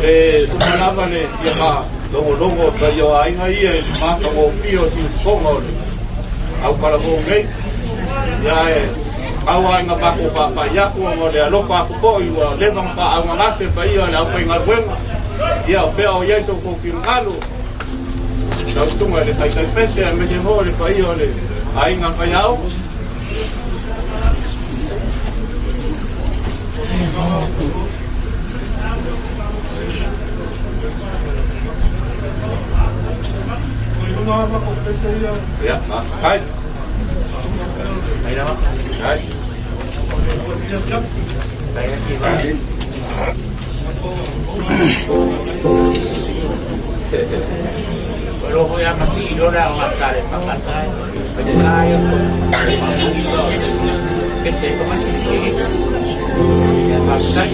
le tumalama le ia longo ta yo ai ngai e maka mo pio si songo au para go ngai ya e au ai nga bako pa ya ko mo le alo pa ko i wa le no pa au nga se pa ia na pa nga buen ia o pe o ia so ko firmalo na tunga le sai sai pese me je ho le pa ia le ai nga pa yao ya, hai. Hai dah. Hai. Saya kira. Kalau kau yang masih hidup dah masak, masak. Ada saya. Kesek kau masih hidup. Ya masak.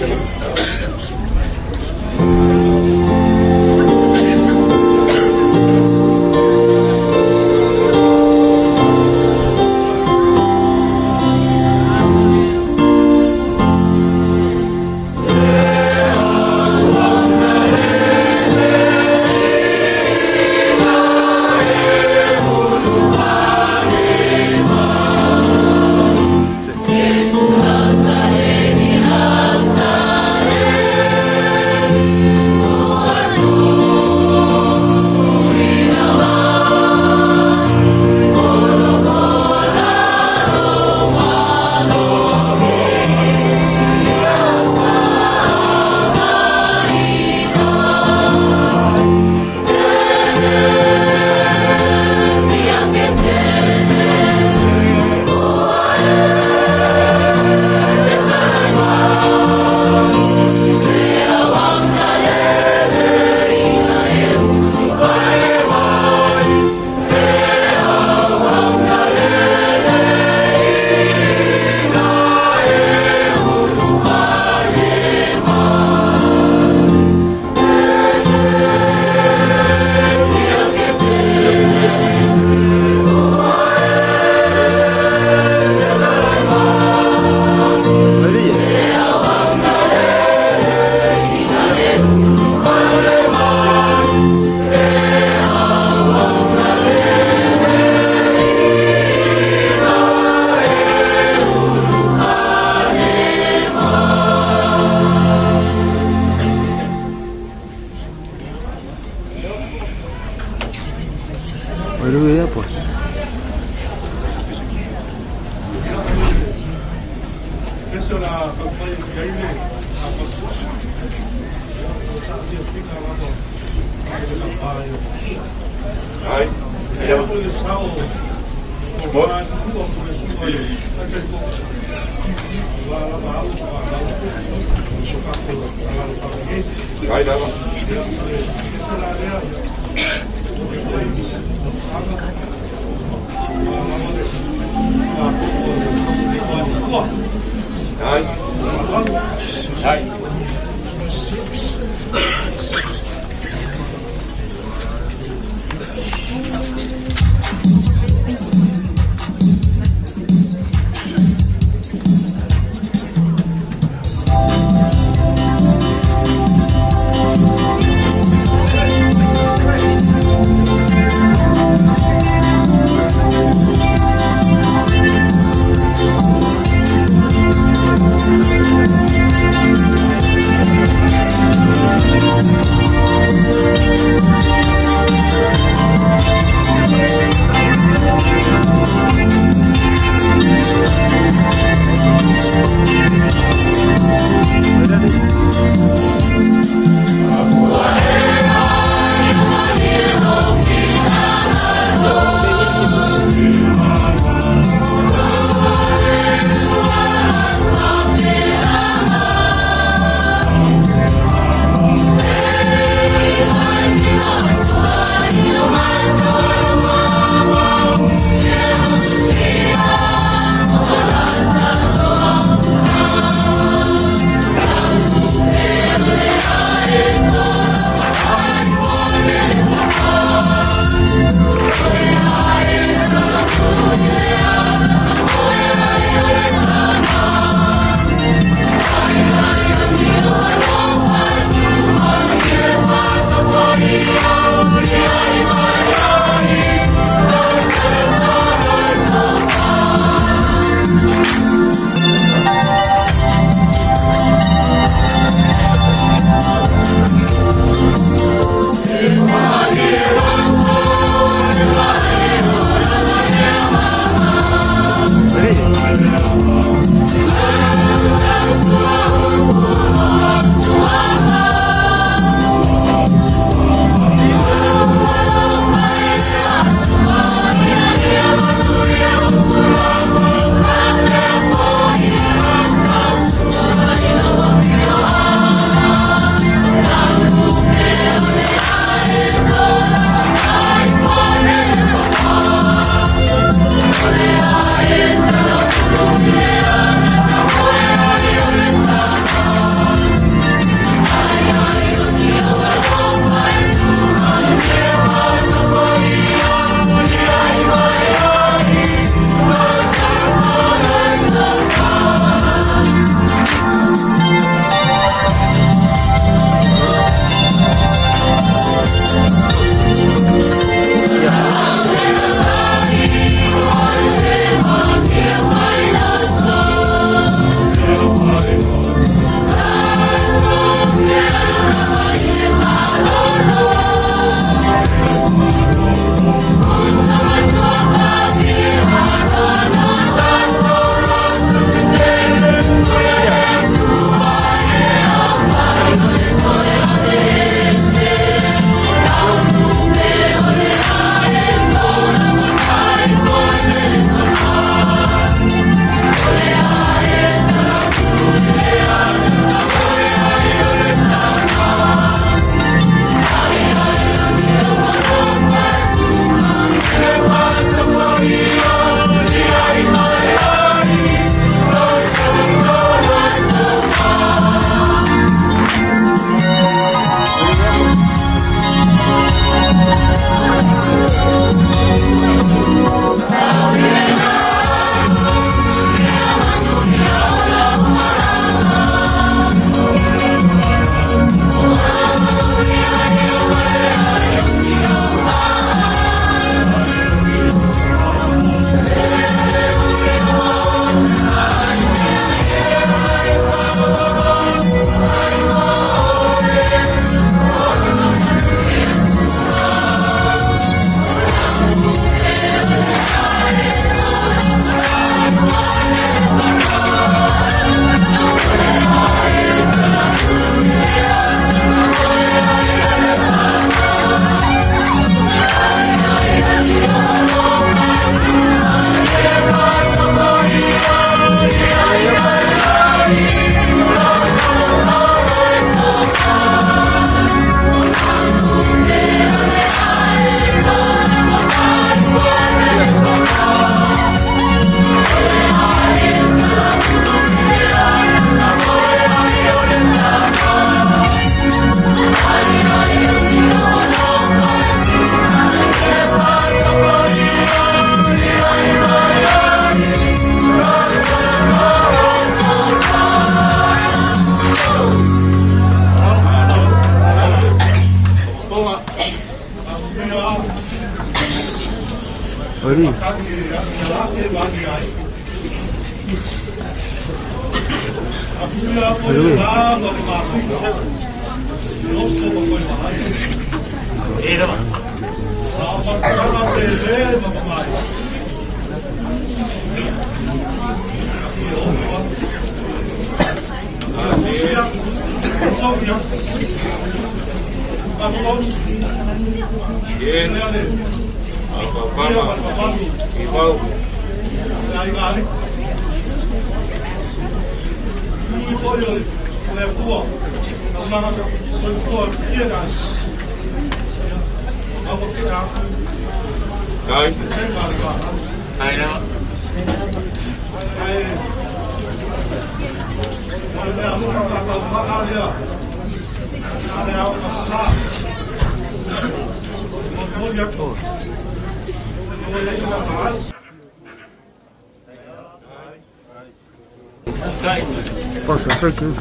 Posso apertar?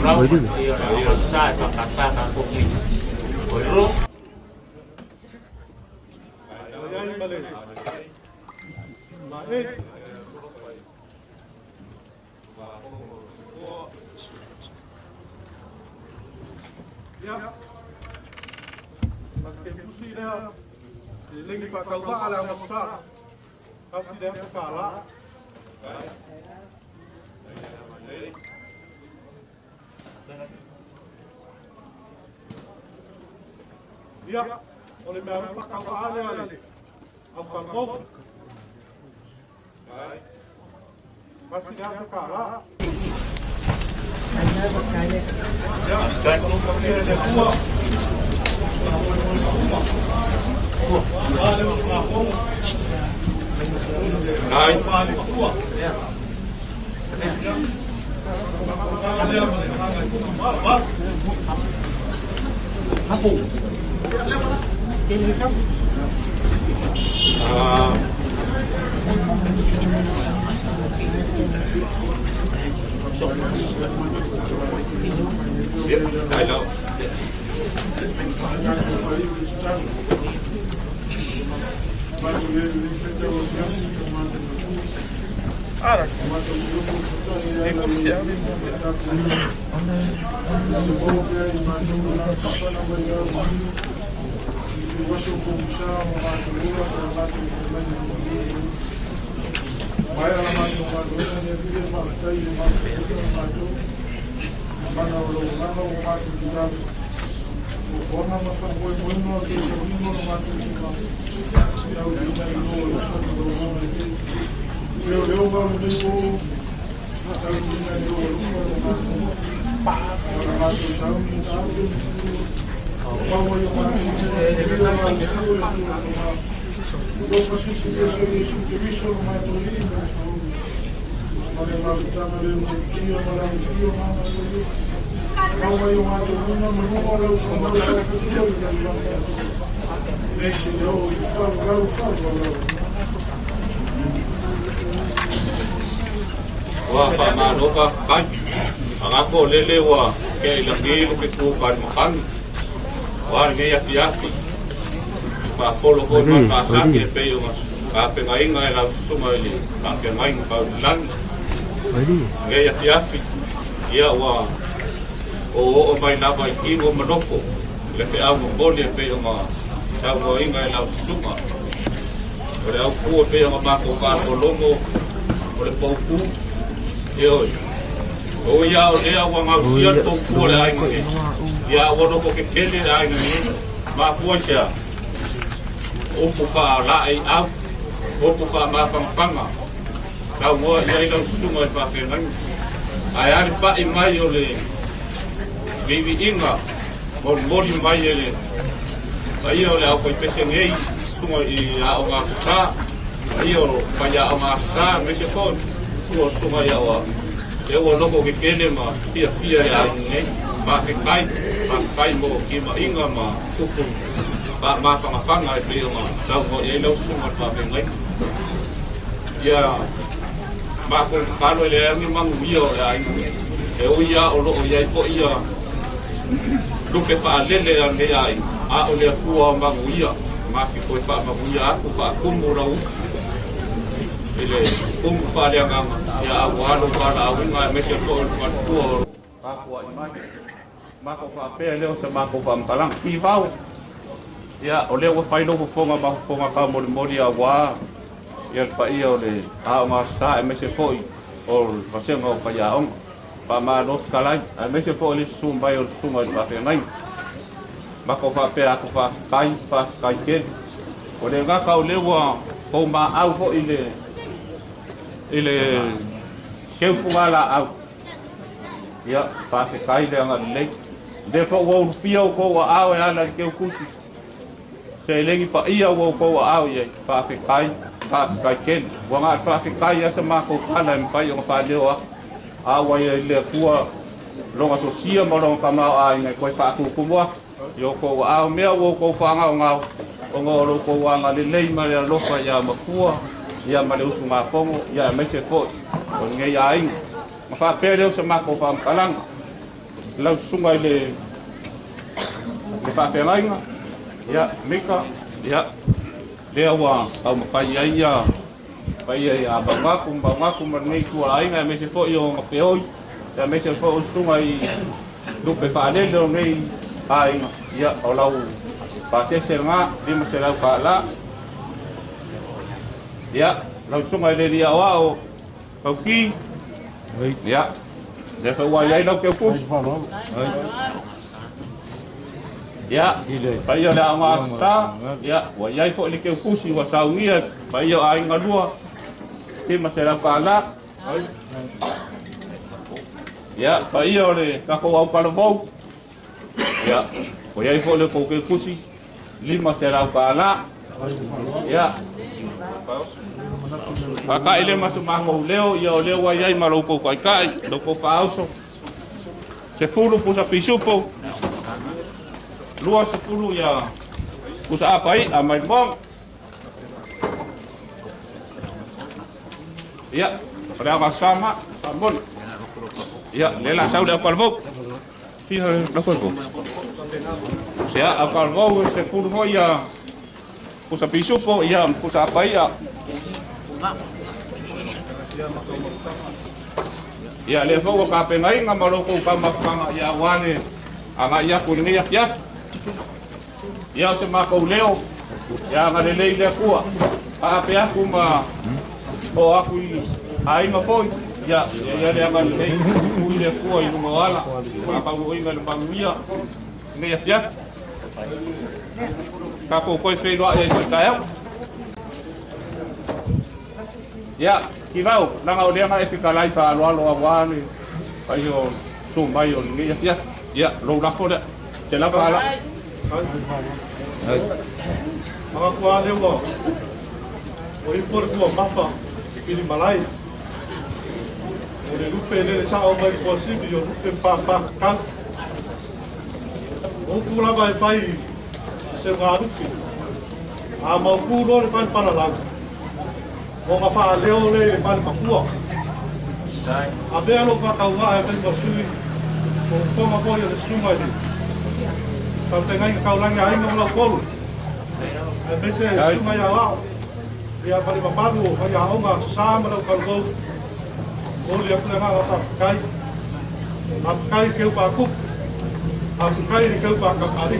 Vai dizer. Ya, oleh baru pakau ale. Apa kau? Masih dah sekala. Ada berkali. Ya, saya kalau pergi ada dua. Ada berapa? Hai. Ya. Apa? Đại đâu? Wah, Pak Mano ka kan. Ang ako lelewa kay lagi lu ketukan makan. Wah, ngaya tiaki. Pa polo ko man pasa ke peyo mas. Ka pe ngai ngai la sumali. Ka pe ngai ka lan. Ngaya tiaki. Ia wa. O mai na vai ki mo manoko. Le pe au mo le peyo ma. Sa mo ngai la suma. Ore au ko peyo ma ko ka lomo. Ore pouku. Yo, oh ya, dia awang awusian tunggu lah ini. Ya, awang aku kekele lah ini. Mafua sia. Upufa lah au. Upufa mafang panga. Kau mau ya itu semua pakai kan. Ayah pak imai oleh. Bibi inga. Mau imai oleh. Saya oleh aku pesengei. Semua ia orang sa. Ayo, payah amasa mesepon. Semua ya wa, ya wa logo kekele ma, pia ya ini, ma kai mo kima inga ma, tukun, ma panga itu ma, tahu mo ya lo semua pakai lagi, ya, ma kalau le memang bio ya ini, ya olo ya ipo ya, lupa pa lele yang dia ini, oleh kuah ma uya, ma kikoi pa ma uya aku pa kumurau. Ele kung fale nga ya awalo para awinga mesya ko ko ako ay mai mako pa pele o sa mako pa palang kivaw ya ole o failo ko fonga ba fonga ka mori awa ya pa io le a ma sta mesya ko o pasengo pa yaong pa manos kalay mesya ko le sumbay o sumay pa penay mako pa pe ako pa kai ken o le nga ka ole wa ko ma au ko ele keu fungala au ya pa se kai le nga le de fo wo pio ko au ya la keu kusi se lengi pa ia wo ko au ye pa se kai ken wa nga pa se kai ya sama ko kana pa yo pa leo a wa ye le kuwa longa so sia mo longa ma ai ngai ko pa ku mo yo ko au me wo ko fa nga o ngoro ko wa nga le ma le lo fa ya Mafua ya male usu ma pongo ya meshe ko o nge ya ai ma fa pele o ma ko fa palang la sunga le fa pe mai ya mika ya le wa au ma fa ya ya ba kum ma nei tu ai nga meshe ko yo ma pe oi ya meshe ko sunga i du pe fa le lo nei ai ya o lau pa te serma di ma serau ka la ya lau sungai le dia wao pauki ya de fa wa yai no ke pus ya pa yo la ma ta ya wa yai fo le ke pusi wa saungia pa yo ai ngadua ti ma serau ka la ya pa yo le ka ko au ka lo ya wa yai fo le ko ke pusi lima serau ka la ya Kaka ile masumango leo ya leo wa yai maloko kai kai loko pauso se fulu pusa pisupo lua se fulu ya pusa apa ai amai bong ya pada sama sabun ya lela sauda kalbo fiha lakorbo ya akalbo se fulu ya pusa pisupo ya pusa apa ya ya le fogo ka pe ngai nga maloko ka mafanga ya wane anga ya kuningi ya ya se ma ko leo ya nga le le kuwa a pe aku ma o aku i ai ma foi ya le anga le ku le kuwa i no wala pa ko i ngal pangua ne ya ka ko fe do ai ka ya kivau nanga o dia ngai fika lai pa lo awani pa yo sumba yo ni ya lo la fora te la pala Mga kuha niyo mo. O import mo, mapa. Pili malay. O lupe nere sa o mai posibi yo lupe pa kang. O kula vai pai se ngarupi. A mau kulo le pai para lang. O ma fa leo le pai Mafua. A be alo pa ka wa e pai sui. O ma ko yo le suma ni. Ka te ngai ka lang ai no la kolu. E pese suma ya wa. Ia pai paparu o ya o ma sama no ka go. O le apuna ma ta kai. A kai ke pa ku. A kai ke pa ka ari.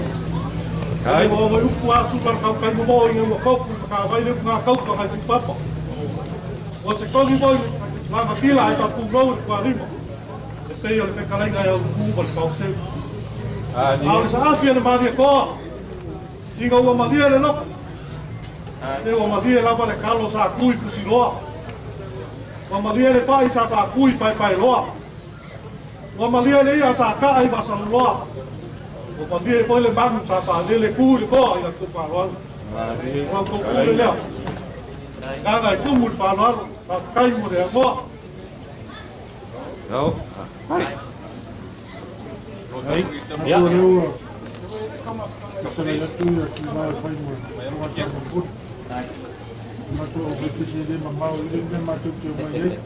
Kai mo mo upa super ka kai mo mo ngo ko ka vai le nga ka ka ka papa. O se ko ni boy la ma pila ai ta ku go ku ari mo. E pe yo le ka lai ga yo ku bol ka se. A sa afia le ma dia ko. Diga o ma dia le no. E o ma dia la va le Carlos a ku ku si loa. O ma dia le pai sa pa ku pai loa. O ma dia le ia sa ka ai ba sa loa. O pa dia poi le bang sa pa le ku le ko ia ku pa loa. O ko ku le leo. Ga ga ku mu pa loa pa kai mu le mo. Đâu? Ya. Isso aí é tudo que vai fazer muito. Mato o que se ele mamau ele mato que vai ir.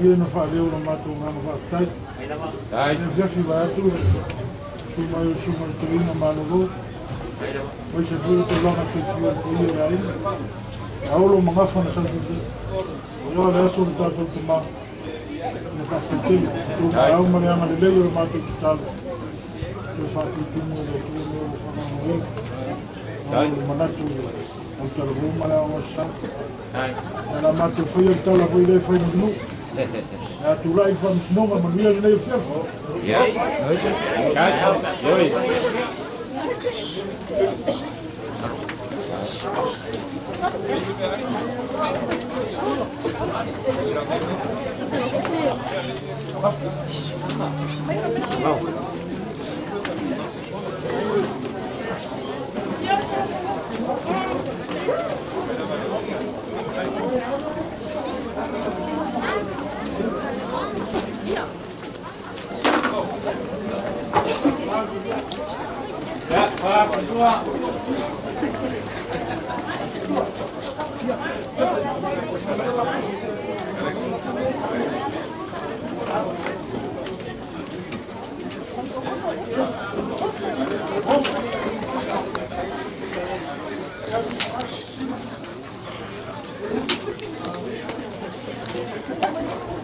Eu não falei o mato não vai estar. Ai, Já se vai tudo. Suma tu não maluco. Hoje tudo se logo que se vai aí. Aulo mangafa na santi. Yo le aso ta to tuma. Na ka tete. Tu au mane anga le lelo ma te talo. Tu fa tu tumo le tu no fa na mo. Dai manatu. O te ro mala o sa. Dai. Na ma te foi o talo foi le foi no. Ja, tu rai van no ma mia le fia. Ja. Kijk, joi. Ya, Pak, berdua.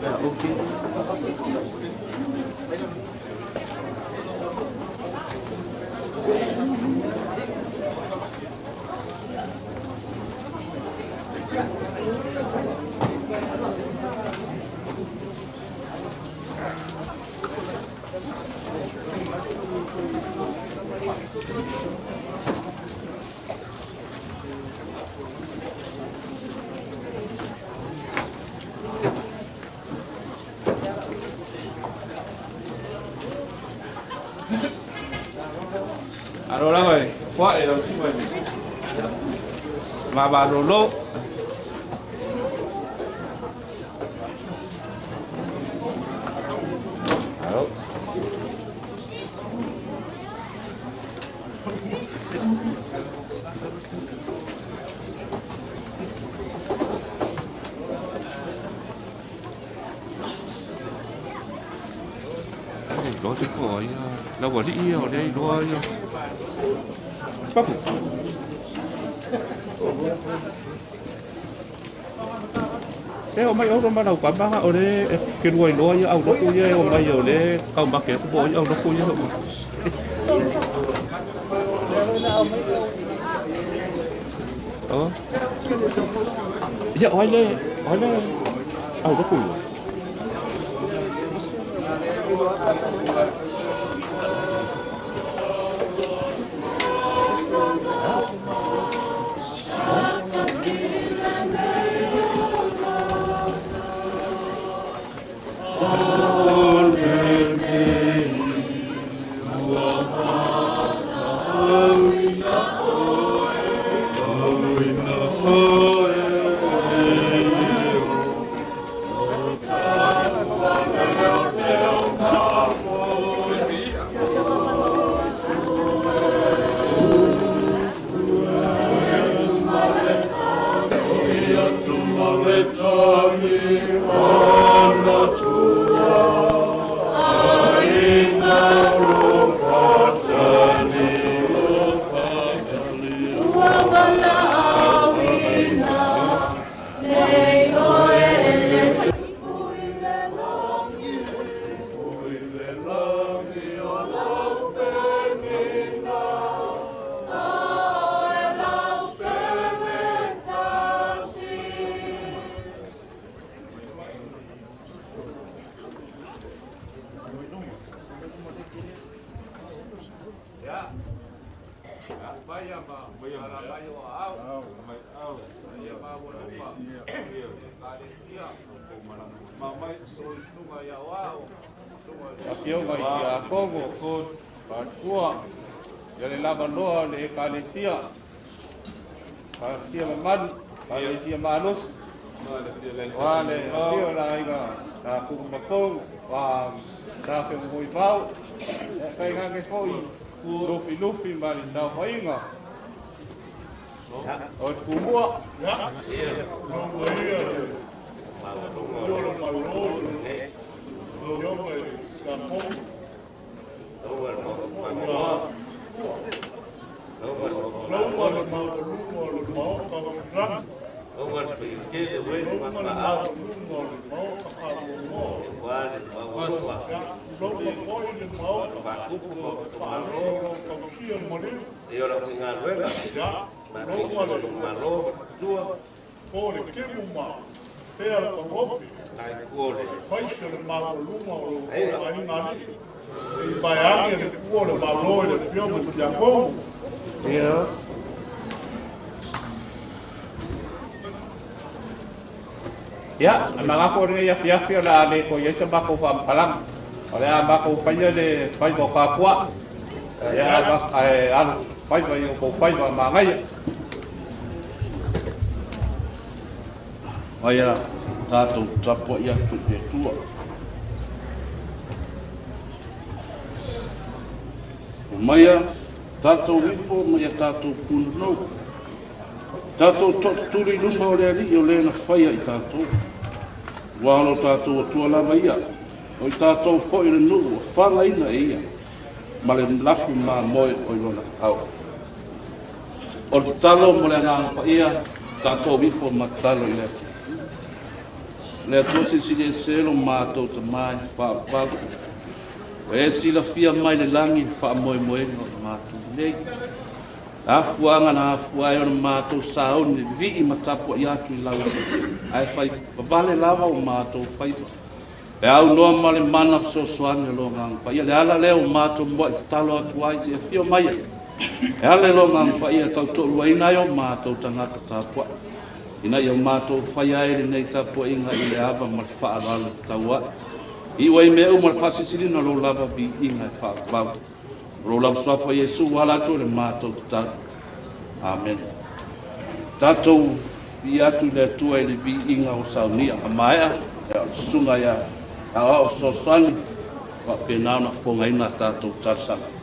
Ya, oke. Alo lang ơi, quá để đồng chí mình mà bà đồ lô. Alo. Đó chứ có đâu có đi yêu đây đua yêu. Pháp thế hôm nay ông bắt đầu quán bác ở đây cái đuôi đua như ông nó cua như ông bây giờ đấy ông bác cái bộ như ông nó cua như không đó giờ hỏi lên ông nó cua Kio mai kia kongo ko patua ya le lava loa le kalesia kalesia man kalesia manus wale kio la iga ta kumapong wa ta ke muy pau kai nga ke foi lufi mari ta hoinga o kumua ya Ya, mga ko rin yafi-yafi na ali ko yesa ba ko pampalang. Wala ba ko panya de pai ko kapwa. Ya ba ay ano, pai ba yung ko pai ba mangay. Aya tātou tapo ia tu e tua. O maia tātou wipo maia tātou puno. Tātou turi luma o le ali o le na whaia i tātou. Wāno tātou o tua lava ia. O i tātou po i le nuu, whanga ina e ia. Ma le lafu mā moe o i lona au. O le talo mo le ngā pa ia, tātou wipo ma talo i le. Le atosi si le selo mātou ta mai, whaapagu. O e sila fia mai le langi, wha moe moe o mātou nei. Afuanga na afua e ona mātou saone, vi i matapua i atu i lau. Ai whai, wavale lava o mātou whai. E au noa male mana so soane lo ngang whai. Le ala leo mātou mua i talo atu ai si e fio mai. E ale lo ngang whai e tau tolu ina o mātou tangata tapua. Ina i o mātou whai aere nei tapua inga i le ava mal whaaralo taua. I wai me u mal whasisiri na lo lava bi inga e whaakau. Rola mswapa Yesu wala tu le mātou tātou. Amen. Tātou i atu le tua i le vi inga o saunia a maea, e o sunga ia a o sosani, wa penana whongaina tātou tāsana.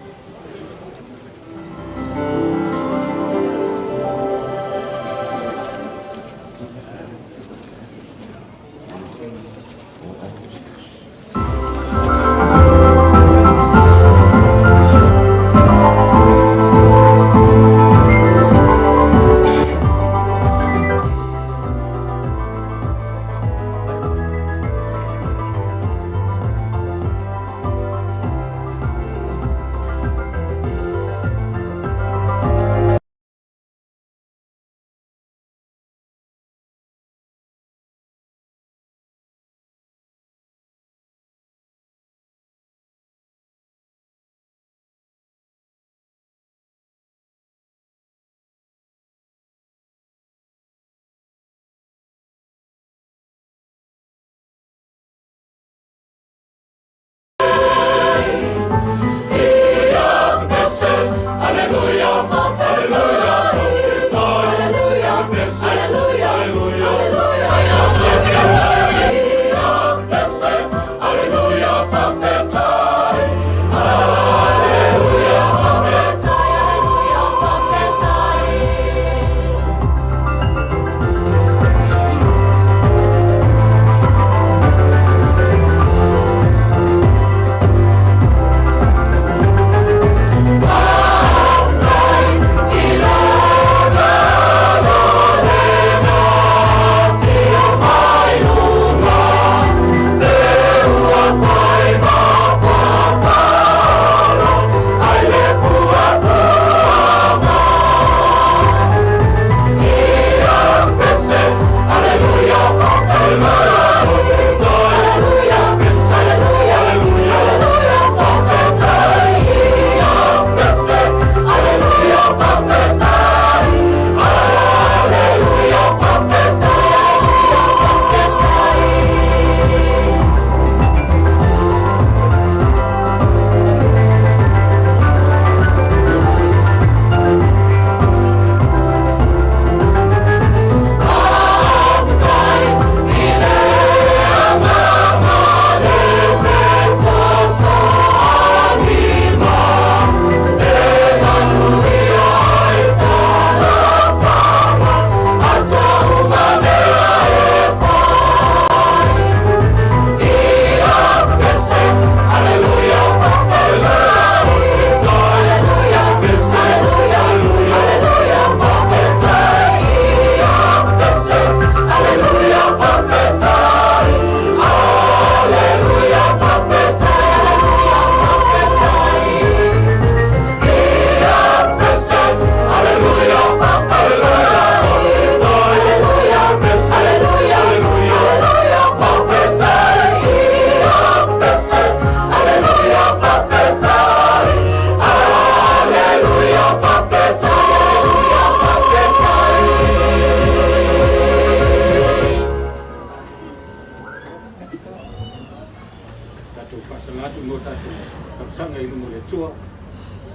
Matu mo tatu kapsanga ilu mo le tua,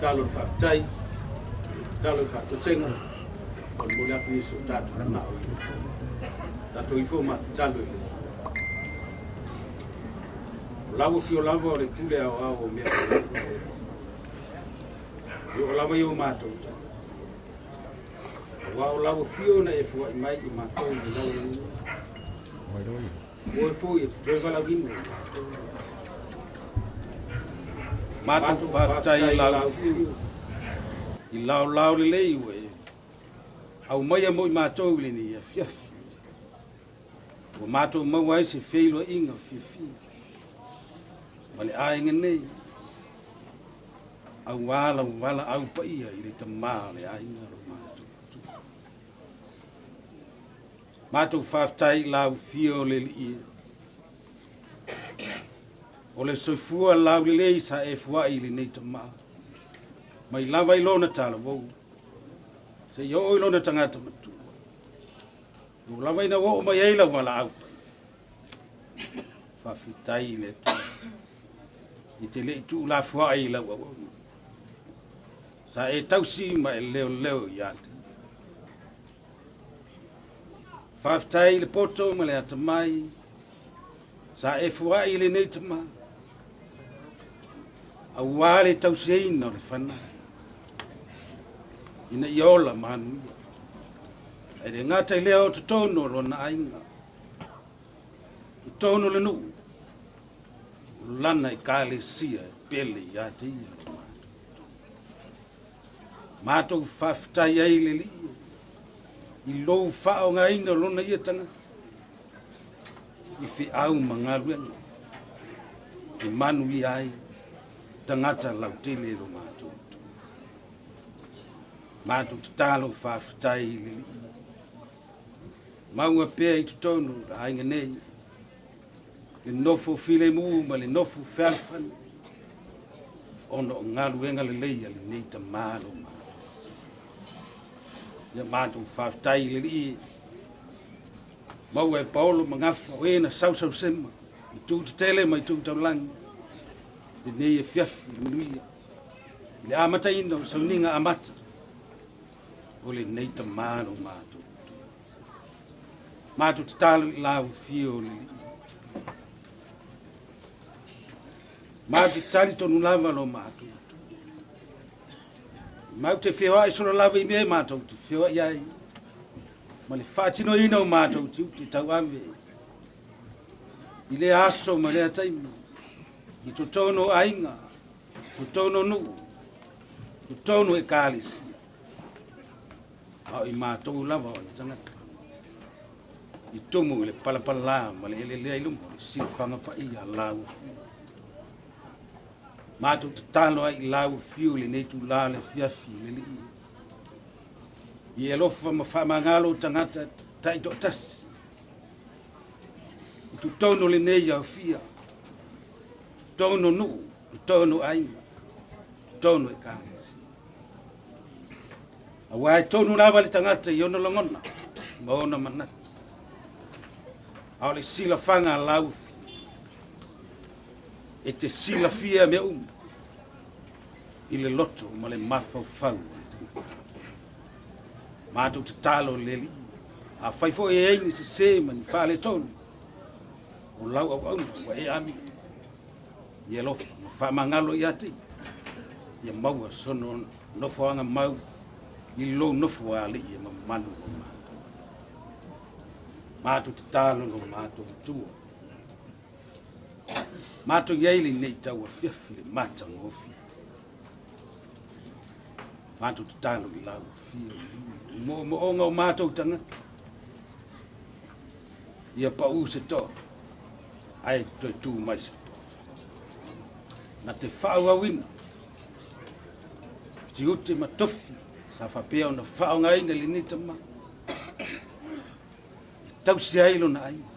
talo whaftai, talo whaftusenga, o le mole api iso tatu na o ilu. Tatu i fo ma talo ilu. Lawa fio lava o le tule au o mea. Yo lava yo mato. Wa o lawa fio na e fo i mai i mato i lawa. O fo i treva la vinne. Mato whaftai lau fiu. I lau le lei ue. Au mai mo i mato le ni a fiafi. O mato mau ai se feilo inga fiafi. Wale ainga nei. Au wala au paia i le tamaa le ainga ro mato. Mato whaftai lau fio le li. O le soifua lau le lei sa e fuai le nei tamaa. Mai lava i lona tala vau. Se yo i lona tangata matu. O lava ina wo mai eila wala au. Whawhitai le tu. I te le tu la fuai la wau. Sa e tausi ma e leo i ate. Whawhitai le poto ma le atamai. Sa e fuai le nei tamaa. A wale tausi eina o le whana. Ina i ola manu. E re ngata i leo to tono lo na ainga. To tono le nu. Lana i kale sia pele i ate ia lo mato. Mato whaftai ai le li. I lou whao ngā inga lona ia tanga. I whi au mangaruenga. I manu i ai. Tangata lau tele lo mato. Mato te talo whawhitai le li. Maunga pēa i tutono da ainga nei. Le nofo file mu ma le nofo whalfan. Ono o ngaruenga le leia le neita malo mato. Ia mato whawhitai le li. Mau e paolo mangafa o ena sau sema. I tu te tele mai tu taulangi. Le nei e fiafi le manuia. Le amata ina o sauninga amata. O le neita malo mato. Mato te talo i lau fio le li. Mato te tali tonu lava lo mato. Mau te whiawai ai sora lava i mea mato. Te whiawai ai. Ma le whaatino ina o mato te tau ave. I le aso ma le ataima. I to tono ainga. To tono nu. To tono e kālisi. Au i mātou lava o le tangata. I tumu le palapala ma le ele ilumo. I silwhanga pa i a lau. Mātou te talo ai i lau fiu le neitu la le fiafi le li. I elofa ma whamangalo tangata taito tasi. I tu tono le nei au fia. Tono nu, tono ainga. Tono e kānga. A wai tonu lava le tangata i ona longona. Ma ona manata. Ao le sila whanga laufi. E te sila fia me I le loto ma le mafau fau. Mātou te talo le li. A whaifo e eini se se mani whale tonu. O lau au wa e ami. Ia lofa ma whamangalo i ati. Ia maua sono nofo anga mau. I lo nofo a li e ma manu o mātou. Mātou te talo no mātou tua. Mātou iaili nei tau a fiafi le mata ngofi. Mātou te talo i lau fia. Mo onga o mātou tangata. Ia pa u se tō. Ai toi tū mai se tō. Na te whau awina. Si ute ma tofi. Sa whapea o na whao ngaina li nita ma. Tau si ailo na aina.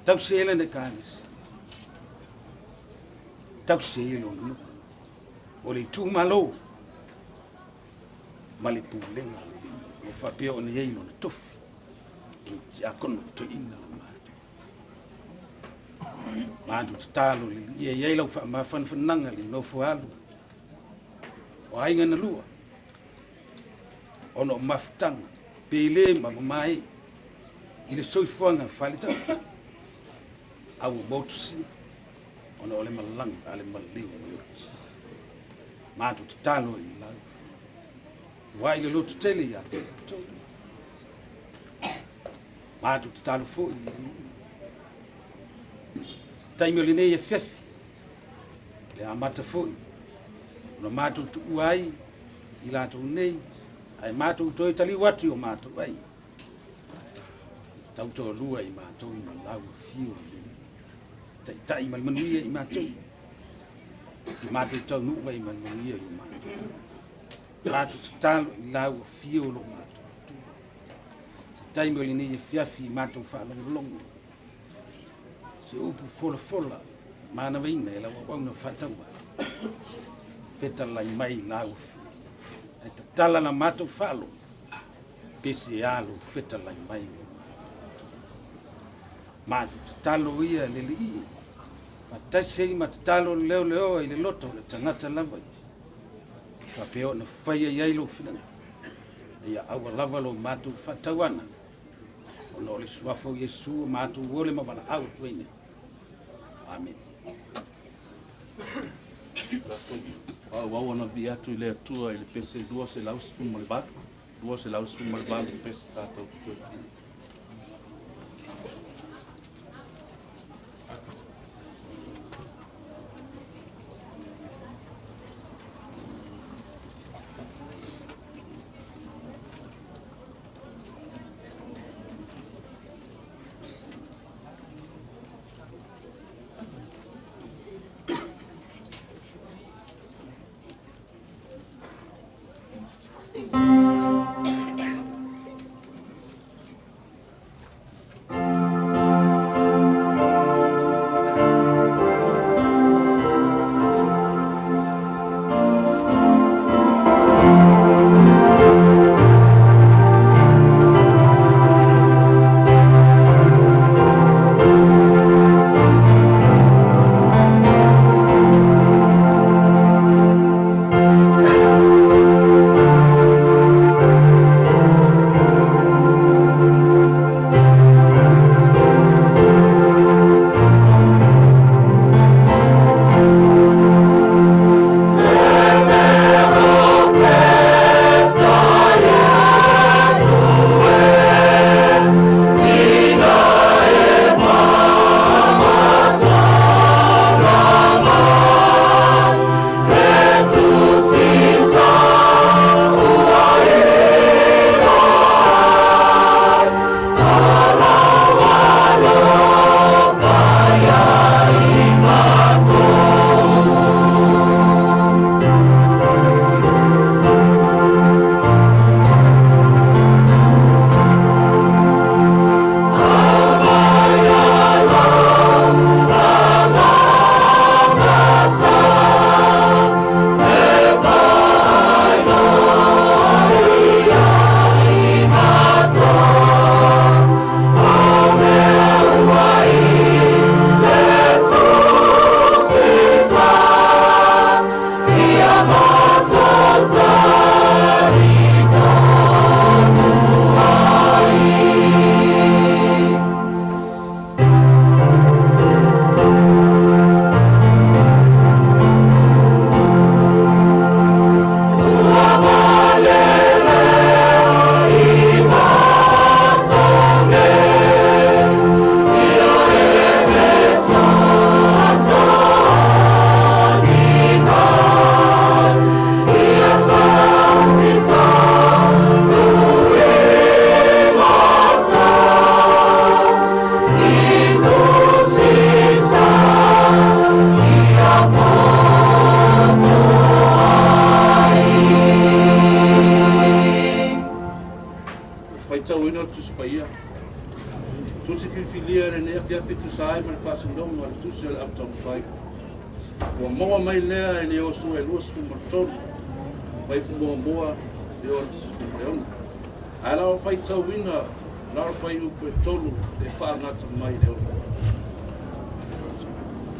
Tau si ele ne kānis. Tau si ailo na nuku. O le tū malo. Ma le pūlenga le li. O whapea o na ailo na tofi. I te akono to ina o mātou. Mātu te tālo li ia iei lau whanwhananga li nofu alu. O ainga na lua. Ono mafutanga. Pele mamamai. Ile soifuanga whalitau. Au botusi. Ono ole malang ale maliu. Mātu te tālo li lau. Wai le lotu tele ya. Mātu te tālo fo taimi o le nei e fefi, le amata foi, no mātou tu uai, I lātou nei, ai mātou toi tali watu o mātou ai. Tau tō lua I mātou I malau fio, tai malmanuia I mātou, I mātou tau nua I malmanuia I mātou. Mātou te talo I lau fio lo mātou. Taimi o le nei e fiafi I mātou whaalongolongo. Se upu fola, mana waina e lawa wauna whataua. Feta lai mai lau. E ta tala na mātou whalo. Pese e alo feta lai mai. Mātou te talo ia le li I. Fatase I ma te talo leo I le loto le tangata lava I. Whapeo na whaia iai lo whinanga. Ia awa lava lo mātou whatauana. Ono le suafo Yesu mātou wole mawana au tuene. Amen. Wau ana vi atu I le atua I le pese dua se lausipu malibatu. Dua se lausipu malibatu pese tātou tuetini.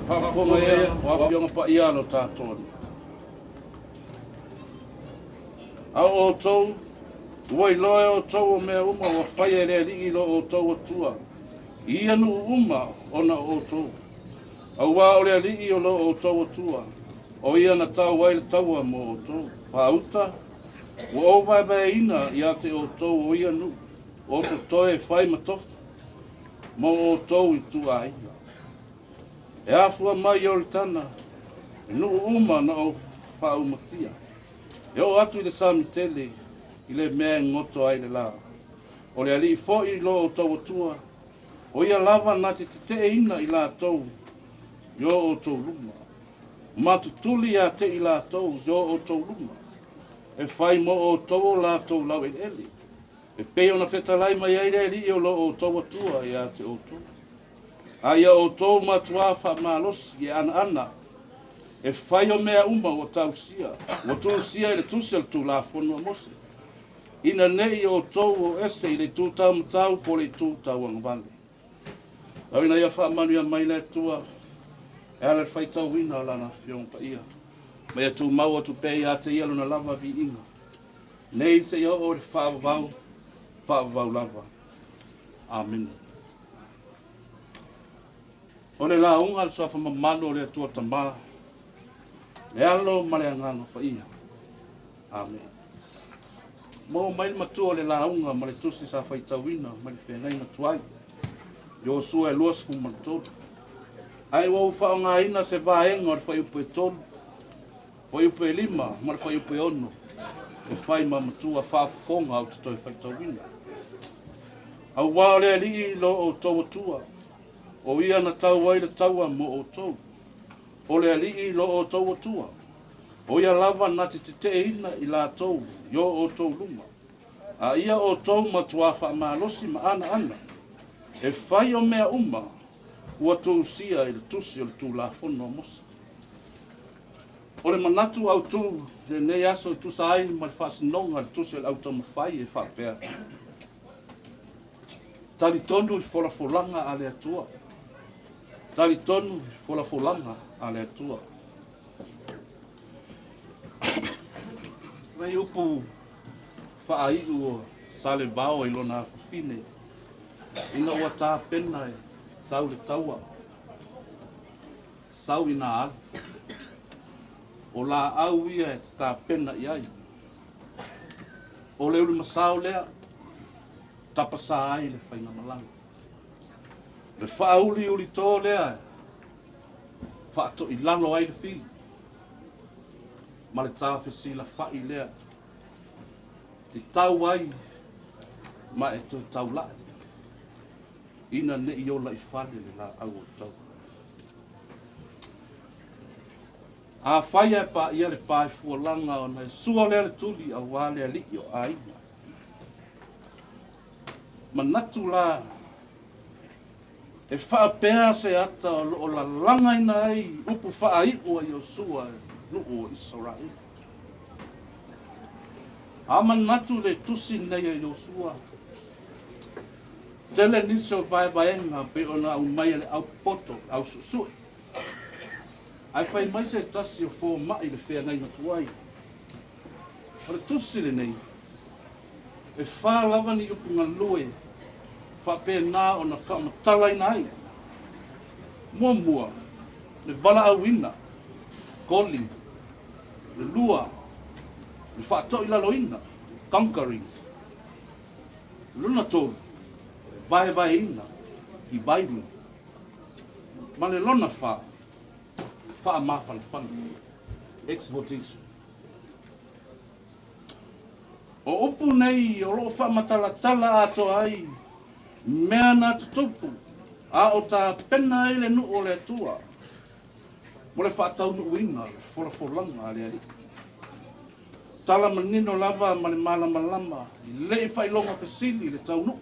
Whakakonga ea, wapionga pa ia lo tātoni. Au o tau, uai loe o tau o mea uma, wa whaia rea ligi lo o tau atua. Ia nu uma ona o tau. Au wā o rea ligi o lo o tau atua. O ia na tau waile taua mo o tau. Pauta, wa o vai vai ina ia te o tau o ia nu. O te toe whai matofu. Mo o tau i tu a ina. E afua mai o ritana. E nu uma na o whaumatia. E o atu i le sami tele. I le mea ngoto ai le la. O le ali fo i lo o tau atua. O ia lava na te te ina i la tau. Yo o tau luma. Matutuli a te i la tau. Yo o tau luma. E whai mo o tau la tau lau e ele. E peo na whetalai mai aire li o lo o tau atua i a te o tau. A ia o tau matua wha malos i ana ana. E whai o mea uma o tau sia. O tau sia i le tusel tu la whonua mose. Ina nei o tau o ese i le tū tau matau po le tū tau angvale. Au ina ia wha manu ia mai le tua. E ala whai tau wina lana whiong pa ia. Mai a tū mau atu pei a te ialo na lava vi inga. Nei se ia o le whaavavau lava. Amen. O le la unga le soafa mamalo le atua tamā. Le alo ma le anganga pa ia. Amen. Mo mai matua le la unga ma le tusi sa whai tauina ma le whenai matuai. Yo sua e luas fu matoto. Ai wau whaonga ina se vaenga o le whai upo e tonu. Whai upo e lima ma le whai upo e ono. E whai ma matua whaafafonga au te toi whai tauina. Au wao le alii lo o tau atua. O ia na tau waile taua mo o tau. O le alii lo o tau atua. O ia lava na te te ina i la tau. Yo o tau luma. A ia o tau matua wha maalosi ma ana ana. E whai o mea uma. Ua tau sia i le tusi o le tū la whono mosa. O le manatu au tū. Le nei aso i tusa ai ma le whasinonga le tusi o le auto mawhai e whapea. Tali tonu i wholafolanga a le atua. Tali tonu i wholafolanga a le atua. Wei upu whaaiu o sale vao i lona pine. Ina ua tā pena e tau le taua. Sau ina al. O la au ia e tā pena i ai. O le uli masao lea. Tapasa ai le whainga malang. Le whaauli uli tō lea. Whaato i lalo ai le whii. Ma le tāwhisi la whai lea. Te tau ai. Ma e tō tau lai. Ina ne i ola i whale le la au o tau. A whaia e pa ia le pai fualanga o nei. Sua lea le tuli a wale a li o aina. Manatu la e whaapea se ata o la langa ina ai upu whaai ua i o sua nu o Israel. A manatu le tusi nei i o sua. Tele niso vai vaenga pe ona au mai le au poto au susui. Ai whai mai se tasi o fō mai le whea ngai matuai. O le tusi le nei. E wha lava ni upu ngā loe, wha pē nā o na kamatalai nai. Mua mua, le wala awina, calling, le lua, le wha toi laloina, conquering. Luna tōru, vai vai ina, i bairu. Ma le lona wha mawhana whana, exportation. O upu nei, o loo whamatala ato ai, mea nā tutupu, a o tā pena e le nu o le atua. Mo le whaatau nu uinga, le wholafolanga a le ari. Tala manino lava ma le malama lama, i le i whailonga pesili le tau nu.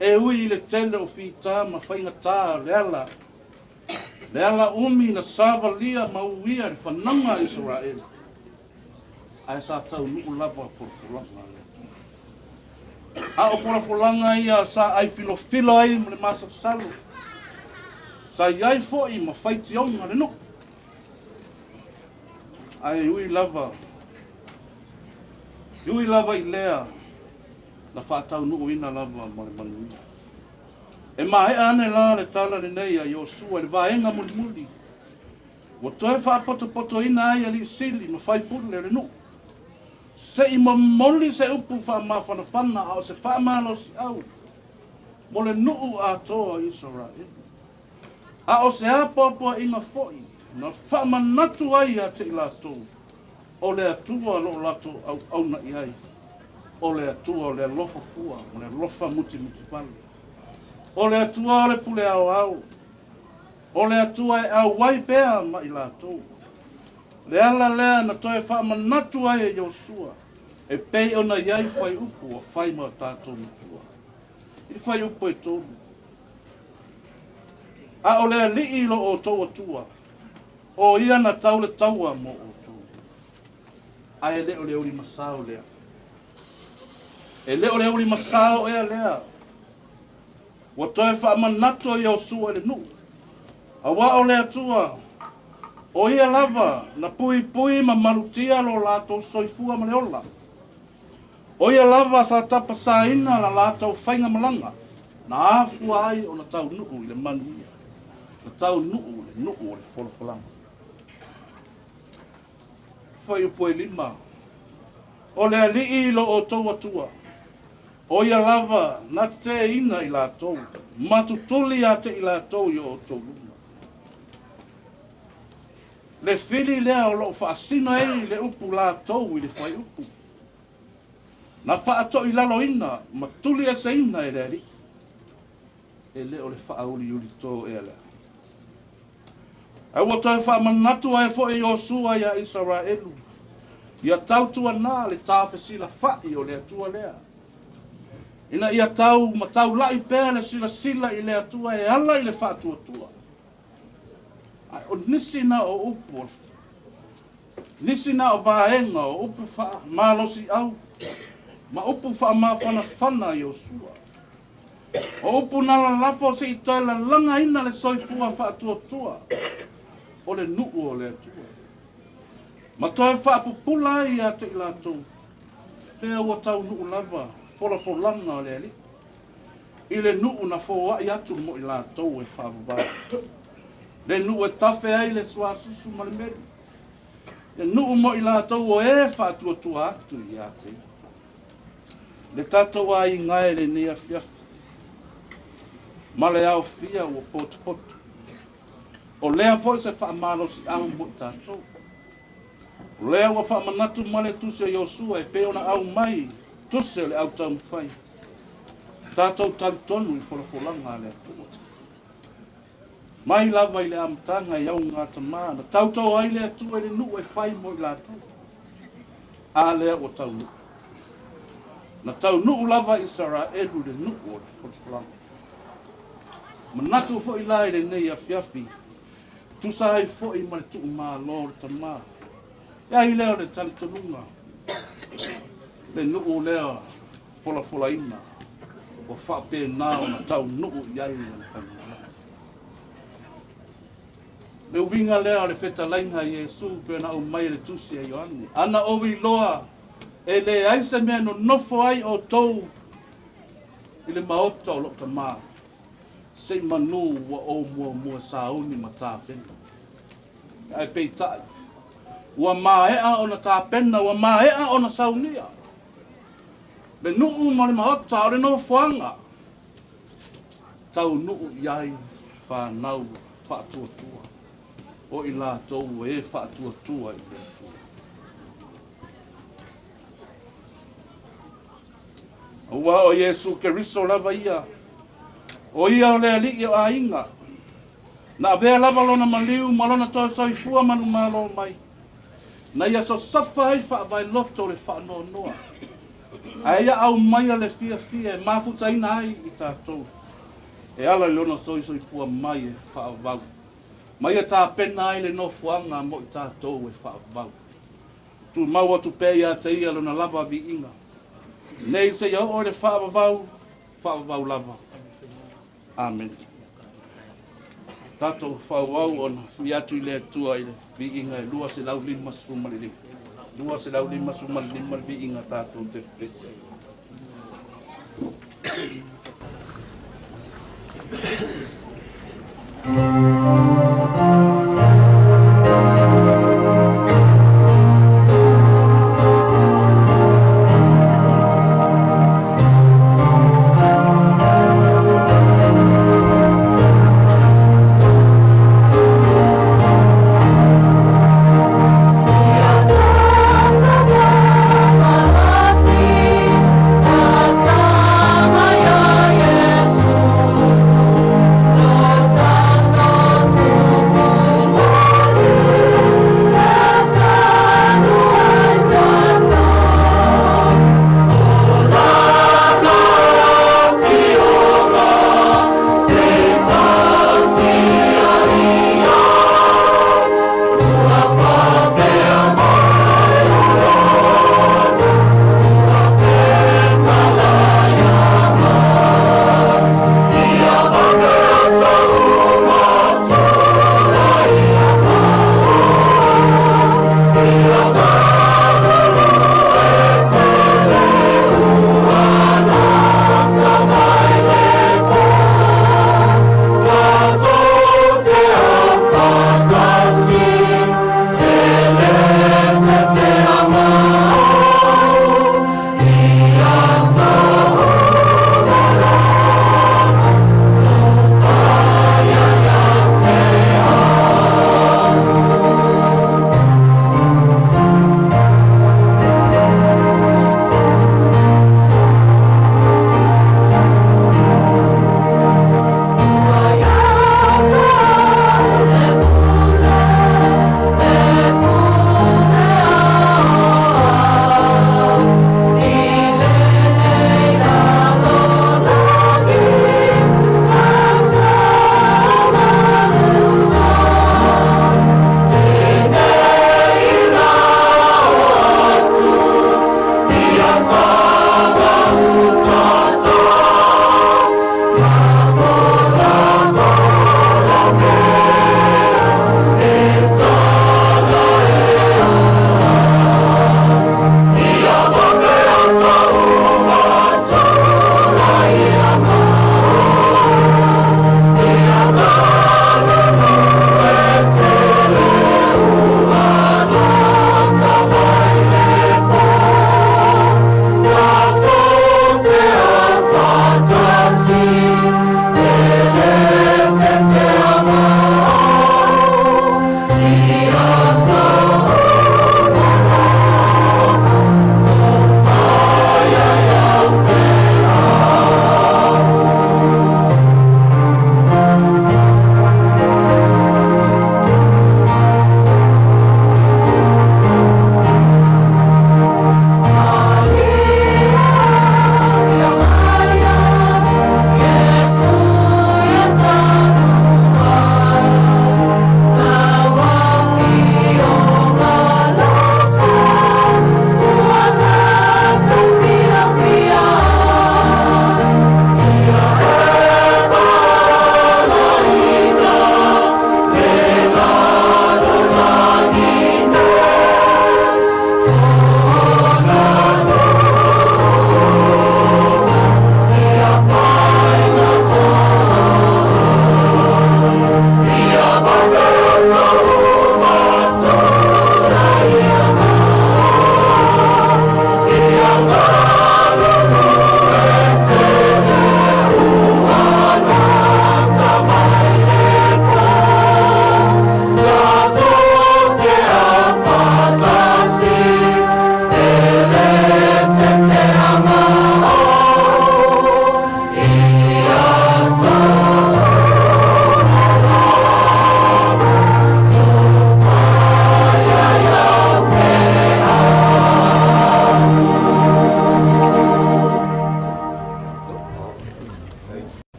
E ui le tele o whita ma whainga tā le ala umi na sava lia ma uia le whananga Israel. Ai sa tau nuu lava wholafolanga. A o wholafolanga ia sa ai filo ai mo le masa salu. Sa iai fo I ma whaiti onga le no. Ai ui lava. Ui lava I lea. Na whaatau nuu ina lava ma le manuia. E mai ane la le tala le nei a Iosua, le vaenga muli muli. Wa toe whaapoto poto ina ai ali sili ma whai pule le nu. Se I mamoli se upu whaamawhana whana au se whaamalo si au. Mo le nuu a toa Israel. A o se apopo inga foi, na whaamanatu ai a te ilato. O le atua lo lato au na iai. O le atua o le lofa fua, o le lofa muti muti pali. O le atua o le pule au au. O le atua e au wai pea ma I lato. Le ala lea na toe whaamanatu ai e Iosua. E pei ona iai whai upu o whai ma tātou mutua. I whai upu e tōru. A o lea li lo o tō atua. O ia na tau le taua mo o tō. A e leo leo li masao lea. E leo leo li masao ea lea. Wa toe whaamanato I Iosua le nu. A wa o lea tua. O ia lava na pui pui ma malutia lo lato soifua ma leola. O ia lava sa tapa sa ina la lato whainga malanga. Na afua ai o na tau nuu I le manuia. Na tau nuu o le wholopolanga. Whai upo e lima. O lea li lo o tau atua. O ia lava na te ina I lato. Matutuli a te I lato I o tau luma. Le fili lea o lo whaasina ei le upu lato I le whai upu. Na whaato I lalo ina, ma tuli e se ina e leri. E leo le whaauli uli tō e lea. Ai wa toi whaamanatu ai fo I Iosua ia Israelu. Ia tautua nā le tāwhesila whai o le atua lea. Ina ia tau, ma tau lai pēr le sila sila I le atua e ala I le whaatua tua. Ai o nisi na o upu. Nisi na o vaenga o upu wha malosi au. Ma upu wha mawhana whana Iosua. O upu nala lapo se I toi la langa ina le soifua whaatua tua. O le nuu o le atua. Ma toi whaapupula I a te ilato. Lea ua tau nuu lava. Fola folanga o le ali. I le nuu na fōa I atu mo I lato e whaabubara. Le nuu e tafe ai le sua susu ma le meri. Le nuu mo I lato o e whaatua tua atu I ate. Le tatou ai ngai le nea fiafi. Ma le au fia ua potu potu. O lea foi se whaamalo si au mo I tatou. O lea ua whaamanatu ma le tuse o Iosua e peona au mai. Tuse le au tau mwhai. Tatou talitonu I wholafolanga le atua. Mai lava I le amatanga I au ngā tamā. Na tautau ai le atua I le nuu e whai mo I latou. A lea ua tau nuu. Na tau nuu lava Israelu le nuu o le wholafolanga. Manatu fo I lai le nei a fiafi. Tusai fo I ma le tuu mā lo le tamā. Ia I leo le talitonunga. Le nuu lea fola ina. O whape nao na tau nuu iai le tamā. Le winga lea le feta lainga Iesu pe na au mai le tusi a Ioane. Ana owi loa e le aisa mea no nofo ai o tou I le maota o lo tamā. Se manu wa o mua sauni ma tāpena. Ai pei tai. Ua maea o na tāpena, ua maea o na saunia. Le nuu ma le maota o le no fuanga. Tau nuu iai whanau whaatuatua. O I lātou e whaatuatua I le atua. Ua o Iesu ke riso lava ia. O ia o lea li o a inga. Na vea lava lona maliu, malona toi soifua manu malo mai. Na ia so safa ai wha vai lofto le wha no noa. A ia au mai le fia fia, e mafuta ina ai I tātou. E ala lona toi soifua mai e wha vau. Mai e tā pena ai le no fuanga mo I tātou e wha vau. Tu maua tu pēia te ia lona lava vi inga. Nei se ia o le wha vau lava. Amen. tato whauau ona mi atu i le tua i le vi inga e lua se lau lima sumalilima. Lua se lau lima sumalilima vi inga tato te pese.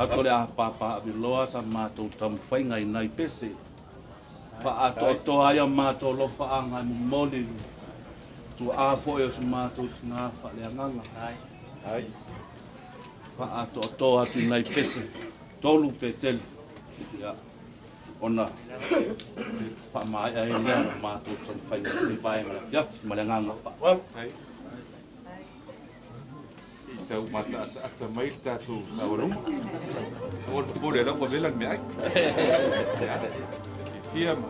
Ako le a papa abiloa sa mātou tamwhai ngai nai pese. Pa ato ato aia mātou lo whaanga moli. tu a fo e se mātou tina wha lea nganga. Ai. Pa ato to atu nei pese. Tolu pe tele. Ia. Ona. Pa mai ai lea mātou tan whai ni pai mara. Ia, ma lea nganga. Ai. Tau mata ata mai tatu saurung. Or pure la ko velan me ai. Ya. Ia ma.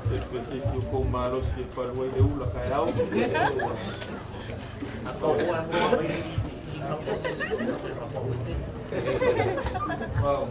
se o ko malo se pa lo le ula kai au wow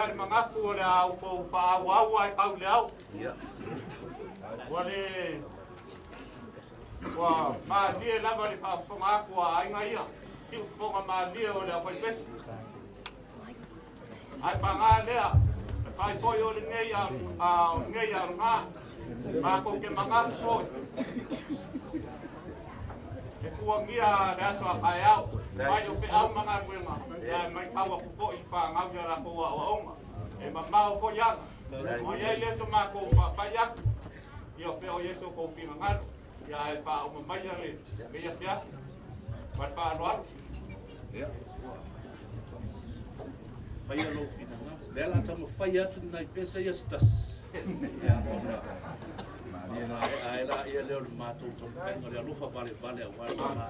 wale mangafu wale au ko fa au ai kau le au. Wale wa ma die la wale fa fonga ko ai ngai ia. Si fonga ma die wale ko pes. Ai panga lea. Fai foi o ngei a nga. Ma ko ke mangafu so. E kua ngia le aso a kai au. Mai o pe au manga kuenga. Ya mai kawa ku fo I fa ngau ya ko wa onga. E mamau fo ya. O ye Yesu ma ko pa ya. Yo pe o Yesu ko fi ngal. Ya e fa o mai ya le. Me ya pias. Pa fa lo. Ya. Pai lo fi ngal. Dela tamo fai atu na pesa ya stas. Ya. Ai la ia leo mato to tengo le lufa vale vale nganga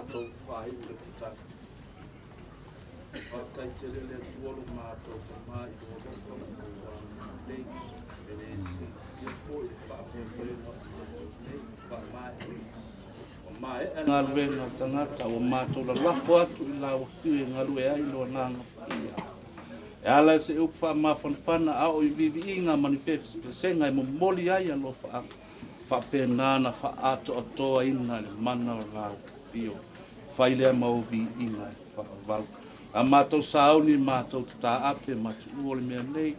mātou whai ule pitaka. Whatai te lele tuolu mātou te mai o roko o nei, ere se ia po i whaapembrena nei, whaamai. O mai e ngā ruenga tangata o mātou la lafo atu I lau tue ngā rue ai loa nanga whaia. E ala se upa mawhanwhana au I vivi I ngā manifesto ke senga I mo moli ai alo whaapenana whaato atoa ina le mana o lau pio. Whailea mauvi I ngā whaavau. A mātou sauni mātou tā ape mātou uole mea nei.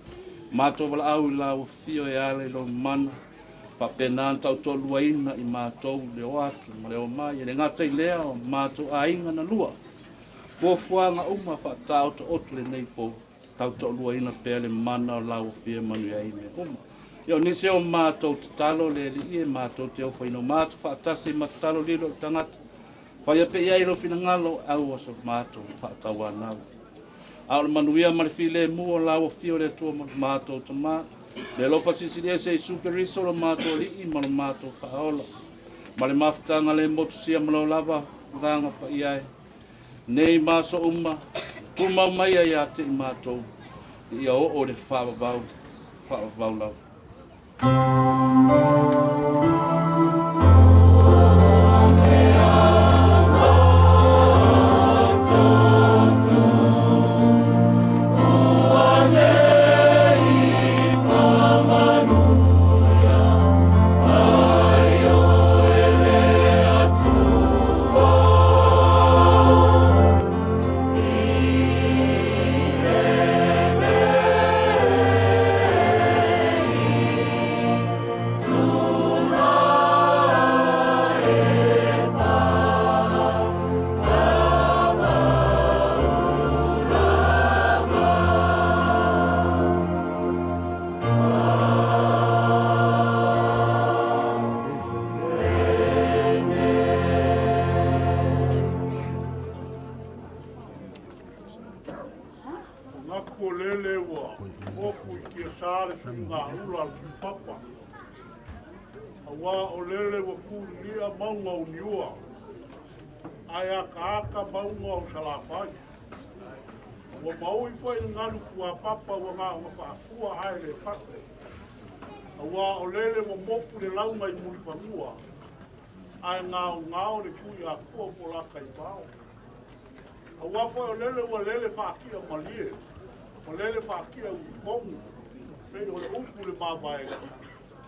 Mātou wala au I lau fio e ale lo mana. Whaapenana tau tolua ina I mātou leo atu ma leo mai. E ngatai lea o mātou a inga na lua. Kua fuanga uma whaatau to otule nei po tau tolua ina pele mana o lau fia manu ia ime uma. Io nisi o mātou te talo le li e mātou te ofa ino mātou whaatasi matalo lilo tangata. Whaia pe ia ilo fina ngalo au aso mātou whaatawa nau. Au le manuia marifile mua lau fio le tua mātou ta mā. Le lofa sisilia se suke riso lo mātou li I mano mātou whaola. Ma le mawhitanga le motu sia malo lava ranga pa iai. Nei maso uma, kumau mai ai ate I mātou. Ia o le whaavau lau. Awa o lele wa kulia maunga o niua. Ai aka maunga o salafai. Wa maui fai ngalu kua papa wa ngā whakakua hai le whakte. Awa o lele wa mopu le launga I muri whanua. Ai ngāo le kui a kua po laka I pao. Awa fai o lele whakia malie. O lele whakia u kongu. Pei o le upu le mawae.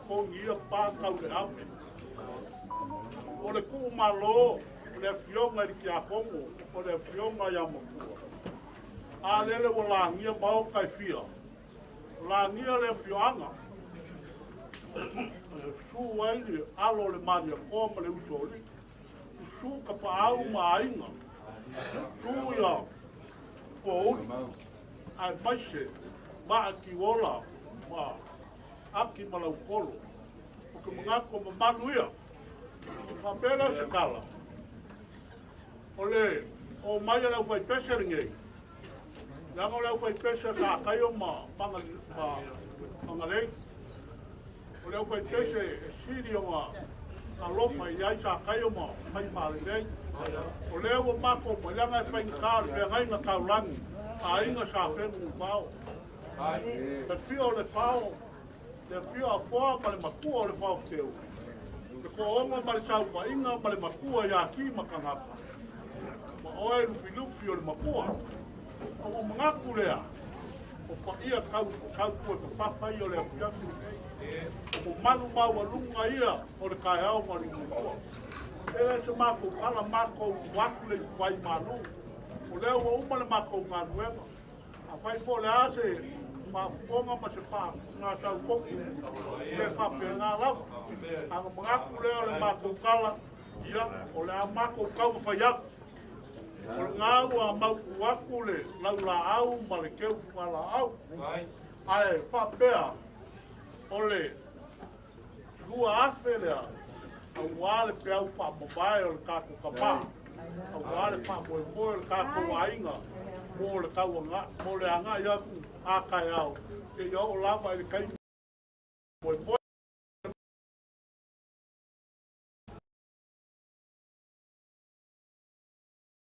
Kongi ia pākau le ape. O le kuu malo, o le fionga I ki a kongo, o le fionga I a Mafua. A lele o langia mau kai fia. Langia le fioanga. Su waini alo le maria koma le usoli. Su ka paau mainga. Su ia founi. Ai maise, maa ki wola, maa. Aki malau kolo. O ke mangako mamanu ia. Whapera se kala. O mai lau fai pesa ringei. Lango lau fai pesa ka kaio ma pangalei. O lau fai pesa e siri o ma lofa I ai sa kaio ma mai whaarelei. O leo o mako ma langa e fai ngāre pe ngai ngā kaulangi. A inga sa whengu pao. Te fio le pao. Te fio a whoa ma le makua o le whao teo. Te ko onga ma le sauwha inga ma le makua I a ki makangapa. Ma oe lufi o le makua. O mangaku lea. O pa ia kau kua te pawhai o le afiafi. O manu maua lunga ia o le kai au ma le makua. E se mako kala mako waku le wai manu. O leo o uma le mako ngā nuema. A whai fo le ase ma fonga ma se pa ngā tau koki se whape ngā lau anga mangaku leo le mako kala ia o le a mako kau whai aku o le ngā ua mauku aku le lau la au ma le keu whala au ai whapea o le lua afe lea au wale pe au wha mabae o le kako kapa au wale wha moe moe o le kako wainga mo le kau anga, mo le anga ia ku a kai au. E ia o lava I le kai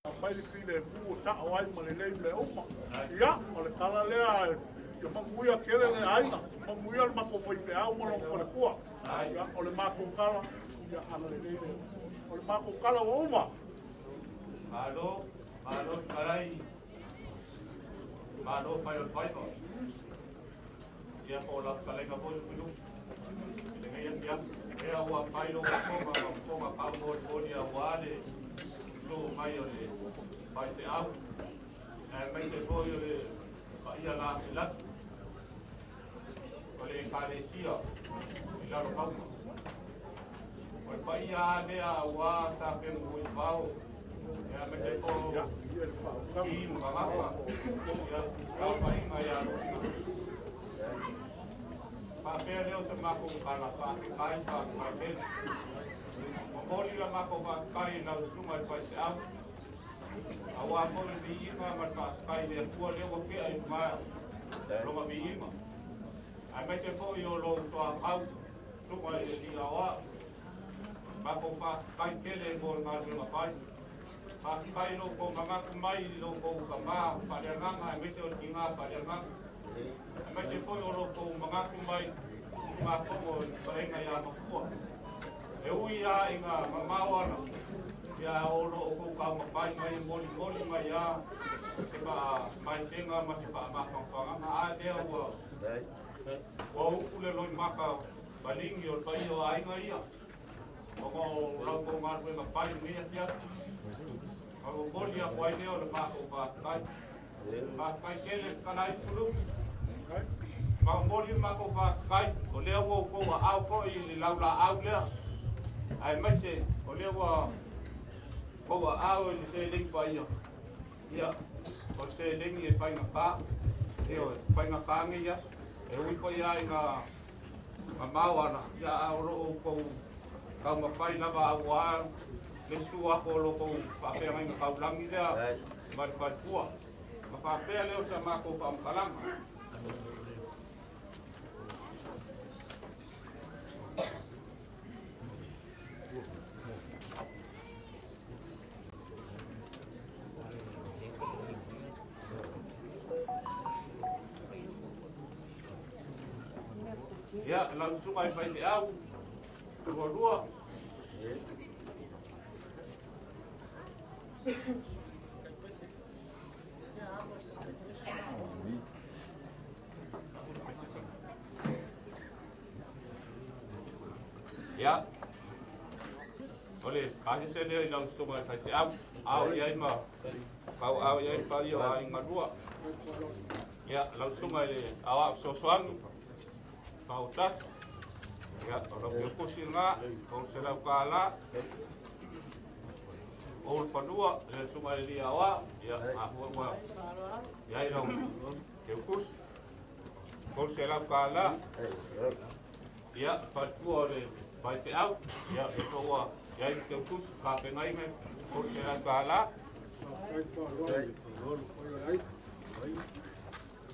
Pai file bu ta wai ma le le uma. Ya, o le kala lea yo manguia kele le aina. Manguia ma ko foi fe au mo no fo le kua. Ya, o le ma ko kala ya ala le le. O le ma ko kala o uma. Malo karai. Malo pai ko. Ya ko la kala ka po ku. Le ngai ya wa pai lo ko ma pa mo dia wale. So mai ole pai te au mai te poi ole ia la sila ole kare sia ila ro pau oi pai ia ne a wa sa pe mo pau ya mai te po ya i mo va ya ka pai mai ya pa pe leo se ma ko kala pa ke kai pa mai pe Mori la mako ba kai na suma pa se au. Awa mo le bi ma ma pa kai le pu le o ke ai ma. Lo ma bi ma. Ai mai se fo yo lo to au. Suma le di awa. Mako pa kai ke le mo ma le ma pai. Pa kai lo ko ma ku mai lo ko ka ma pa le nga ai mai se o ki nga pa le nga. Ai mai se fo yo lo ko ma ku mai ma ko mo pa nga ya Mafua. E ui a inga mamawana ia oro o ko ka mapai mai moli mai a se pa mai tenga ma se pa mafanga a te o o ule lo maka balingi o pai o ai ngai ia o ko ro ko ma ko mapai ni ia o moli a pai ne o le pa ko pa kai kele kanai pulu ma moli ma ko pa kai o le o ko a ko i laula au le ai mai se o le wa au ni se ling pa ia o se ling e pai na pa e o pai na pa ngi ia e ui pa ia nga mawana ia au ro ko ka ma pai na ba wa le su a ko lo ko pa pe ngai ka ulangi ia ma pa tua ma pa pe le o sa ma ko pa kalama ya langsung ai pai te au rua ya oleh kasih saya dia langsung ai pai te au ya ma kau au ya pa yo ai ngadua ya langsung ai awak sosuang kau tas ya kalau berkusi nga kau selau kala ol padua le suma li awa ya aku wa ya irong berkus kau selau kala ya padua le pai te au ya itu wa ya berkus ka pengai me kau selau kala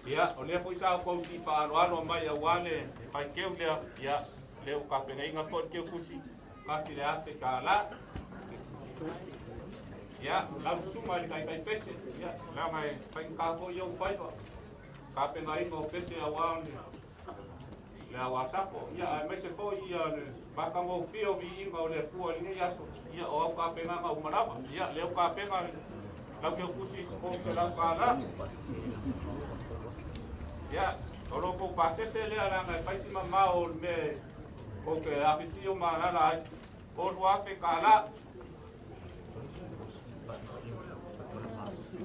ya oleh foi sa ko si pa ano mai awane pai keu le ya le o ka penga inga fo keu kusi kasi le ate kala ya langsung mai kai pese ya la mai pai ka fo yo pai ka penga inga pese awane le awasapo ya mai se fo ya ba ka mo fio vi inga le pu ni ya so ya o ka penga ma umaraba ya le o ka penga la keu kusi ko se la kala ya, kalau kau pasal saya lihat orang pasti mau me, kau ke afisio mana lah, kau dua kala,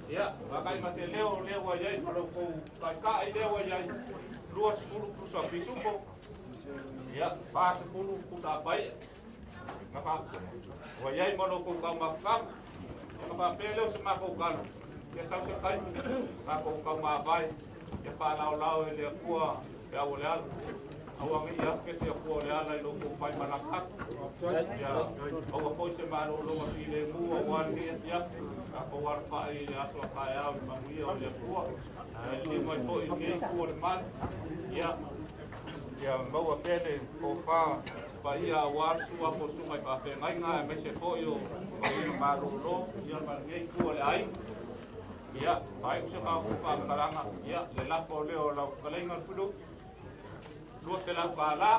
ya, bagai masih leo aja, kalau kau pakai leo aja, 20 plus afisio, ya, pas 10 plus apa ya, apa, wajai kalau kau makan, apa peleo semak kau kan, ya sampai kan, kau mabai. Ya pa lau ele kua ya olhar awang ia ke se kua olhar lai lo pai manakat ya o foi se mano lo ma file mu wan ni ya ko war pa ya so pa ya ma mu ia ole kua ni mai po i ke kua man ya mau a pele ko fa pa ia wasu apo sumai pa pengai nga me se ko yo pa lo ia pa ngai ku le ai ia pai se ka ku pa kalanga ia le la po le o la kalenga fudu lo te la pa la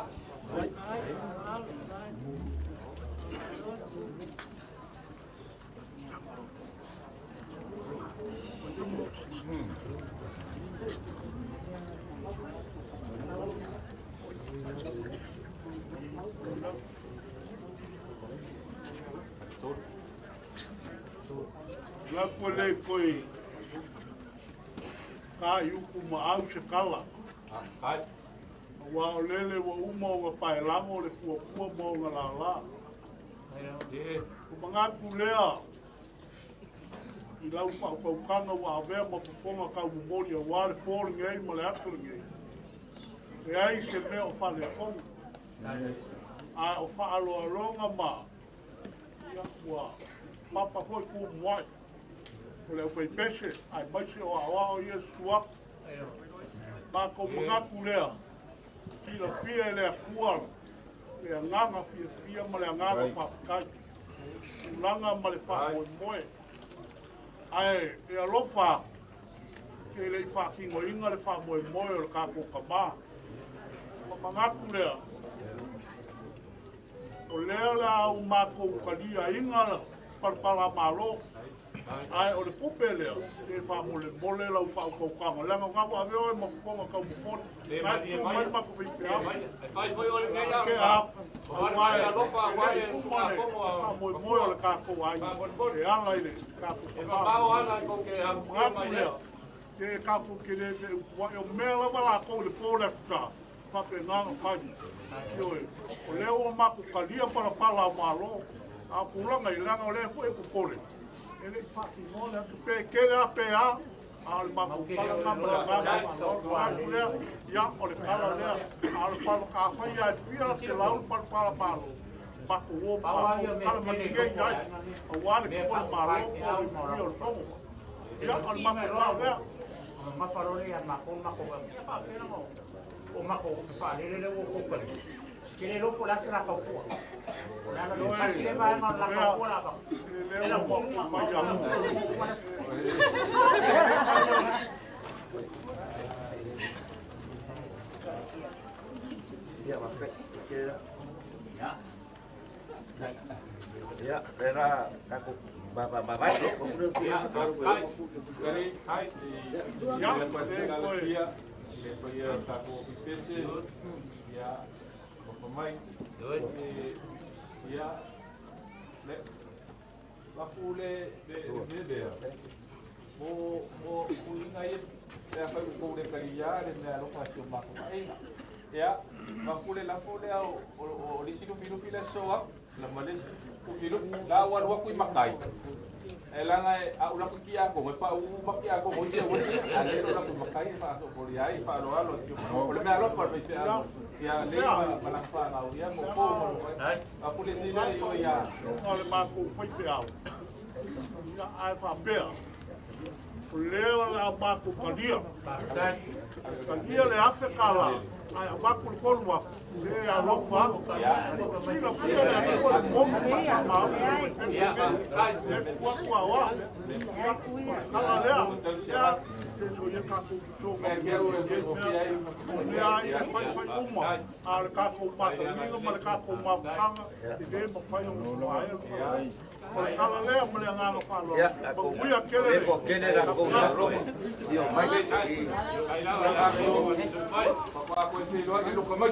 La kole koi ka yuku ma au se kala. ai Wa o lele wa uma o pai lango le kua kua mo nga la la. e Ko manga kulea. I lau pa o kanga wa avea ma puponga ka umori a wale pōri ngai ma le akura ngai. E ai se mea o whale kong. A o whaalo a ronga ma. Ia kua papa hoi kua mwai. O leo whai pese, ai maise o awa o ia suak. Ma ko mga kulea. Ila fia lea kuala. Lea nganga fia ma lea nganga papakai. Ulanga ma le wha moe moe. Ai, e alofa. Ke le i wha kingo inga le wha moe moe o le kako kama. Ma mga kulea. O lea la au mako ukalia inga la. Parpala malo. Ai o le kupe lea, e wha mole mole lau wha ukau kanga. Langa ngā wha aveo e mafuponga kau mupone. Ngai tu mai mako whiwhi au. fai foi o le ngai Ke a, o mai a lofa mai e kumane, wha moe moe o le kako ai. E ala ile, kako e kama. mau ana ko ke a Ngā tu lea, ke kako ke le te wa e o mea lava la kou le pōle kuka. Whake nganga whai. O leo o mako kalia para pala o malo. A pulanga i langa o lea fo e kupore. Ele fati mole atu pe kele a pe a al mapu pala ngamba le ngamba ngamba lea ya o le kala lea al pala ka fai a fia se lau pala palo paku o kala matige yai o wale ko malo o le fio tongo ya al mapu pala lea Mafarole ya mako o mako fa le o ko Kile lupo la sila kafua. Kasi le ba ma la kafua la ba. Ela ko ma ya. Ya, mas ya, era aku baba itu kemudian dia dari hai ya Galacia depois está com o PC ya pemain ya le la fule de o ingai ya fa ko de caria de lo fácil más ya la fule o lisino filo soa la malesi o filo la wa ku makai elanga a ula ku kia ko pa u makia ko mo dia mo ale ula ku makai fa so por aí fa lo alo si o le me alo por me ya le ma fa na o ya mo ko a pule si na yo ya o le mako foi fiao ya ai fa bea o leo la mako kalia kalia le afe kala ai a mako le kolua le a lofa si la fia le a ko le momo ma ya le kwa wa kala lea ya ke so ye ka ko so me quero ya ia fai uma a le ka ko pa ni ma le ka ko ma kanga de mo fai un ai kala lea mo le nganga pa lo ba kuia kele ko kene la ko na ro dio mai ai la vai papá ko ese lo que lo como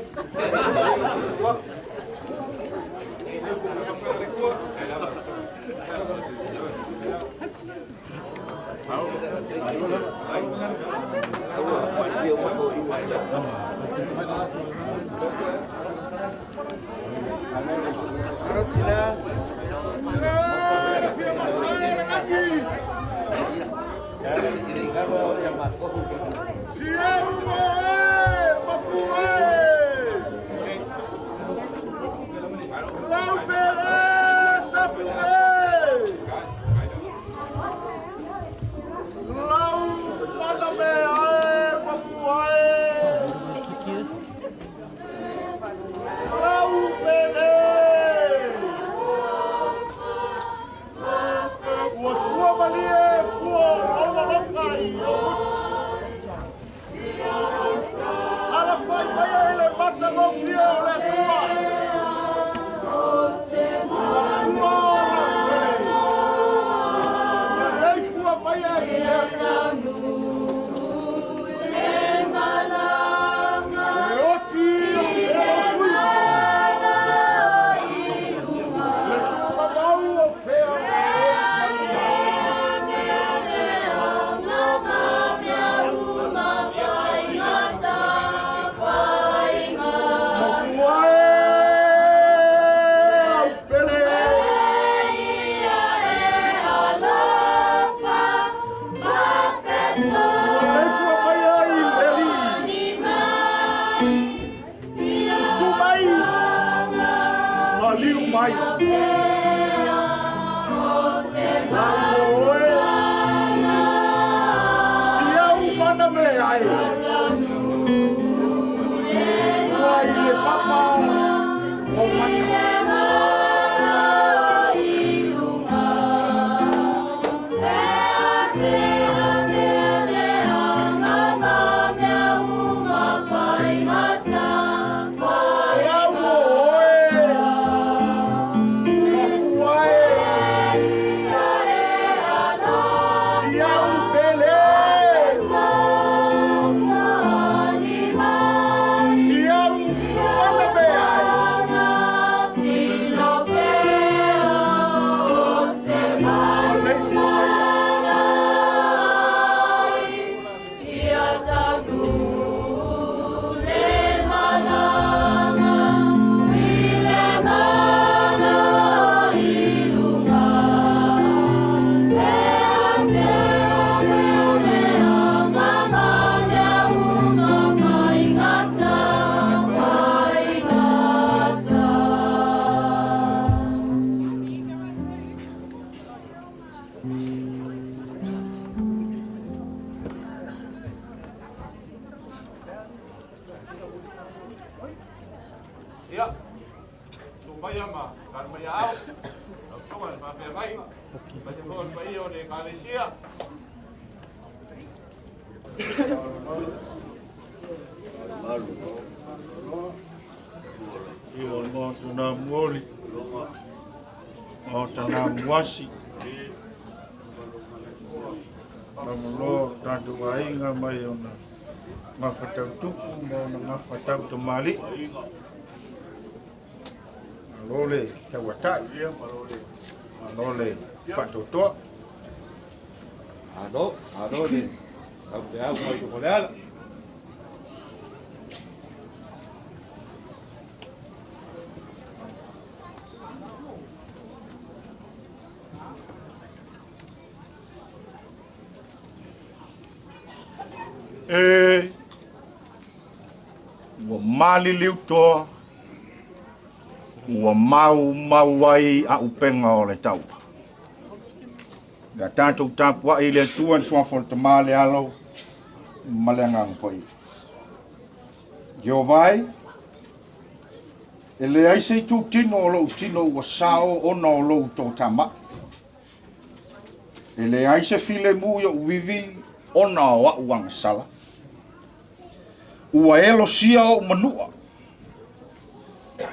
Mafua Ia. Tumbai ama, kan mai au. Kawan pa pe mai. Macam pun pai o de Malaysia. Iyo no tuna moli. O tana mwasi. Namulo tantu wainga mai ona. Mafatau tuku mo na mafatau tamali. Alole tawatai. Alole fatoto. Ado ni. Kau dia mau tu boleh. Wa mali liu toa. Wa mau ai a upenga o le tau. Ga tātou tāpua i le tuan suafol te male alo, malenga ngkoi. Yo vai, e le aise tu tino o lo tino wa sao ona o lo tō tama. E le aise file mu yo vivi ona o a uang sala. Ua elo sia o manua.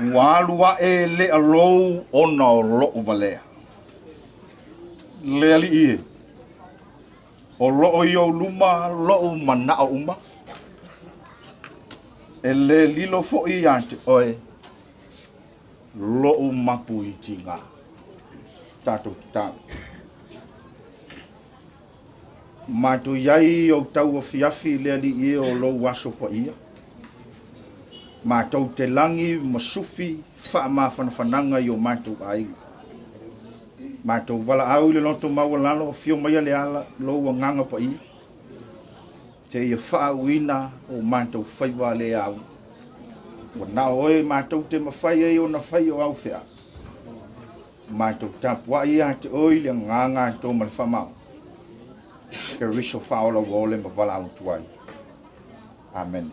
Ua alua e le alou ona o lo uvalea. Le ali ie. O lo i o luma, lo mana o uma. E le lilo fo i ante oe. Lo mapu i tinga. Tātou ki tāu. Mātou iai o tau o fiafi le ali ie o lo waso pa ia. Mātou te langi masufi wha mawhanawhananga i o mātou aiga. Mātou wala au le loto maua lalo o fio mai le ala lo wa nganga pa ia. Te ia wha uina o mātou whaiwa le au. Wa na oe mātou te mawhai e o na whai o au whea. Mātou tapua ia te oi le nganga tō mali whamau. Ke riso whaola wole ma wala au tuai. Amen.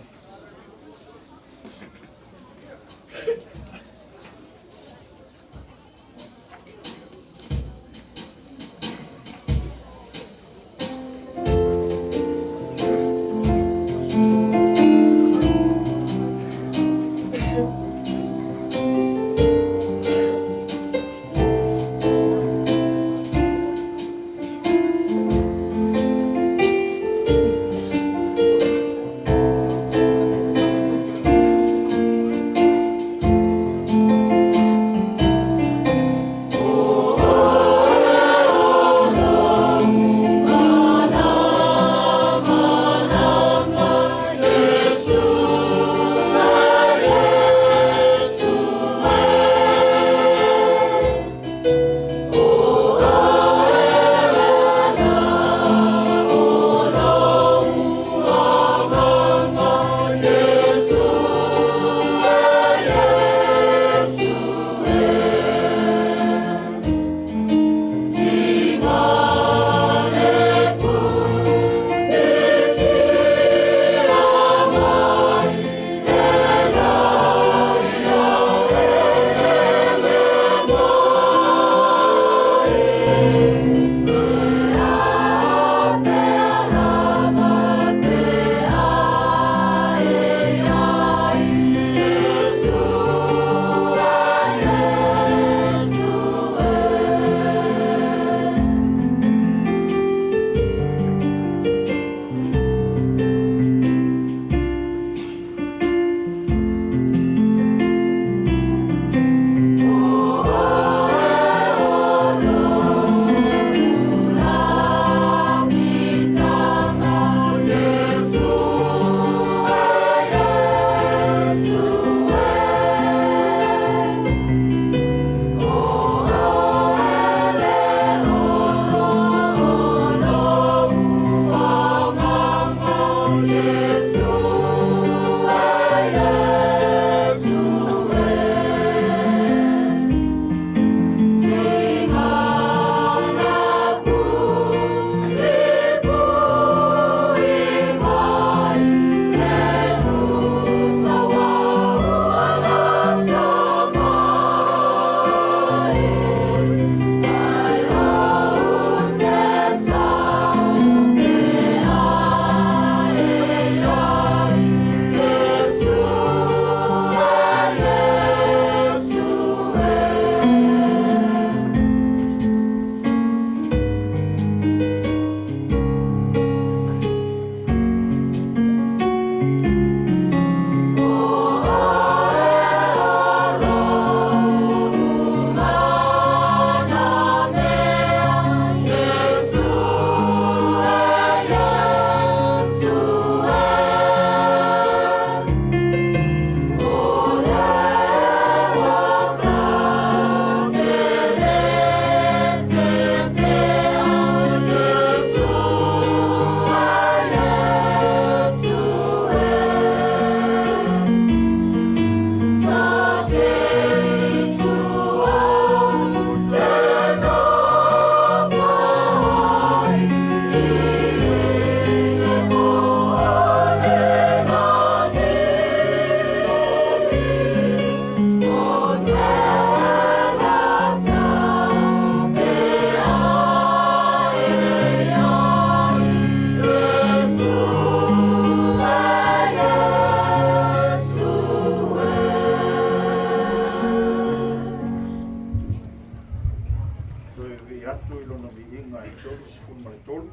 vi atu i lona vi inga i tolu sifun mai tolu.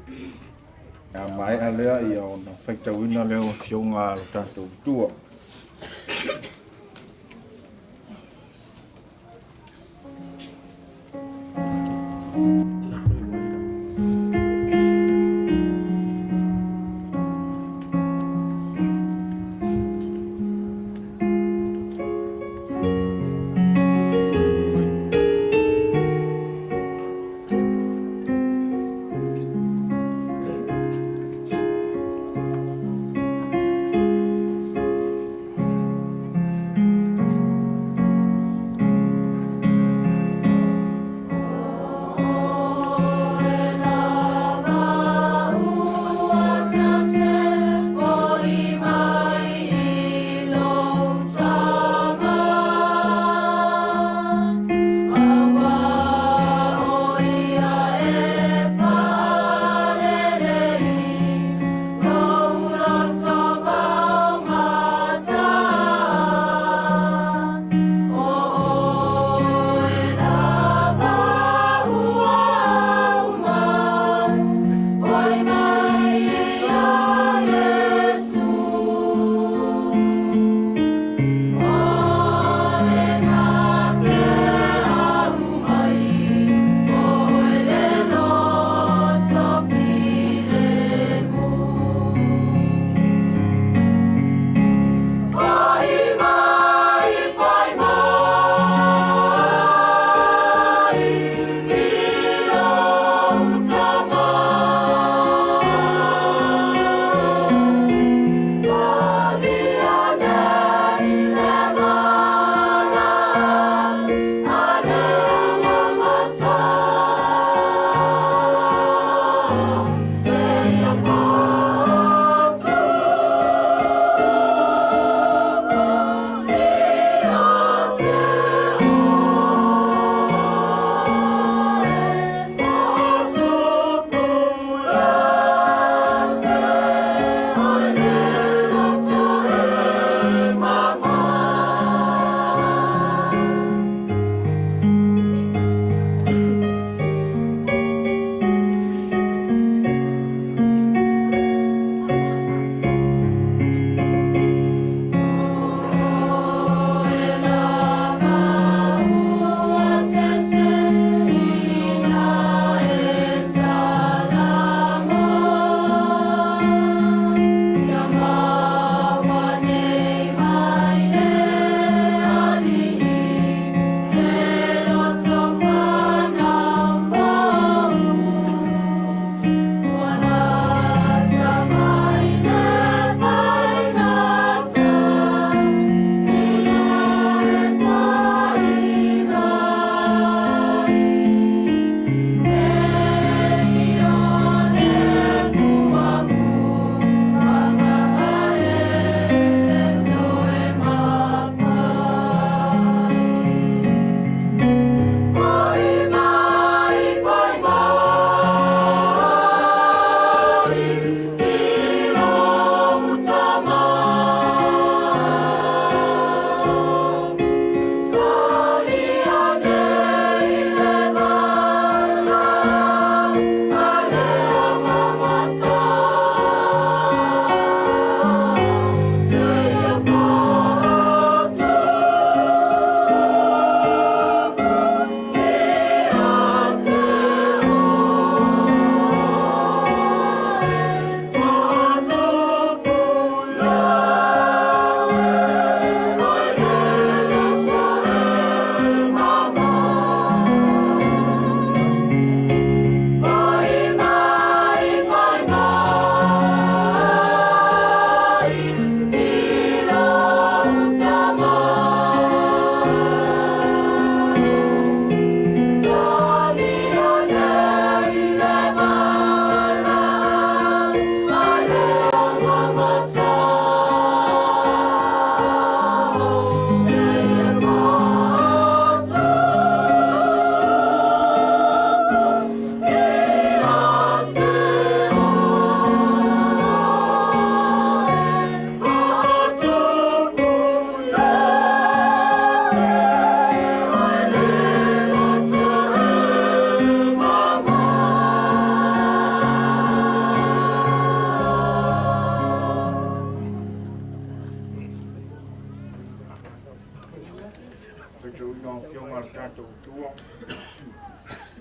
Ia mai a lea ia ona whaitauina leo fionga alo tātou tua.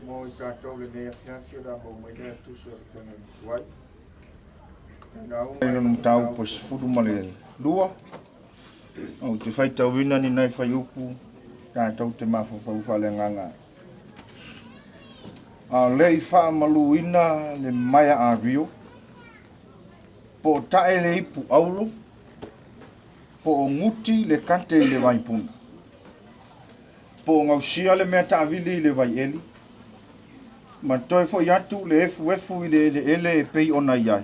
mo i tātou le nea fiasio la mo mai nea tuso le tanga ni kuai. Ino nung tau po sifudu male lua. O te whai tau wina ni nai whai upu tātou te mawhapauwha le nganga. Le i wha malu ina le maya a rio. Po tae le ipu aulo. Po o nguti le kante le waipuna. Po ngausia le mea taavili le vai eli. Ma toi fo yatu le efu i le ele e pei ona iai.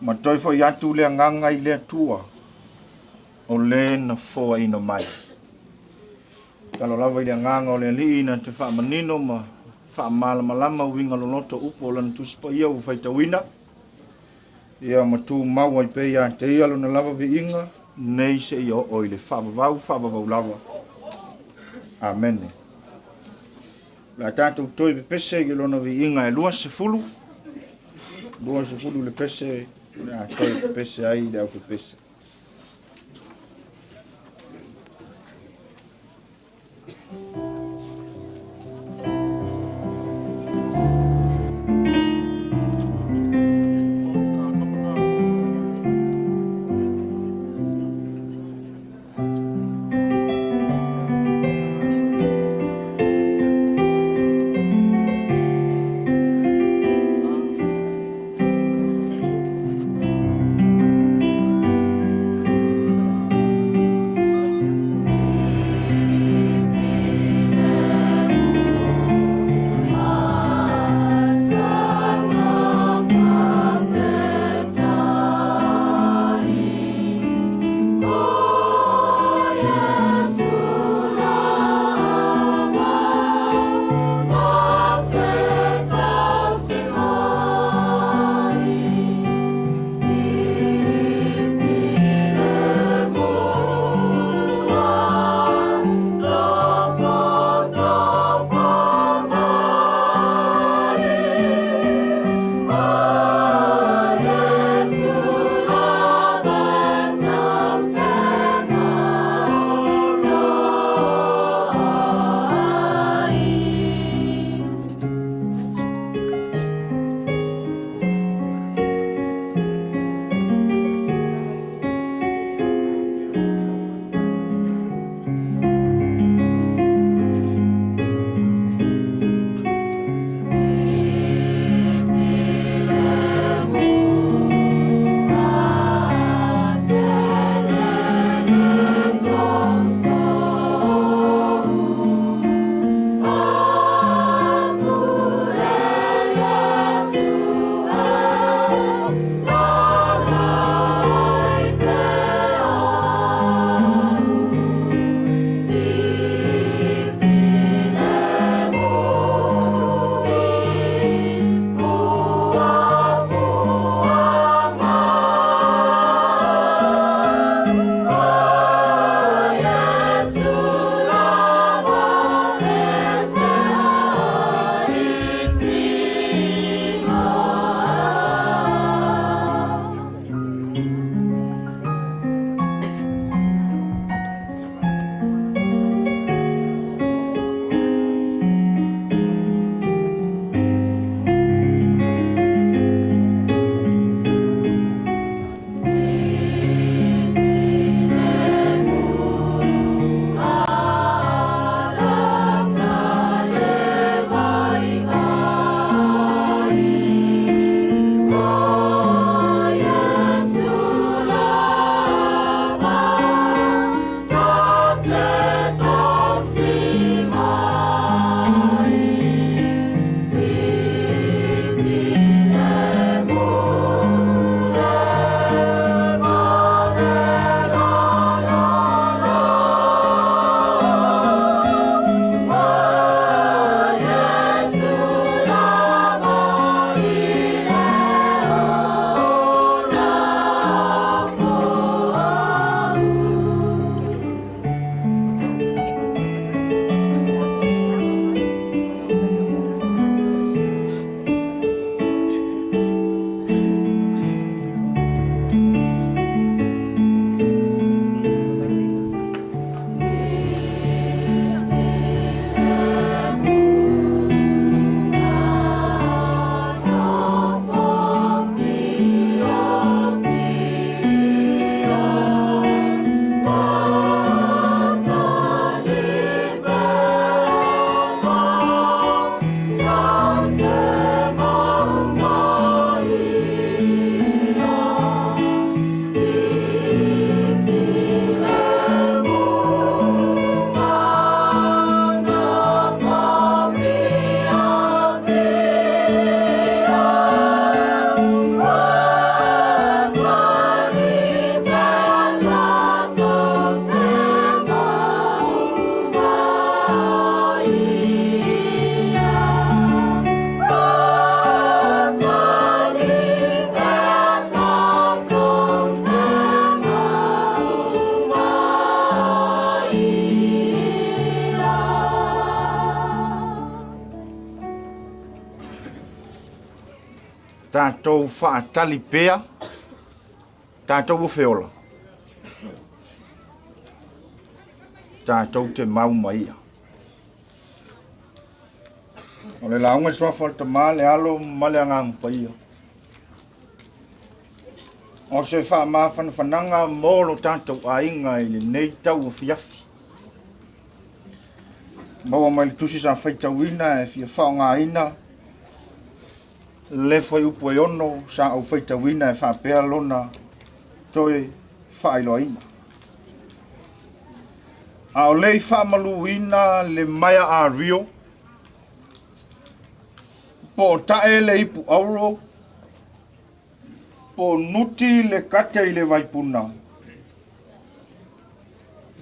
Ma toi fo yatu le nganga i le atua. O le na foa ina mai. Kalo lava i le nganga o le li ina te wha manino ma wha malama winga loloto upo lan tuspa ia u whaita wina. Ia matu maua i pei a te ialo na lava vi inga. Nei se i o i le wha lava. Amen. La tātou toi pe pese i lona vi inga e lua se fulu. Lua se fulu le pese. La toi pe pese ai le au pe pese. tātou whaatali pea, tātou uwheola. Tātou te mauma ia. O le launga soafa te maa le alo male angang pa ia. O se wha maa whananga mōlo tātou a inga i le nei tau o fiafi. Maua mai le tusi sa whaitau ina e fia whaonga ina. Le whai upo e ono sa au whaitau ina e whapea lona toi whailo ina. A o lei whamalu ina le maia a rio. Po tae le ipu auro. Po nuti le kate i le vaipuna.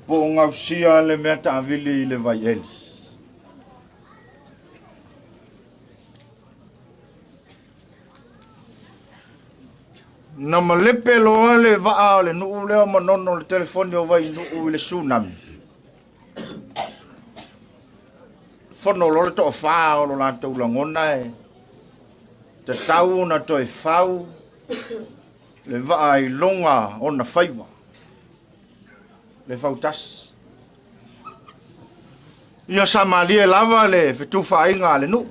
Po ngausia le mea taavili i le vai eli. Na malepe loa le vaa le nuu leo manono le telefoni o vai nuu i le tsunami. Fono lo le to fa o lo la to langona e. Te tau na to e fau. Le vaa i longa o na faiva. Le fau tas. Ia sa malie lava le fetufa inga le nuu.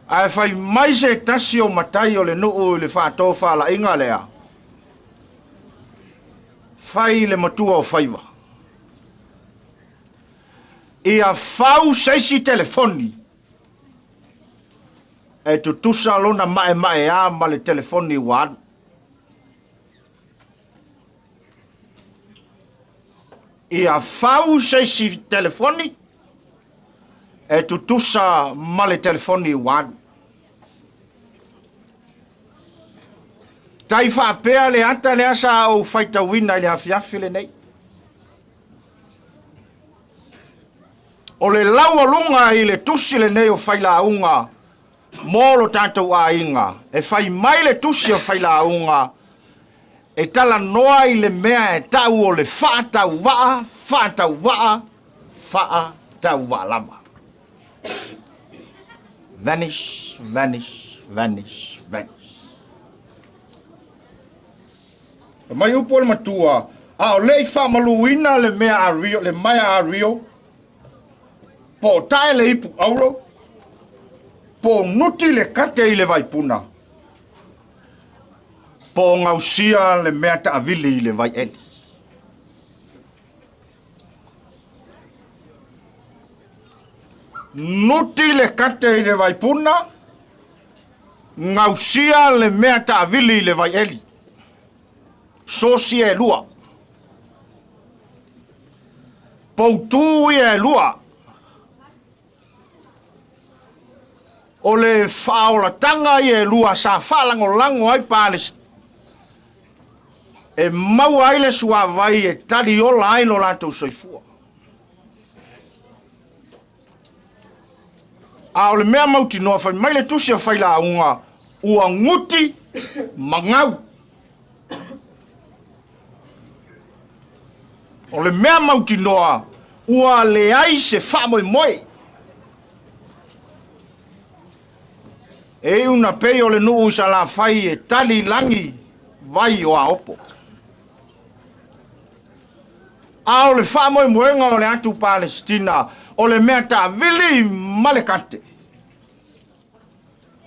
Ai fai mai se tasi o matai o le nuu le whātō whāla inga lea. Fai le matua o whaiva. Ia whau seisi telefoni. E tutusa lona mae a ma le telefoni wad. Ia whau seisi telefoni. E tutusa ma le telefoni wad. Tai whapea le anta le asa o whaita wina i le hafiafi le nei. O le laua lunga i le tusi le nei o whaila unga. Mōlo tātou a inga. E whai mai le tusi o whaila unga. E tala noa i le mea e tau o le whaatau waa, whaatau waa, whaatau waa lama. Vanish, vanish, vanish, vanish. Mai upo le matua, a o lei whamaluina le mea a rio, le maia a rio, po tae le ipu auro, po nuti le kate i le vaipuna, po ngausia le mea ta avili i le vai eli. Nuti le kate i le vaipuna, ngausia le mea ta avili i le vai eli. Sosi e lua. Poutu e lua. O le whaola tanga e lua sa whalango lango ai pāles. E mau aile sua vai e tali ola ai no lātou soifua. A o le mea mauti noa whai mai le tusi a whaila unga ua nguti mangau. O le mea mauti noa, ua le ai se whamoi moe. E una pei o le nuu sa la whai e tali langi vai o a opo. A o le whamoi moenga o le atu Palestina, o le mea ta vili malekante.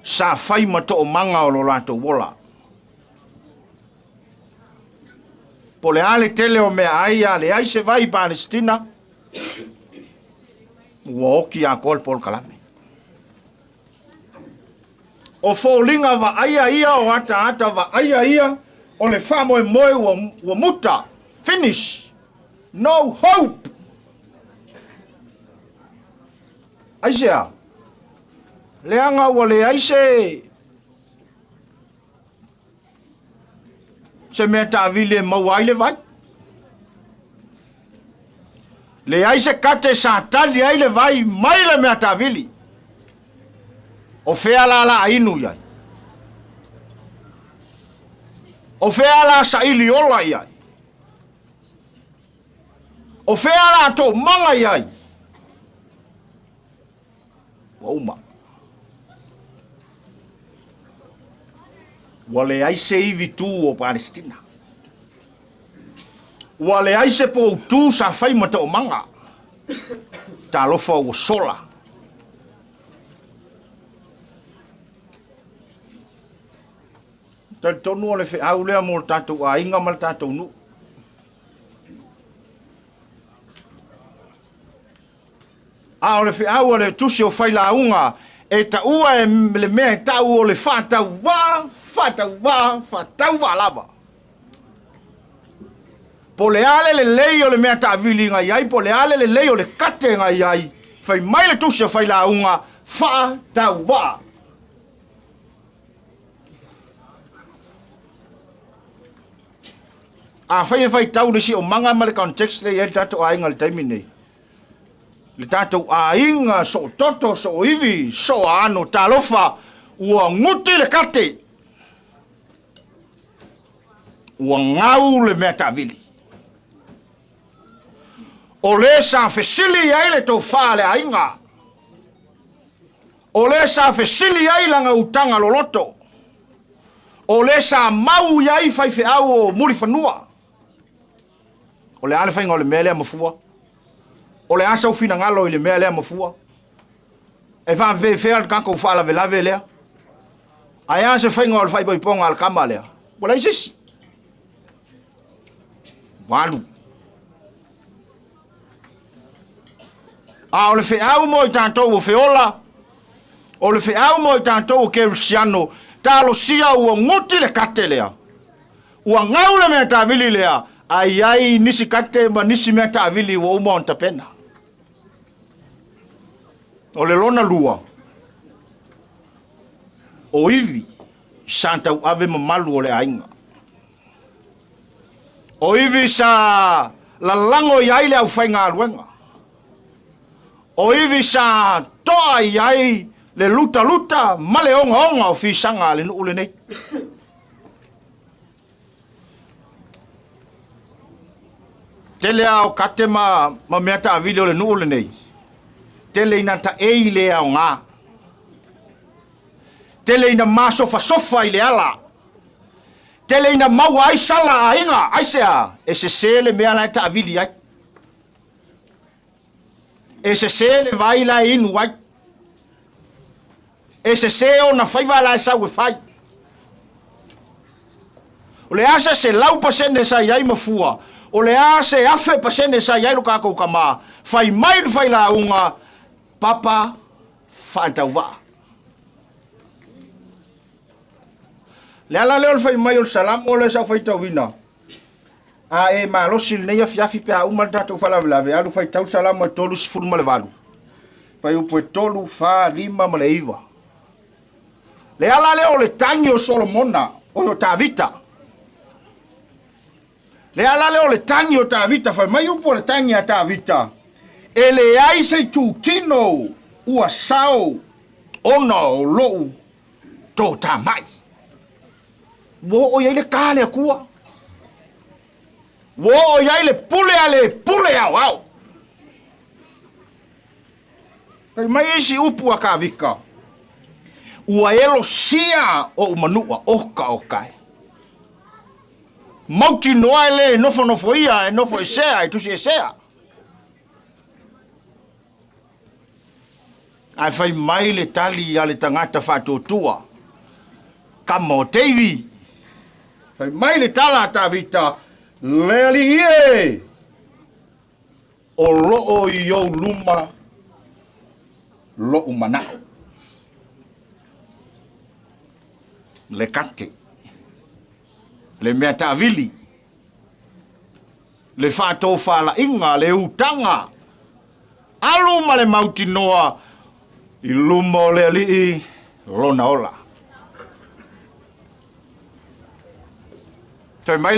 Sa whai mato o manga o lo lato wola. Po le ale tele o mea aia, le ai se vai Palestina, ua oki a kol pol kalame. O fōlinga wa aia ia o ata wa aia ia, o le whamoe moe ua muta, finish, no hope. Aisea, le anga ua le aise, se mea tāwile mau aile vai. Le aise kate sa tali aile vai mai le mea tāwili. O fea la la ainu iai. O fea la sa ili ola iai. O fea la to manga iai. Wauma. Wale ai se ivi tu o Palestina. Wale ai se po tu sa fai mata o manga. Ta lofa o sola. Ta tonu ole fe au lea mo tatou a inga mal tatou nu. A ole fe au ole tusi o fai la unga e ta ua e le mea tau o le whatau wa lava. Po le ale le lei o le mea ta avili ngai ai, po le ale le lei o le kate ngai ai, fai mai le tusi o fai la unga whatau wa. A fai tau le si o manga ma le context le e tato a inga le taimi nei. Le tato a inga so toto so ivi so ano talofa ua nguti le kate. Ua ngau le mea tavili. O le sa fesili ai le tau wha le a inga. O le sa fesili ai langa utanga loloto. O le sa mau iai fai fe au o muri whanua. O le ale whainga o le mea lea mafua. O le asa ufina ngalo i le mea lea mafua. E wha pe whea kako wha lave lave lea. Ai asa whainga o le whaipa i ponga al kama lea. Wala i sisi. Walu. A o le wheau mo i tātou o wheola. O le wheau mo i tātou o kerusiano. Tālo sia ua nguti le kate lea. Ua ngau le mea tāwili lea. Ai nisi kate ma nisi mea tāwili ua uma on tapena. O le lona lua. O ivi. Santau ave mamalu o le ainga. O ivi sa lalango iai le au whainga aluenga. O ivi sa toa iai le luta male onga o fisanga le nuule nei. Tele au kate ma mea tāwili o le nuule nei. Tele ina ta ei le au ngā. Tele ina ma sofa i le ala. Tele ina maua ai sala a inga, ai sea, e se sele mea lai ta avili ai. E se sele vai lai inu ai. E se seo na faiva lai sau e fai. O le asa se lau pasene sa iai mafua. O le asa e afe pasene sa iai luka kou kama. Fai mai fai la unga, papa, whaantau waa. Le ala leo le fai mai o le salam o le sa fai tau wina. A e ma losi le neia fiafi pe a umal tatou whalavelave. Alu fai tau salam o e tolu sifuru ma le walu. Fai upo e tolu, wha, lima ma le iwa. Le ala leo le tangi o Solomona o yo Tavita. Le ala leo le tangi o Tavita. Fai mai upo le tangi a Tavita. E le ai sei tu tino ua sao ona o lou tō tā mai. Wo o yai le kale akua. Wo o yai le pule au au. Kai mai isi upu a ka vika. Ua elo sia o umanua oka. Mauti noa ele nofo ia e nofo e sea e tusi e sea. Ai fai mai le tali a le tangata whatotua. Kama o teivi. Fai mai le tala Tavita, le ali ie. O loo i au luma, loo manao. Le kate, le mea tavili, le whato whala inga, le utanga. Alu ma le mauti noa, i luma o le ali i lona ola. Toi mai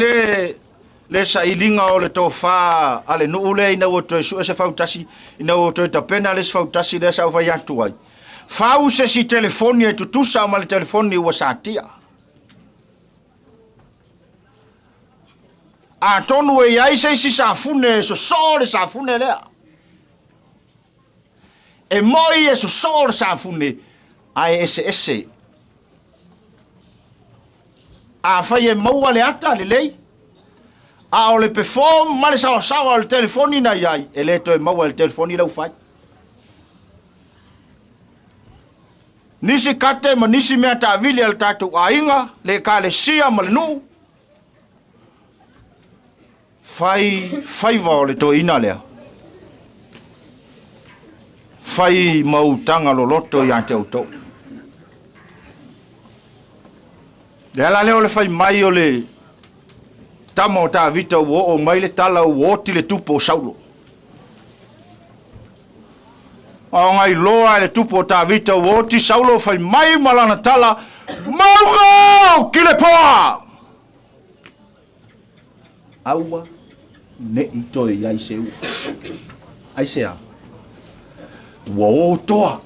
le sa ilinga o le tō whā ale nuu le ina o toi su se fautasi ina o toi tapena le se fautasi le sa uvai atu ai. Whau se si telefoni e tutusa o ma le telefoni ua sātia. A tonu e iai se si sāfune so le sāfune lea. E moi e so le sāfune ai ese. a fai e maua le ata le lei. A o le perform ma le sawa o le telefoni na iai. E le to e maua le telefoni lau fai. Nisi kate ma nisi mea ta avili al tātou ainga, le ka le sia ma le nuu. Fai vao le to ina lea. Fai mautanga lo loto i ante auto. Le ala leo le fai mai o le tamo ta vita o mai le tala o oti le tupo o saulo. O ngai loa le tupo ta vita o oti saulo fai mai malana tala maunga kile poa. Aua ne itoi ai seu. Ai sea. Wa o toa.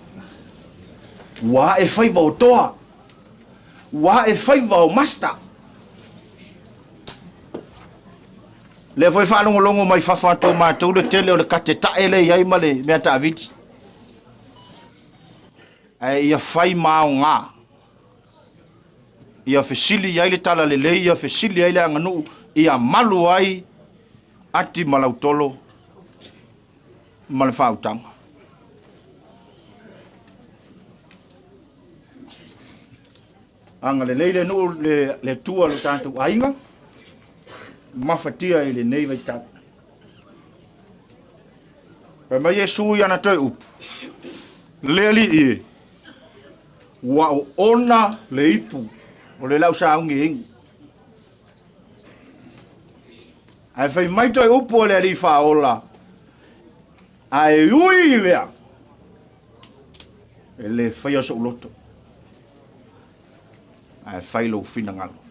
Wa e fai va o toa. Wa e fai va o masta. Le foi fa longo mai fa fa to ma to le tele o le kate ta ele ai male me ta vidi. Ai ia fai ma nga. Ia fesili ai le tala le le ia fesili ai le nganu ia malu ai ati malautolo malfa utang. Anga le leile no le tua lo tanto ainga mafatia ile nei vai tata. Pa mai Yesu ya na toi up. Leli e wa ona le ipu o le lau sa ungi. Ai fai mai toi up o le rifa ola. Ai ui lea. Ele fai so loto. Ai fai lo fina ngalo.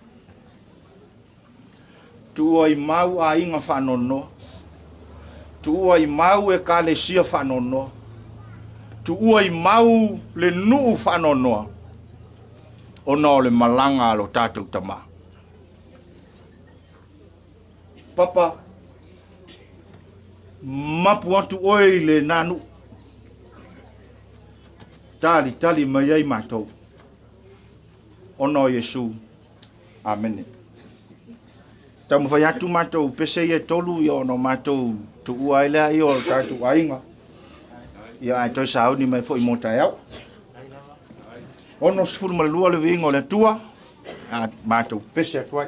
Tu ai mau a inga whanono. Tu ai mau e ka le sia whanono. Tu ai mau le nuu whanono. O no le malanga lo tātou tama. Papa, mapu atu oi le nanu. Tali mai ai mātou. Ono Yesu. Amen. Tamu fai atu mātou pese ia tolu i ono mātou tu ua ilea i o tātou ainga. Ia ai toi sauni mai fo i mota eau. Ono sifuru malua le vingo le tua. Mātou pese atuai.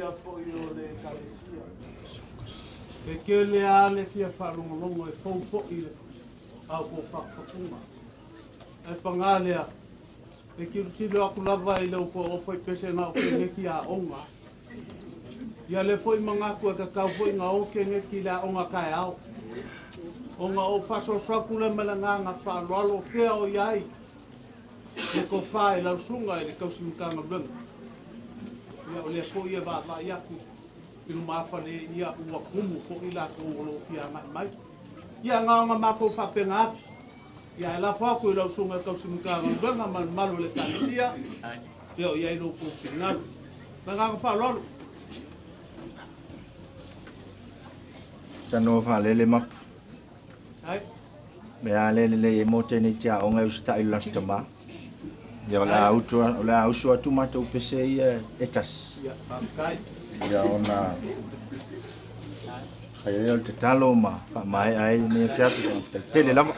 ia fo i o le kalesia. E ke le ale fia whalongolongo e fo i le au ko whakapunga. E pangalea, e kiru aku lava i leo ko o foi pese na o ke ngeki a onga. Ia le foi mangaku e ka kau foi ngā o ke ngeki la onga kai au. Onga o whaso swakula malanganga whaloalo fea o iai. E ko whae lau sunga e le kausimukanga blunga. Ia o le foi e va iaku. Inu mawhane ia ua kumu fo i la ko olo fia mai. Ia ngā mako whapenga atu. Ia e la whaku i lau sunga kausimukanga blunga malu le kalesia. Ia o iai loko pingalu. Nganga whaloalo. Tano whalele mapu. Mea lele e mote ni tia o ngai usta ilu lansi tama. Ia o la usua tu mata upese ia etas. Ia ona kaya o te talo ma mai ai me fiatu tele lava.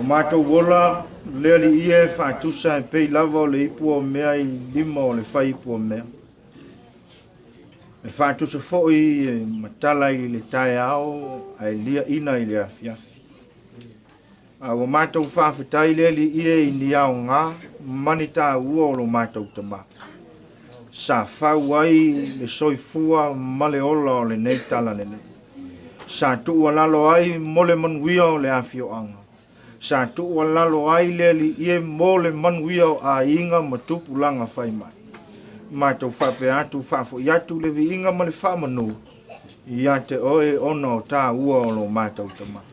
mātou wola lea li ia e whātusa e pei lava o le ipu o mea I lima o le whai ipu o mea. E whātusa fo'i e matala I le tae ao ai lia ina I le afiafi. A o mātou whawhitai lea li ia I ni ao ngā mani tā ua o lo mātou tama. Sa whau ai le soifua male ola o le nei tala nene. Sa tua lalo ai mole manuia o le afio anga. Sa tua lalo ai le li ie mole manuia o a inga matupu langa whai mai. Mātou whape atu whafo I atu le vi inga male whamanu. Ia te oe ona o tā ua o lo mātou tama.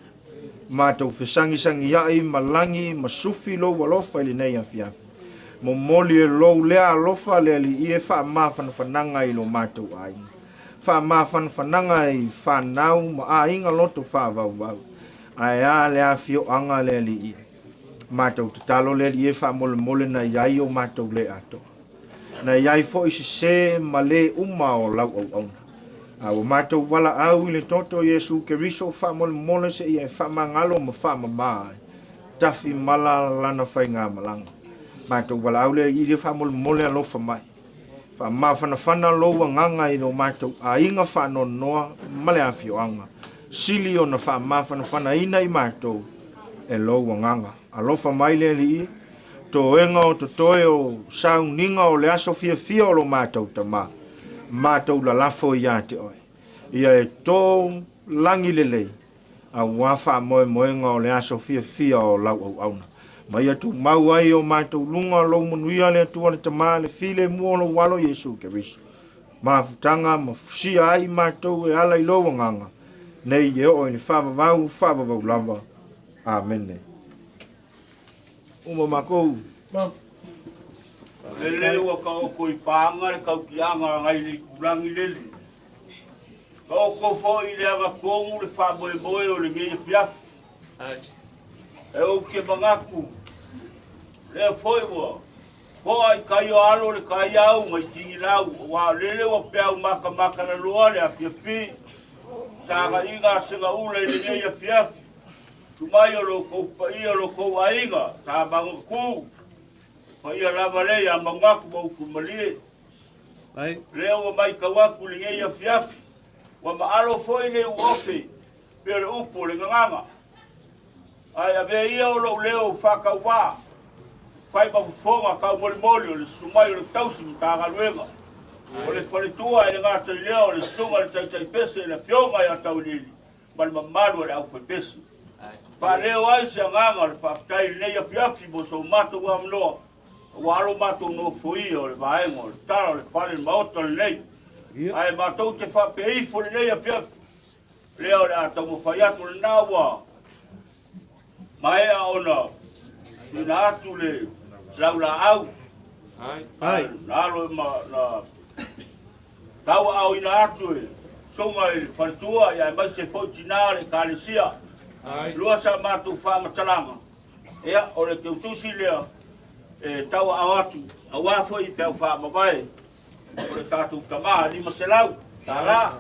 Mātou whisangi-sangi iai malangi masufi lo walofa ili nei afiafi. Mo moli e lou lea alofa lea li ie wha mawhanawhananga I lo mātou ainga. Wha mawhanawhananga I whanau ma a inga loto wha vau. Ai a lea fio anga lea li ie. Mātou tatalo lea li ie wha mole mole na iai o mātou le ato. Na iai fo isi se ma le uma o lau au auna. O mātou wala au I le toto Yesu Keriso wha mole mole se ia wha mangalo ma wha mamai. Tafi mala lana whai ngā malanga. Mātou wala au le I le wha mole mole alofa mai. Wha mawhanawhana loa nganga I lo mātou a inga wha nonoa male awhio anga. Sili o na wha mawhanawhana ina I mātou e loa nganga. Alofa mai le li I. To enga o to toe o sau ninga o le aso fia o lo mātou tama. Mātou la lafo ia te oe. Ia e tō langi lelei. A wafa moe moenga o le aso fia o lau au auna. Mai atu mau ai o mātou lunga lo manuia le atua le tama le file mua lo walo Yesu Keriso. Mafutanga mafusia ai mātou e ala I loa nganga. Nei e o ni whavavau lava. Amen. Uma makou. Lele ua ka oko I pāanga le kau ki anga ngai li kurangi lele. Ka oko fo I le anga kongu le whaboe o le ngei fiafu. E o ke mangaku. Le foi ua. Ko ai kai o alo le kai au mai tingi lau. Wa lele ua peau maka na loa le a fiafi. Saka inga singa ule le ngei fiafu. Tumai o lo kou pa ia lo kou a inga. Tā bango kou. Pa ia lava lei a mangaku mau kumalie. Leo mai kawaku li ngei a fiafi. Wa maalo foi le uofe. Pere upo le nganganga. Ai a vea ia o lo leo whakaua. Whai mafufonga kau moli o le sumai o le tausi mi tāgaluenga. O le whaletua e le ngata I leo le sunga le taitai pese e le fionga I a tau lili. Ma le mamaru e le au whai pese. Wha leo ai se nganga le whaftai nei a fiafi mo so mato wa mnoa. Walo mato no foi o le vaenga o le tara o le whale maota le nei. Ai mato te whapei fo le nei a fiafi. Leo le atau mo whai atu le nawa. Mai a ona. Ina atu le laula au. Ai. Nalo na tawa au ina atu e. Songa e whantua ia mai se fo tinare kālesia. Lua sa mātou whamatalanga. Ea, o le teutusi lea, taua au atu, a wafo I pēu whamawai. O le tātou tamaa, lima se lau, tā rā.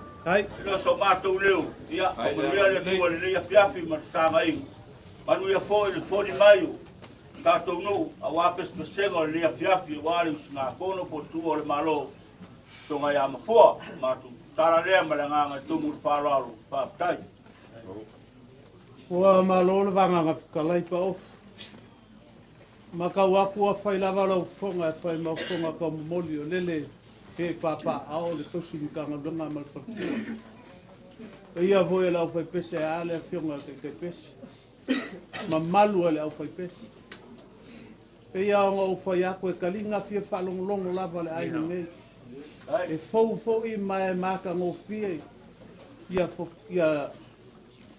Lua so mātou leo, ia, o manuia le tua le leia fiafi ma tāma ingo. Manuia fo le foni maio, tātou nou, a wapes pesenga o le leia fiafi, wale usinga kono po tua o le malo. So ngai a Mafua, mātou, tāra lea malanganga tumu le whālalo, whaftai. Ua malolo vanga kalai pa of. Maka waku a whai lava lau fonga e whai mau fonga ka moli o lele he papa ao le tosi ni kanga dunga mal partua. E ia voe lau whai pese a ale a fionga ke pese. Ma malu ale au whai pese. E ia o whai ako e kalinga fia whalongolongo lava le aina ngei. E fou I mai maka ngō fia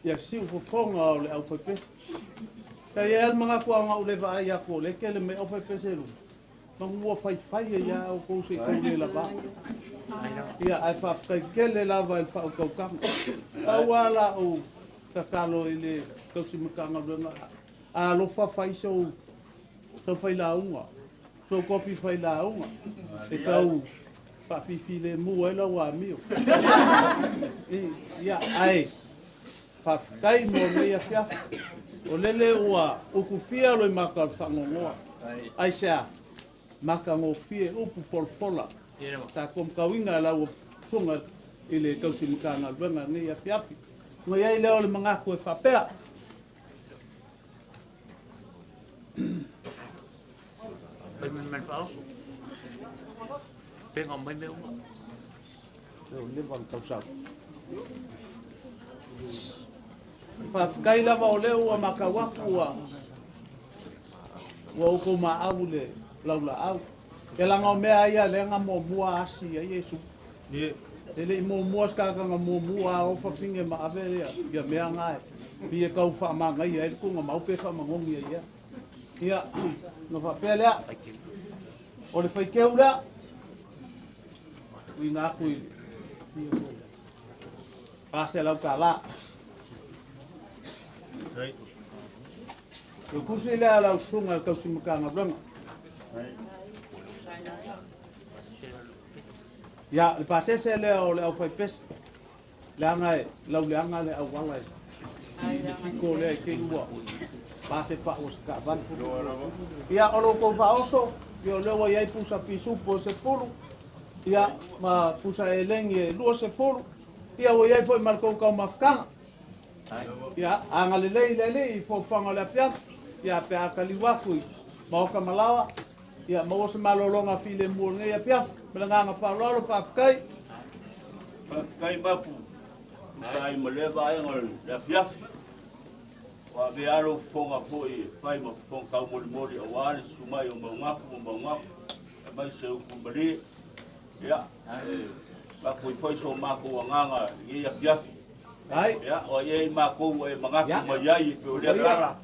ia siu fo fonga o le au whai pese. Kai e mga kua ngā ule wa ai ako le ke le me au whai pese lu. Mangua whai e ia au kouse I koule la ba. Ia ai whafkai kele lava il whau kaukanga. Awala o kakalo I le kausi makanga runga. A lofa whai so whai la unga. So kopi whai la unga. E kau whawhiwhi le mua ila wa mio. Ia ai. Whafkai mo mea whiafu. O lele ua ukufia loi maka o whangongoa. Ai sea, maka ngofie upu folfola. Sa kom kawinga la ua sunga ile kausimikanga luenga ngi a fiafi. Ngai ai leo le mangaku e whapea. Pai men whaaso. Penga mai me uma. Leo le wang tausau. Whafkai lava o leo ua maka waku ua uko ma au le laula au. E langa o mea ia le nga mo mua asi a Yesu. Ele mo mua skaka nga mo mua o whapinge ma ave ia mea ngai. Pia kau whamanga ia e kunga maupe whamangongi ia. Ia, no whapea lea. O le whaikeu lea. Ui ngā kui. Pase lau ka la. Yo kusi lea lau sunga kausimukanga blanga. Ya, le pasese le o le au fai pes. Le anga e, lau le anga le au wala e. Tiko le e kengua. Pase pa o ska van. Ya, o lo kou fa oso. Yo lewa iai pusa pisupo se furu. Ya, ma pusa e lengi e lua se furu. Ya, o iai foi malkou kau mafkanga. Ya, anga le lei, fo fanga le afiat. Ya, pe akaliwakui. Maoka malawa. Ya, mau se malolonga file mua ngai afiat. Melanganga whaololo whafkai. Whafkai mapu. Usai malewa ai ngol le piafi. Wa be aro fonga foi fai ma fonga kau mori awale sumai o maungaku. E mai se uku bari. Ya. Ba koi foi so mako wanganga ngi afiafi. Ai. Ya, o ye mako e mangaku mai pe o le kala.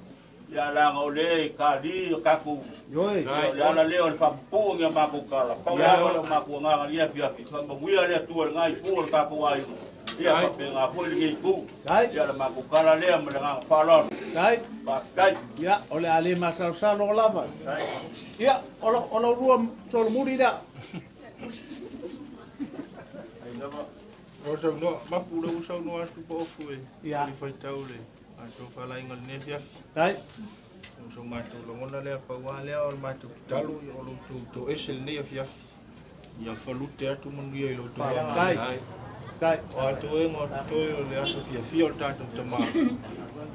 Ya la ngole kali kaku. Yoi. Ya la leo le fapu ngia mako kala. Pa ya le mako nganga ngi afiafi. Fa mo muia le tu ngai pu kaku ai. Ya pa pe nga foi ngi ku. Ya la mako kala le mo nganga falon. Dai. Ba dai. Ya, ole ale masau no lava. Ya, olo rua solo muri da. O sa no mapula usa no astu po fu e. Ya. Li fai taule. Ato fala ingal ne fiaf. Dai. So matu lo ngona le pa wa le o matu talu o lo to esel ne fiaf. Ya falute atu mun ye lo to. Dai. Dai. O ato e ngo to le aso fiaf o tatu tama.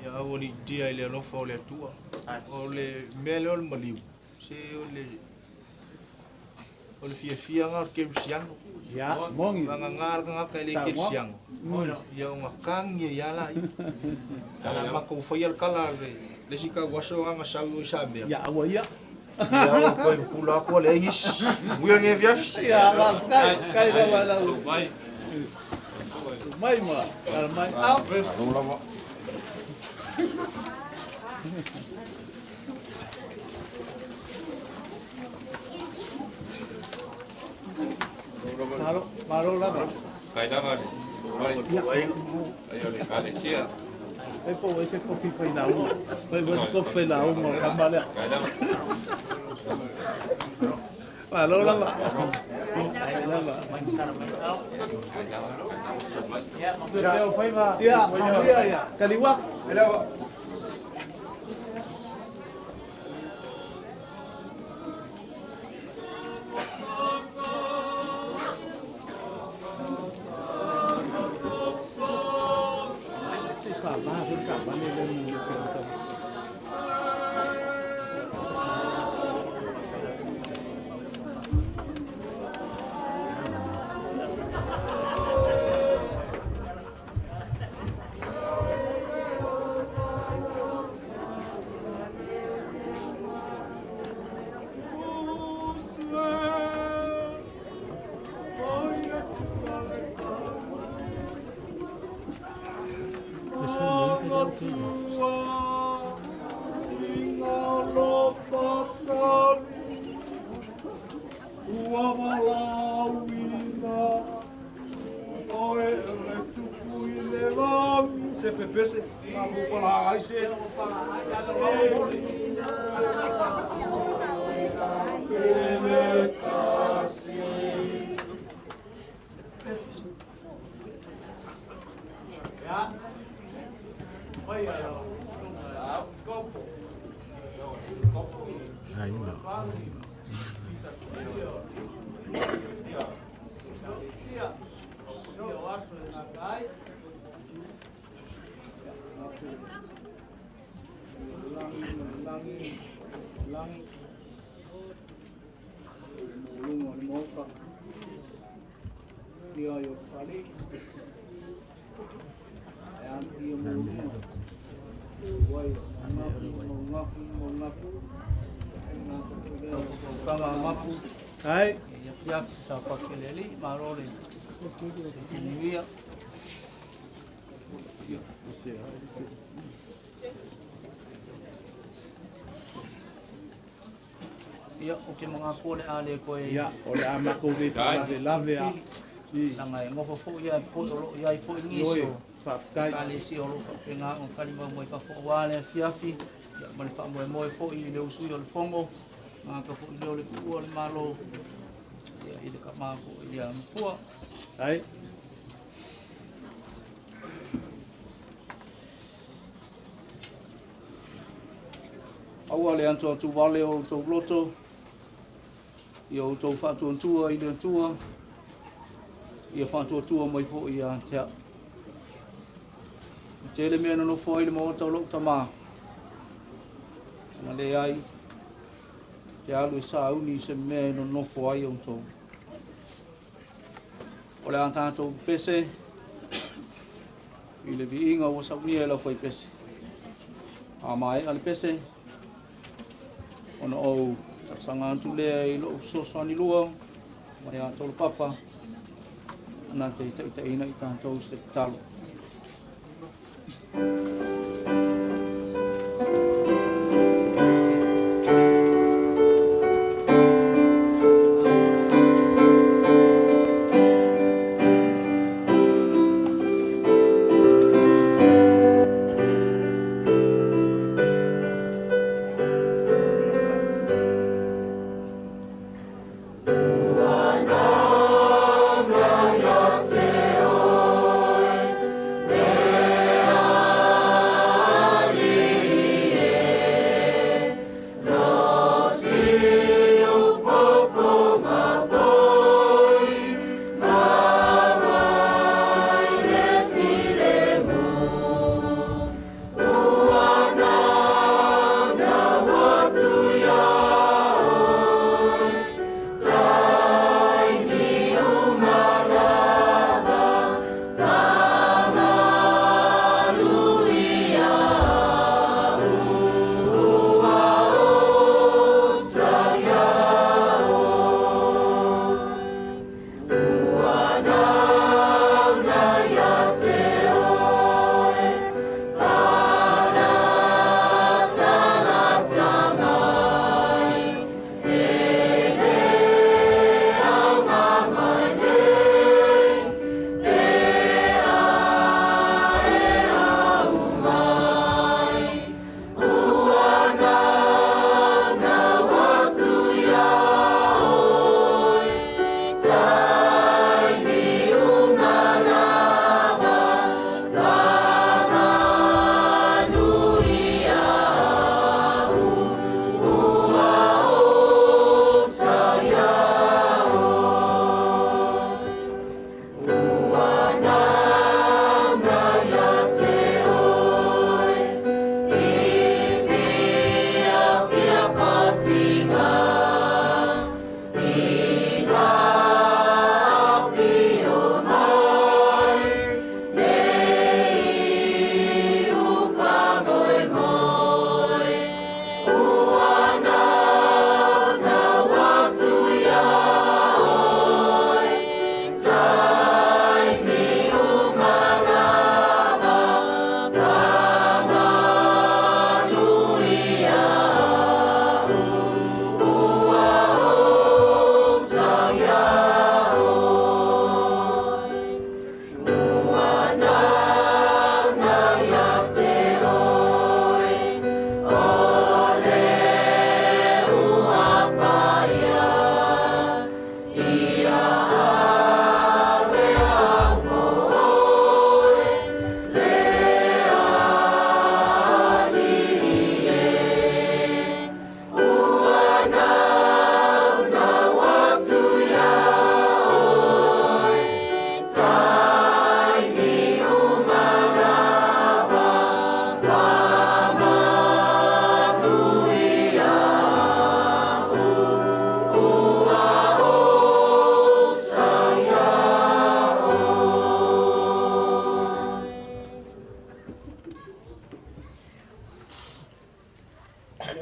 Ya o ni dia ile no fo le tua. O le mele o maliu. Se o le fiaf nga ke siang. Ya, mongi. Ngangar nga ka le ke siang. Ya nga kang ya la. Ala mako foi kala le sika waso nga sau o sabe. Ya, awa ya. Ya ko pula ko le ngis. Muya nge fiaf. Ya, va, kai da wala. Mai ma, mai au. Maro la ba. Kai da ba. Ayo le kale sia. E po ese kofi fai la uma. Fai vos kofi la uma kamale. Kai da. Maro la ba. La ba. Ya, kaliwa. Hai. Ya sa pakeleli marole. Niya. Ya, oke mga pole ale ko Ya, ole ama ko vi lave ya. Nanga ngofo fo ya po ya fo ngiso. Pakai. Kali si olo fa penga on kali mo fa fo wale fiafi. Ya mali fa mo fo i le usu yo le fongo. Nga ka fo le ku le malo. Ya ile ka ma ko ya Mafua. Hai. Awale anto tu vale o to loto. Yo to fa tu tua i le tua. Ia fa tu tua mai fo ia te. Tele me no fo ile mo to lo tama. Na le ai. Ya lu sa uni se me no fo ai on to. Ole anta to pese. Ile vi inga o sa uni ela foi pese. Amai al pese. Ona o sanga tule i lo so so ni lua mai a tolu papa na te ina i kantou se talo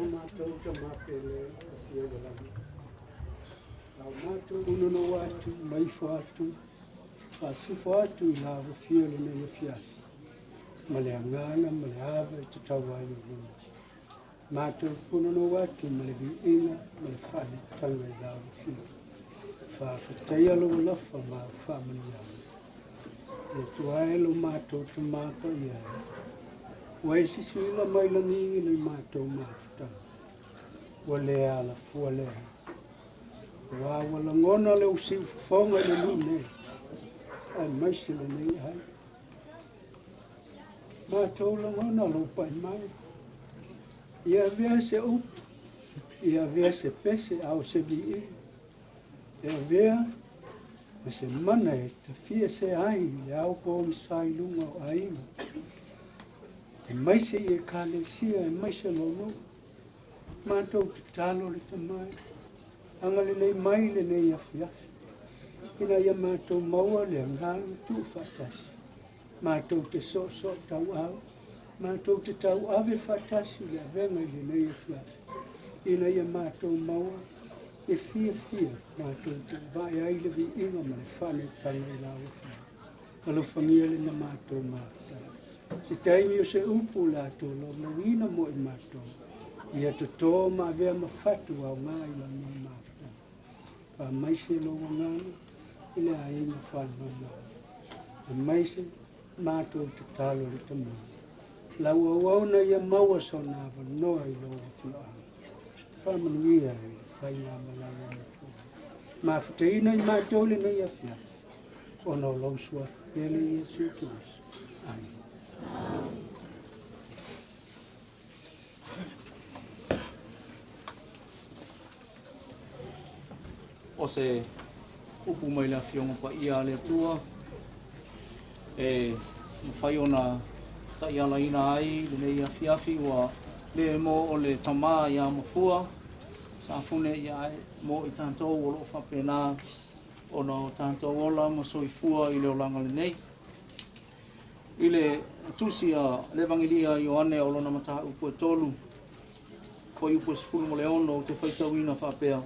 mātou ka mapele a fia de lagi. Lau mātou unono atu, maifo atu, whasifo atu I lawa fia le nei a fiasi. Ma le angana, ma le ava I te tawai o runa. Mātou unono atu, ma le viina, ma le whani tanga I lawa fia. Whawhatai alo lafa ma whamani anu. Le tuae lo mātou te mātou I ai. Wai sisila mai langi le mātou māwhitanga. Wa lea la fua lea. Wa wala ngona le usi ufonga le lune. Ai maise le nei hai. Mātou la ngona lo pai mai. Ia vea se upu. Ia vea se pese au se vi. Ia vea ma se mana e te fia se ai. Le au po misai lunga o aina. E maise I e kālesia, e maise lono. Mātou te tālo le te mai. Anga le nei mai le nei afi afi. Ina ia mātou maua le angāna tu whatasi. Mātou te so tau au. Mātou te tau ave whatasi le avenga le nei afi afi. Ina ia mātou maua e fia. Mātou te vai ai le vi inga ma le whane tanga I lawa fia. Alo whangia le na mātou māwhitanga. Se taimi o se upu la to lo mawina mo I mātou. Ia to tō ma vea ma whatu au ngā I la ngā māwhita. Pa maise lo ngāna, I le aina whanau ngā. A maise mātou te tālo le te mā. Lau au au na ia maua so nāwa noa I lo whio anga. Whamanuia I whai ngā malanga na tō. Māwhita ina I mātou le nei a whia. Ono lau sua, ele Iesu Kristo. Amen. O se upu mai la fionga pa ia le tua e whai ona ta ia la ina ai le nei a fiafi wa le mo o le tama ia Mafua sa fune ia ai mo I tantou o lo whapena o no tantou ola ma soifua I le olanga le nei I le tusi a le vangilia Ioane o lona mataha upu e tolu foi upu e sifuru mo le ono te whaitauina whapea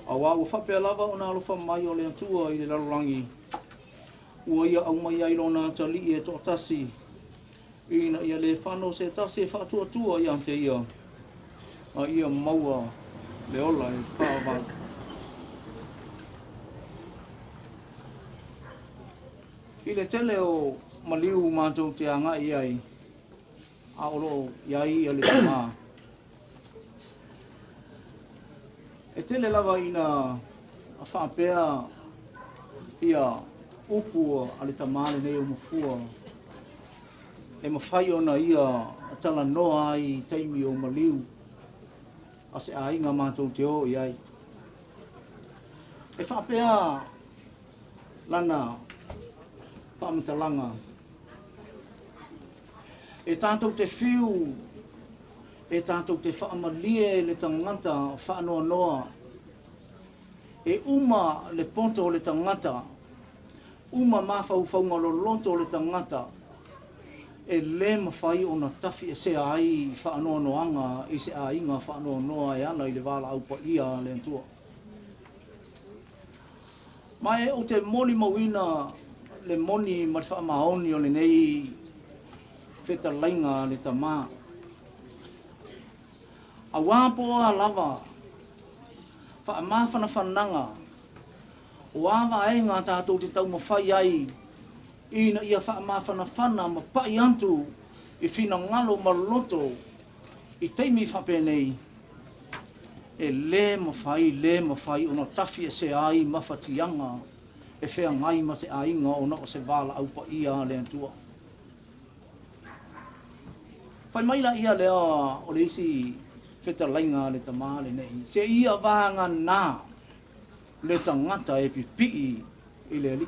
a wā ua whapea lava o nā alofa mai o le atua I le larorangi. Ua ia au mai ai lona tali I e tō tasi. Ina ia le whanau se tasi e whaatua I ante ia. A ia maua le ola e whaawau. I le tele o maliu mātou te anga I ai. A olo iai a le tamā. E tele lava ina a whaapea ia upu a le tamale nei o Mafua. E mawhai ona ia a tala noa ai taimi o maliu. A se a inga mātou te o iai. E whaapea lana whaamatalanga. E tātou te whiu e tātou te whaamalie le tangata whaanoa noa. E uma le ponto o le tangata. Uma mawhauwhaunga lo lonto o le tangata. E le mawhai o na tafi e se ai whaanoa noanga I se a inga whaanoa noa e ana I le wala aupa ia le antua. Mai o te moni mawina le moni ma whaamaoni o le nei wheta lainga le tamā. A wāpoa lava, whaamawhana whananga, o awa e ngā tātou te tau mawhai ai, ina ia whaamawhana whana ma pai antu, I whina ngalo ma loto, I teimi whapenei, e le mawhai, ona tafi e se ai mawhatianga, e whea ngai ma se ainga o na o se wala aupa ia le antua. Whai maila ia lea o le isi, wheta lainga le tamale nei. Se ia vāanga nā le tangata e pipii I le li.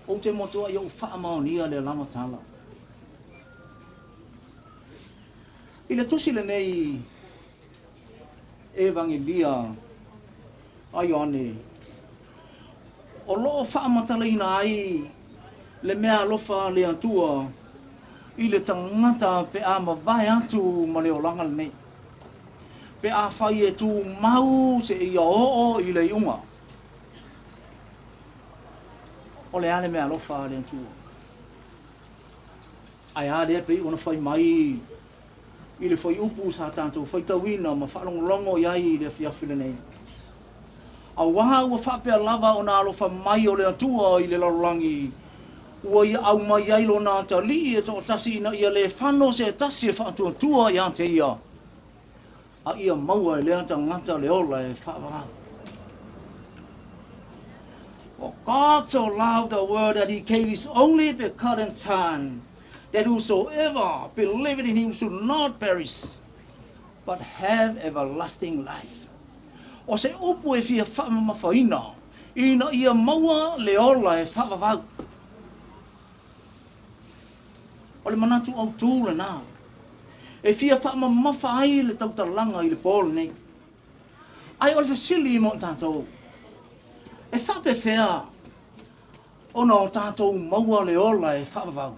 O te motua I au whaamaonia le lama tala. I le tusi le nei evangelia a Ioane. O loo whaamatalaina ai le mea alofa le atua I le tangata pe a mawai atu ma le o langa nei. Pe a whai e tu mau se i a o i le iunga. O le ale mea lofa le atu. Ai a le pe i ona whai mai. I le whai upu sa tātou whai tawina ma whalongolongo iai i le whiawhile nei. A waha ua whapea lava o nā alofa mai o le atua i le larolangi. Ua ia au mai ai lo nā ta li e tō tasi ina ia le whano se tasi e whaatua tua i ante ia. A ia maua e lea ta ngata le ola e whaavara. For God so loved the world that he gave his only begotten Son, that whosoever believeth in him should not perish, but have everlasting life. O se upu e fia whaamawhaina, ina ia maua le ola e whaavavau. O le manatu au tūle nā. E fia whaamawha ai le tautalanga i le pōle nei. Ai o le fasili i mo tātou. E whape whea, ona o tātou maua le ola e whaavavau.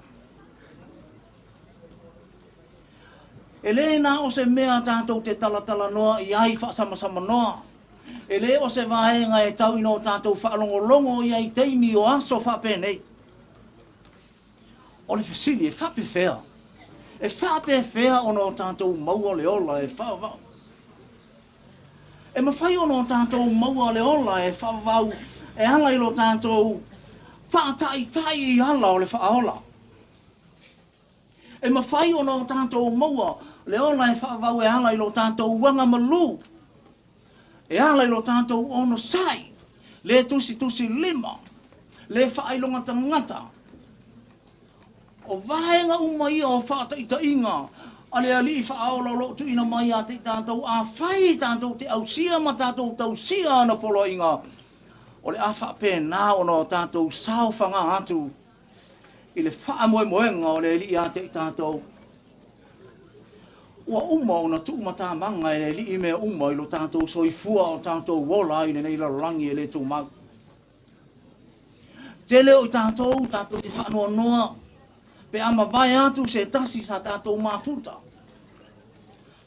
E le nā o se mea tātou te talatala noa i ai whaasamasama noa. E le o se vaenga e tau ino tātou whaalongolongo i ai teimi o aso whape nei. O le fasili e whape whea. E whape whea ono o tātou maua le ola e whaavau. E mawhai ono o tātou maua le ola e whaavau. E ala ilo tātou whaatai i ala o le whaaola. E mawhai ono o tātou maua le ola e whaavau e ala ilo tātou wanga malu. E ala ilo tātou ono sai. Le tusi lima. Le whaailonga tangata. O vaenga umai o whaata inga. Ale ali i whaaola lotu ina mai a te tātou a whai tātou te au sia ma tātou tau sia na polo inga. O le a whape nā ono tātou sao whanga atu. I le wha moenga o le li a te tātou. Ua uma o na tuumata manga e li i mea uma i lo tātou soifua o tātou wola i nei larangi e le tū mau. Te leo i tātou te whanua noa. Pe ama vai atu se tasi sa tātou mafuta.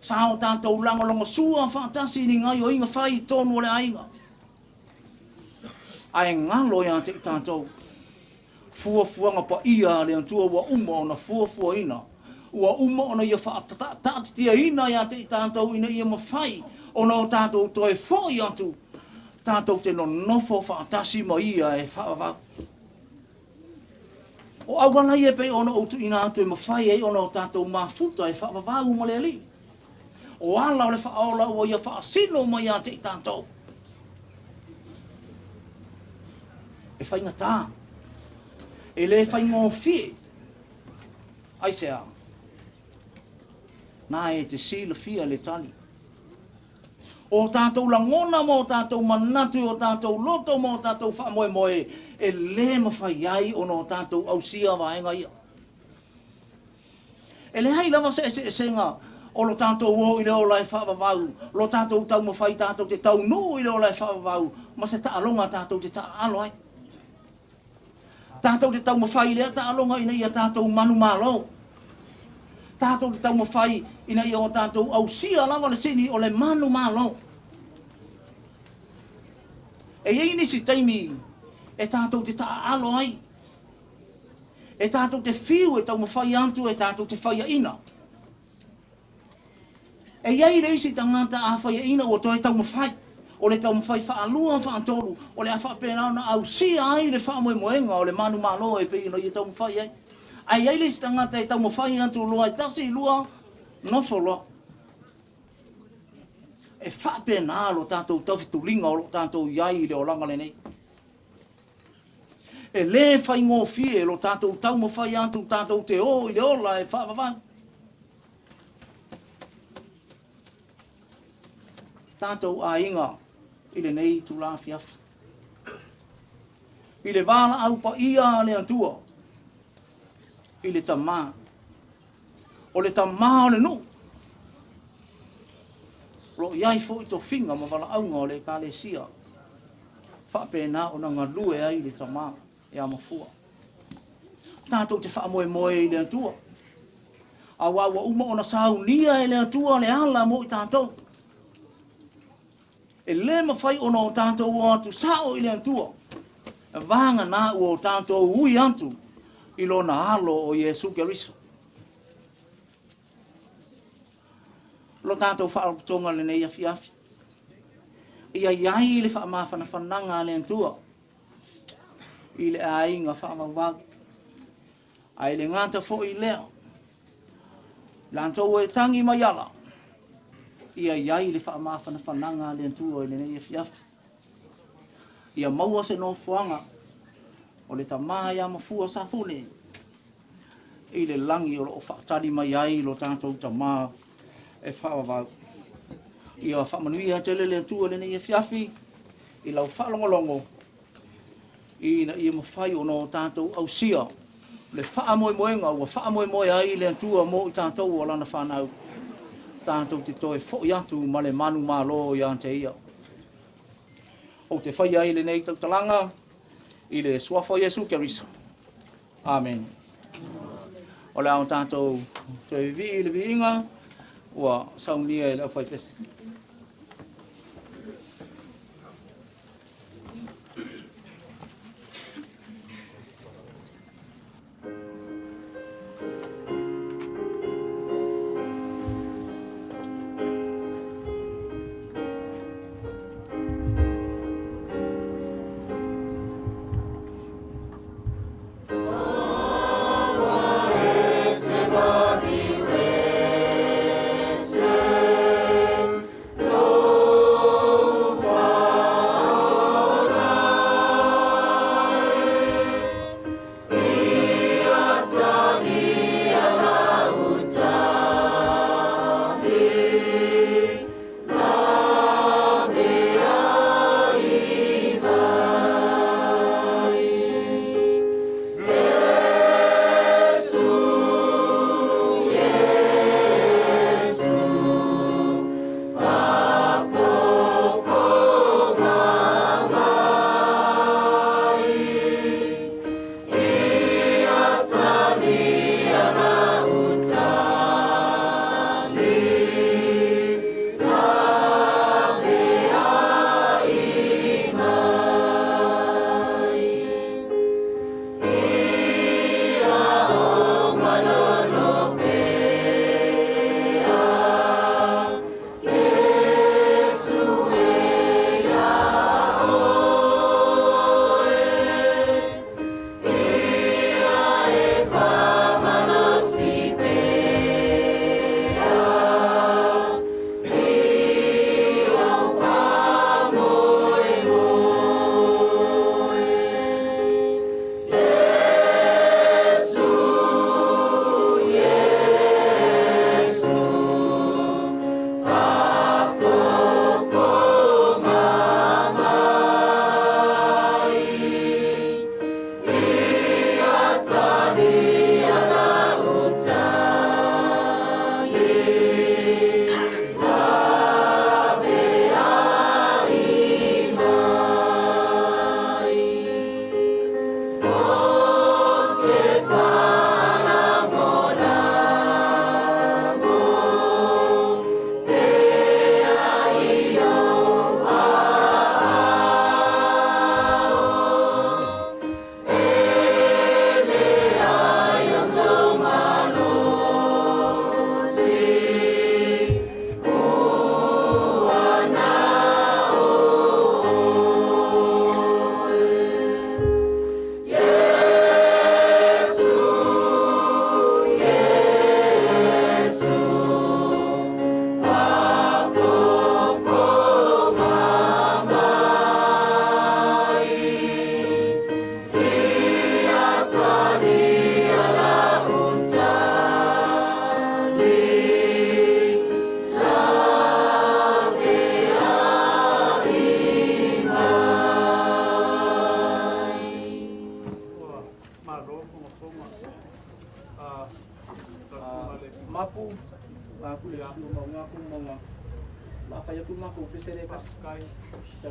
Sa o tātou langolongo sua whaatasi ni ngai o inga whai tonu o le ainga. Ai ngalo ia te tātou. Fuafuanga pa ia le antua ua uma o na fuafua ina. Ua uma o na ia whaatatatia ina ia te tātou ina ia mawhai. O na o tātou toi fōi atu. Tātou te no nofo whaatasi ma ia e whaavau. O awala ia pe ona o tu ina atu e mawhai e ona o tātou mafuta e whaavau ma le ali. O ala o le whaola o ia whaasino ma ia te tātou. E whainga tā. E le whainga o fie. Ai se a. Nā e te sila fia le tali. O tātou langona mo tātou manatu o tātou loto mo tātou whaamoe moe. E le mawhai ai o no tātou au sia vaenga ia. E le hai lava se ngā. O lo tātou o i leo lai whaavavau. Lo tātou tau mawhai tātou te tau nu i leo lai whaavavau. Ma se taalonga tātou te taalo ai. Tātou te tau mawhai lea taalonga ina ia tātou manu malo. Tātou te tau mawhai ina ia o tātou au sia lava le sini o le manu malo. E iei nisi taimi e tātou te taalo ai. E tātou te whiu e tau mawhai antu e tātou te whaia ina. E iei reisi tangata a whaia ina o toi tau mawhai. O le tau mawhai whaalua whaatolu. O le a whapena na au sia ai le whaamoe moenga o le manu malo e pe ina i tau mawhai ai. Ai ai reisi tangata e tau mawhai antu lua i tasi lua nofo loa. E whapena lo tātou tawhitulinga o lo tātou iai le o langa le nei. E le whaingo fie lo tātou tau mawhai antu tātou te o i le ola e whaavavau. Tātou a inga i le nei tu la fiafi. I le wala au pa ia le antua. I le tamā. O le tamā o le nu. Ro iai fo i to finga ma wala aunga o le kalesia. Whapena o na ngalue ai le tamā e a Mafua. Tātou te whaamoe moe i le antua. Awa uma ona saunia ele atua le ala mo i tātou. E le mawhai ona o tātou o atu sao i le atua. E vanga nā o tātou ui antu i lona alo o Iesu Keriso. Lo tātou whaalpatonga le nei afi afi. Ia iai le whaamawhana whananga le atua. I le ainga whaamawagi. Ai le ngata fo i leo. Lantou e tangi mai ala. Ia iai le whaamawhana whananga le atua i le nei afi afi. Ia maua se no fuanga. O le tamā ia mafua sa fune. I le langi o whaatari mai ai lo tātou tamā e whaawawau. Ia whaamanuia tele le atua le nei afi afi. I lau whaalongolongo. Ina ia mawhai o no tātou au sia. Le whaamoe moenga ua whaamoe moe ai le atua mo i tātou o lana whanau. Tātou te toe fo i atu ma le manu malo i ante ia. O te whai ai le nei tautalanga i le suafo Iesu Keriso. Amen. O le au tātou te vi i le viinga ua saunia e le au whaipesi.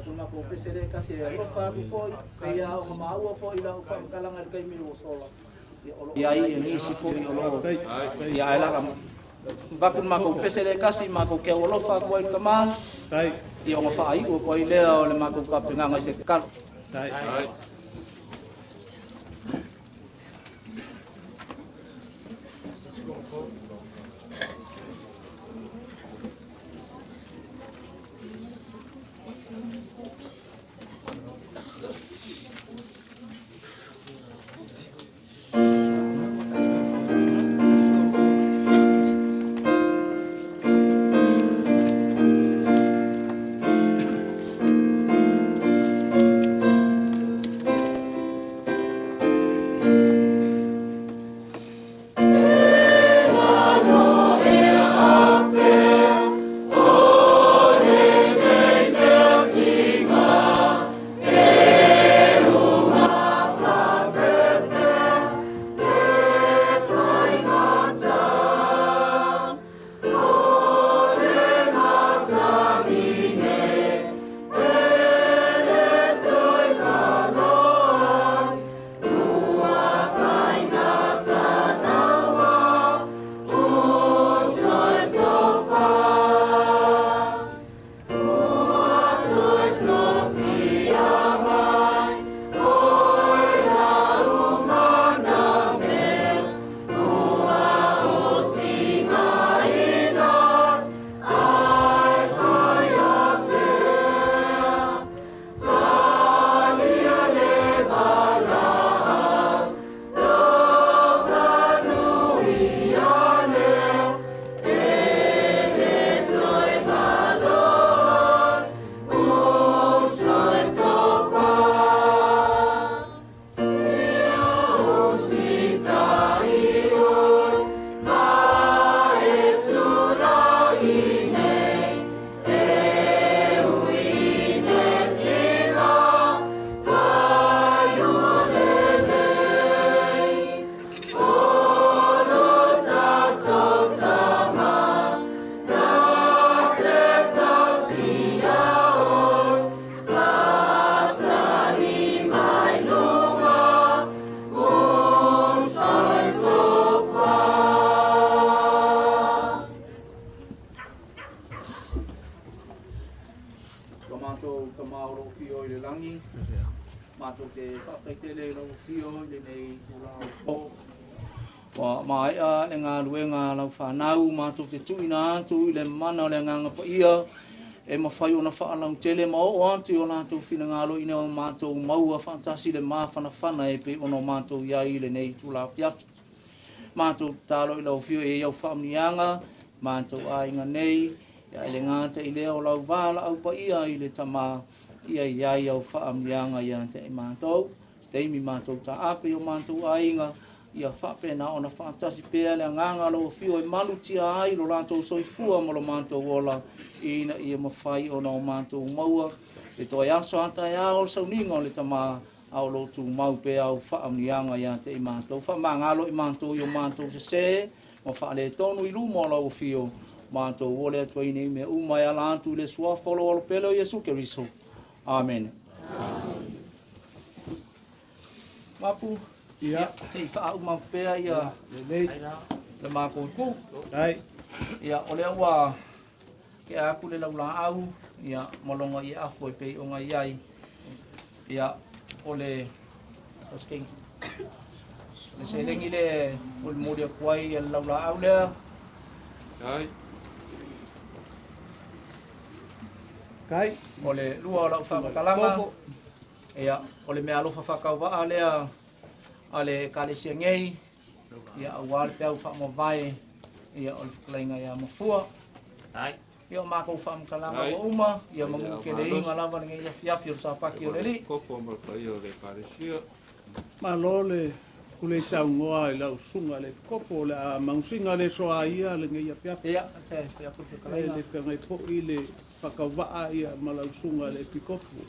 Kuna ko pesere kasi rofa ko foi kaya o maua foi la o fa kalanga kay milo sola ia i ni si fo i lo ia ai la bakun mako pese le kasi mako ke o lo fa ko i kama ia o fa ai ko i le o le mako ka pinga ngai se ka mai a le nga luenga lau whanau mātou te tuina atu i le mana o le nganga pa ia e mawhai o na whaalau tele ma o atu o nātou whina ngalo ina o mātou maua whantasi le mawhana whana e pe ono mātou iai le nei tūla piafi mātou tālo i lau whio e iau whaamnianga mātou a inga nei ia le ngāta i leo lau wāla au pa ia i le tama ia iai au whaamnianga ia te e mātou steimi mātou ta ape o mātou a inga ia whape na ona whantasi pēr le nganga lo whio e malu tia ai lo lātou soifua mo lo mātou wola ina ia mawhai o na o mātou maua e toi aso anta e ao sauninga le tama au lo tu mau pe au whaamnianga ia te i mātou whamangalo i mātou i o mātou se se mo whaale tonu i lumo lo whio mātou wole atua i nei me umai ala antu le sua wholo alo pelo Iesu Keriso. Amen. Mapu. Ia, te whaau mau pēr ia le mākou ku. Ia, o le aua ke aku le laula au, ia, molonga i afo e pei o ngai iai. Ia, o le saskengi. Le selengi le o le moria kuai e laula au lea. Kai. O le lua o lau whamakalanga. Ia, o le mea lofa whakau waa lea. Ale kalesia ngei ia awal pe au fa vai ia ol klainga ia Mafua ai ia mako fa kalama uma ia mangu ke le inga lava ngei ia fia sa paki o le ko mo pa io le kalesia ma lole kule sa ngoa ila usunga le kopo la mangsinga le soa ia le ngei ia ia se ia pu kalai le ngai po ile pakava ia mala usunga le pikopu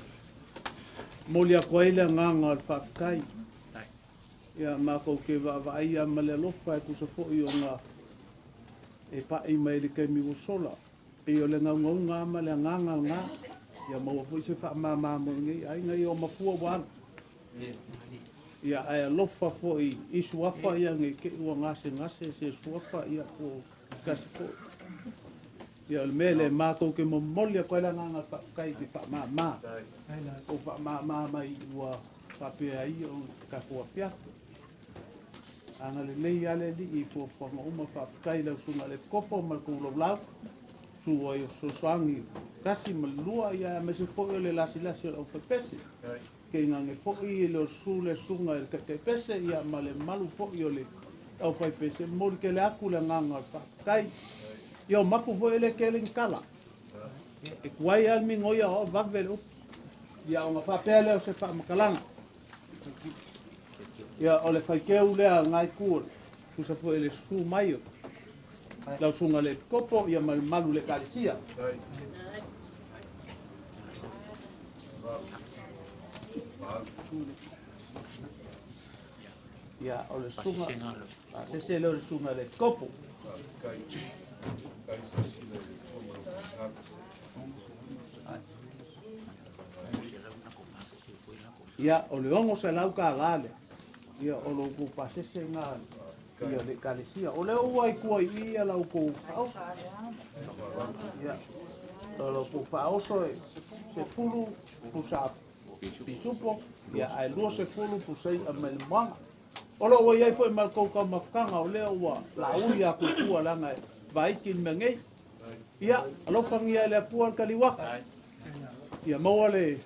molia koile nganga fa kai ia mako ke va ia male lofa ku so fo io nga e pa i mai le ke mi sola e o le nga nga male nga ia mo fo se fa mama mo ngi ai ngai o Mafua wan ia ai alofa fo'i i suafa ia nge ke ua ngase se suafa ia po kasi po. Ia le mele mātou ke momoli a koe la nganga whakakai ki whamama. O whamama mai ua whapea i o kakua whiako. Anga le nei ale li i fo whamauma whakakai lau sunga le kopo ma kou lau. Sua i so soangi kasi malua ia me se fo'i o le lasi o au whapese. Ke ngange fo'i le o su le sunga le kake pese ia ma le malu fo'i o le au whapese. Mori ke le aku le nganga whakakai. Ia mapu fo'i le ke le ngkala. E kuai almi ngoia o vavele upu. Ia o ngā whapea leo se whamakalanga. Ia o le whaikeu lea ngai kua. Kusa fo'i le su mai o. Lau sunga le kopo ia malu le kalisia. Ia o le sunga. Se leo le sunga le kopo. Ia o le ongo se lau ka gale. Ia o lo ku pasese ngā. Ia le kalisia. O le ua i kua i ia lau ku whaoso. Ia. O lo ku whaoso se fulu pu sa pisupo. Ia ai lua se fulu pu sei a melmanga. O lo ua iai fo i malkou kau mafkanga o leo ua la ui a kukua langa vaikin mengei. Ia, alofangi ia le apua al kaliwaka. Ia maua le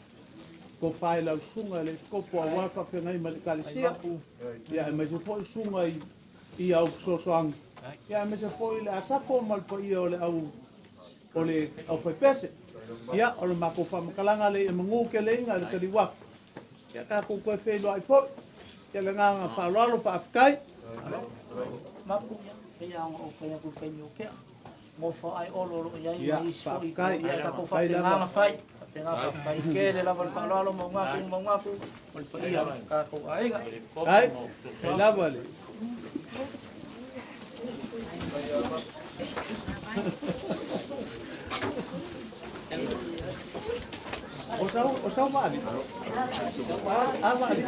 ko whae lau sunga le kopo a waka whengai ma le kalisia. Ia, me se foi sunga i au sosoangi. Ia, me se foi le asako malpa ia o le au whaipese. Ia, o le mako whamakalanga le mangu ke le inga le kaliwaka. Ia, kako koe whenua ai foi. Ia, le nganga whaaloalo whaafikai. Mapu ia o whaia ku penyo kea. Mo whaai olo iai Ia, i isfo i whaafikai. ia kako whapenga whai. Penga whai ke le lava whaaloalo mau ngaku. Malpa ia kako aiga. Ai, e lava le. O sau mali. Mali.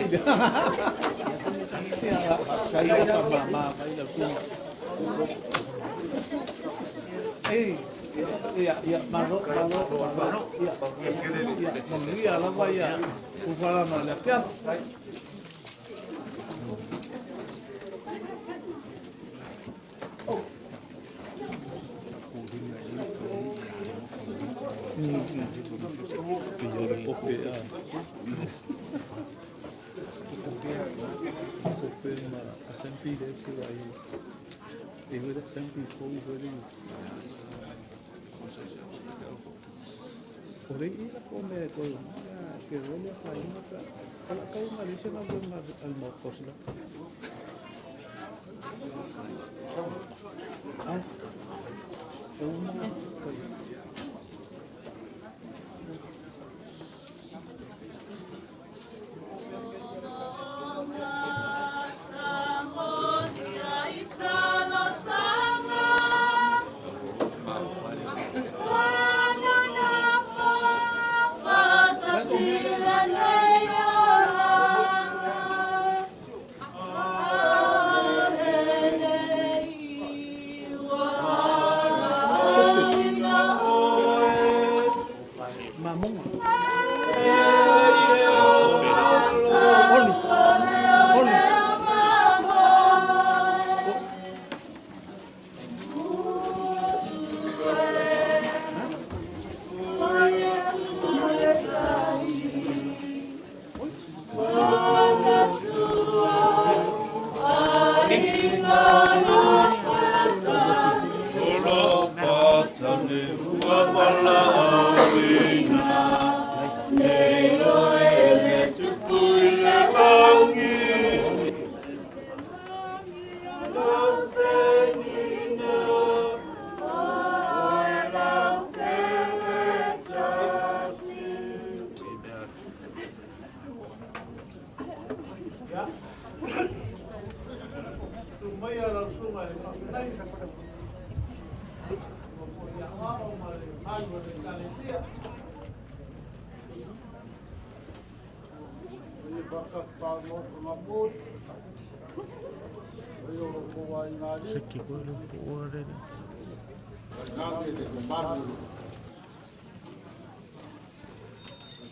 Kaya pa mama ila tu. Iya, maro. Iya, la vaya. Ufala no le pia. Por ahí la come de todo, que duele a la calle Malaysia no veo al mocosla. Ah,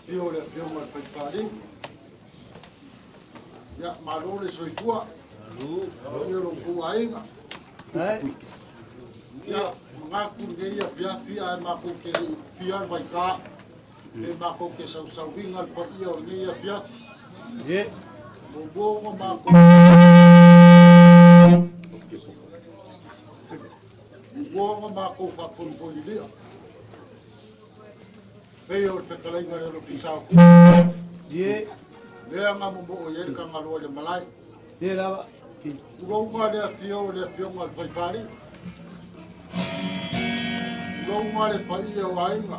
Fio le fio mal fai ya malole soifua yo lo kuainga ya ngaku ngeia fia maku ke fia vai ka le maku ke sau vinga pa ia ngeia fia ye bo maku bo maku fa kun poilia Veo te kalainga le pisau. Ye. Le anga mo o ye ka ngalo le malai. Ye la. Ugo le fio ngal fai fari. Ugo le pai le wainga.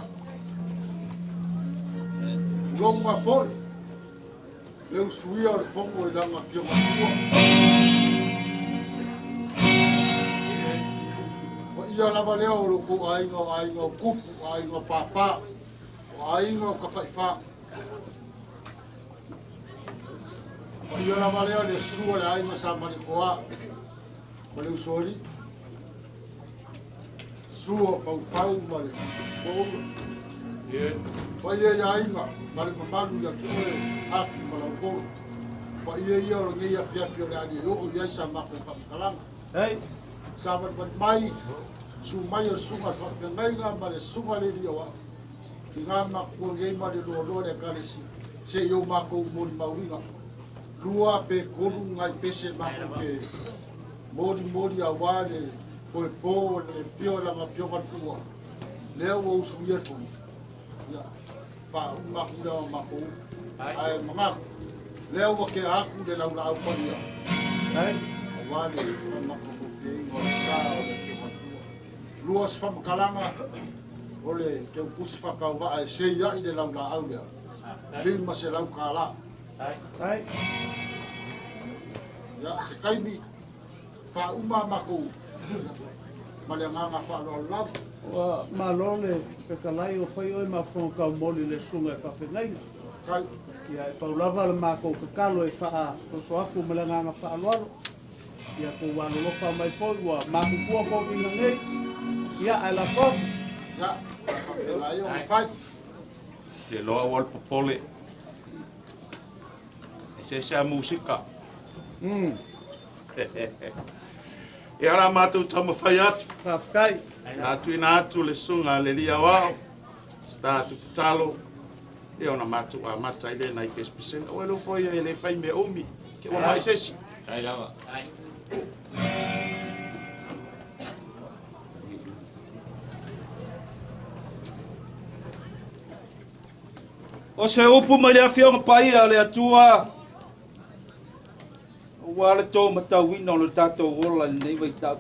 Ugo poi. Le usuia o fongo le langa fio Mafua. Ia la valeo o ko ainga kupu ainga papa. Ainga ka fai fa. Ia la valeo le sua le ainga sa malikoa. Ko le usori. Sua pau male. Ko ye. Pa ye ainga male malu ya ko haki mala ko. Pa ye o ngia fia le ani o ia sa ma ko kalang. Hey. Sabat mai sumai o sunga fa ngai male sunga le dia. Nga maku ngai mari lo le kalesi se yo mako mori mauringa lua pe kolu ngai pese mako ke mori awale po le fiola ma fioma tua le o suia fu ya fa maku le mako ai mama le o ke aku de la au paria ai awale mako ke ngo sa le fioma tua lua sfa kalanga ole ke pusi whakauwa ai se ia i le lau la au lea. Lima se lau ka la. Ai. Ya se kaimi wha uma mako. Male nganga wha lo lau. Wa malole pe kalai o fai oi Mafua ka moli le sunga e whawhengai. Kai. Ia e paulava le mako ka kalo e wha so aku male nganga wha loalo. Ia ko wano lofa mai poi wa mako kua po ina ngei. Ia ai la fo. Ya. Te loa wal popole. Se a musika. E ara mātou tama whai atu. Whawhai. Atu ina atu le sunga le lia wao. Sta atu te talo. E ona mātou a mata ile na i kespisen. O elo foi e le whai me omi. Ke o mai sesi. Ai lawa. O se upu mai le fionga pai a le atua. O wale tō matau wina o le tātou ola nei wai tau.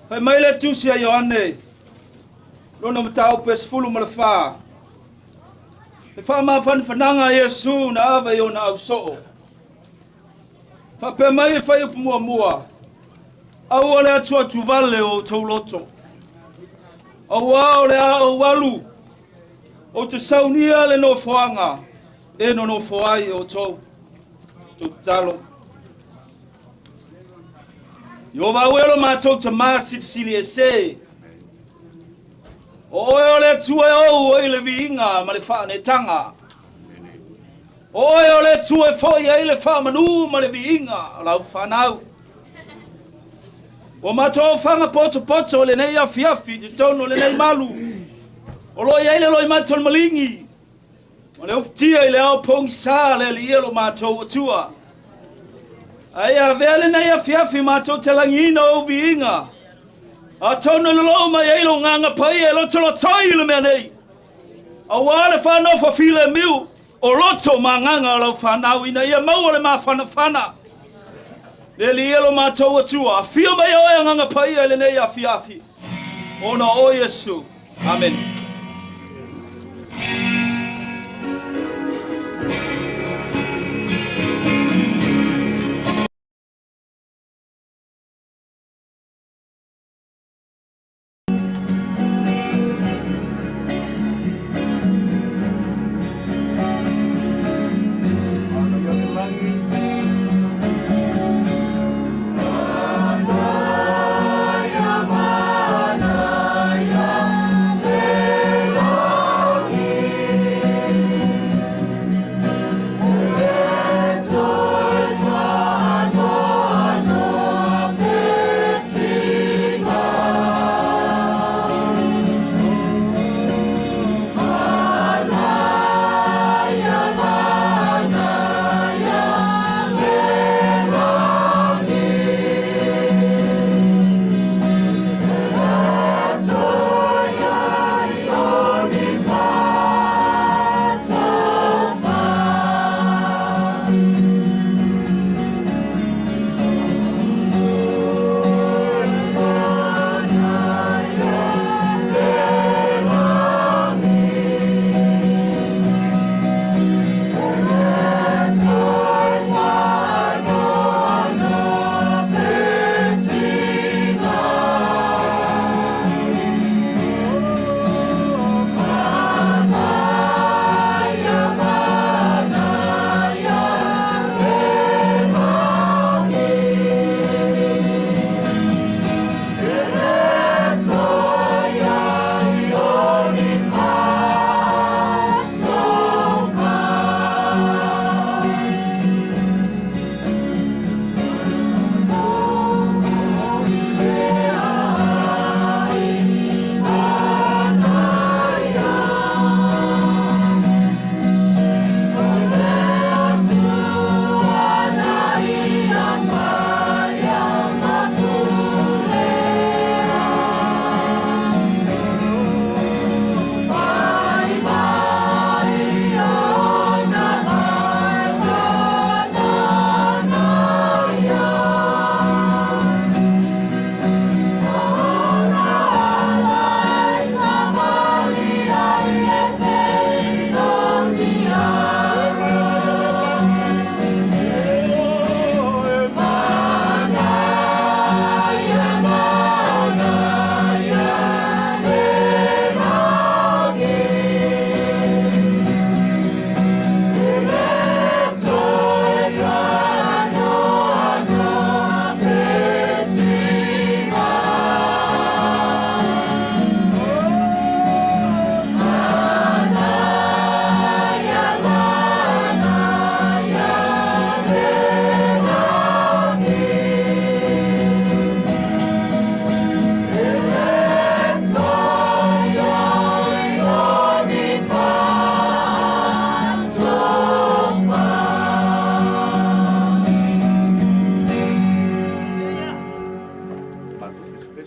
Hei mai le tusi a Ioane. Lona matau pes fulu ma le wha. He wha maa whananga Iesu na awa i o na au soo. Wha pe mai e whai upu mua mua. Au o le atua tu vale o tau loto. Au a o le a o walu. O te saunia le no foanga, e no foai o tau, talo. Yo va welo mātou te māsitsili e se. O oe le tue o i le viinga ma le whaane tanga. O oe le tue foi e le whamanu ma le viinga, lau whanau. O mātou whanga poto le nei afiafi, te tono le nei malu. O loi eile loi mātou malingi. O le oftia i le au pongi sā le li elo mātou atua. Ai a vele nei a fiafi mātou te langina o viinga. A tono le loo mai eilo nganga pai e loto lo toi le mea nei. A wale whanau fa file miu. O loto ma nganga lau whanau ina ia maua le mā whana. Le li elo mātou atua. A fio mai oe nganga pai e le nei a fiafi. Ona o Yesu. Amen.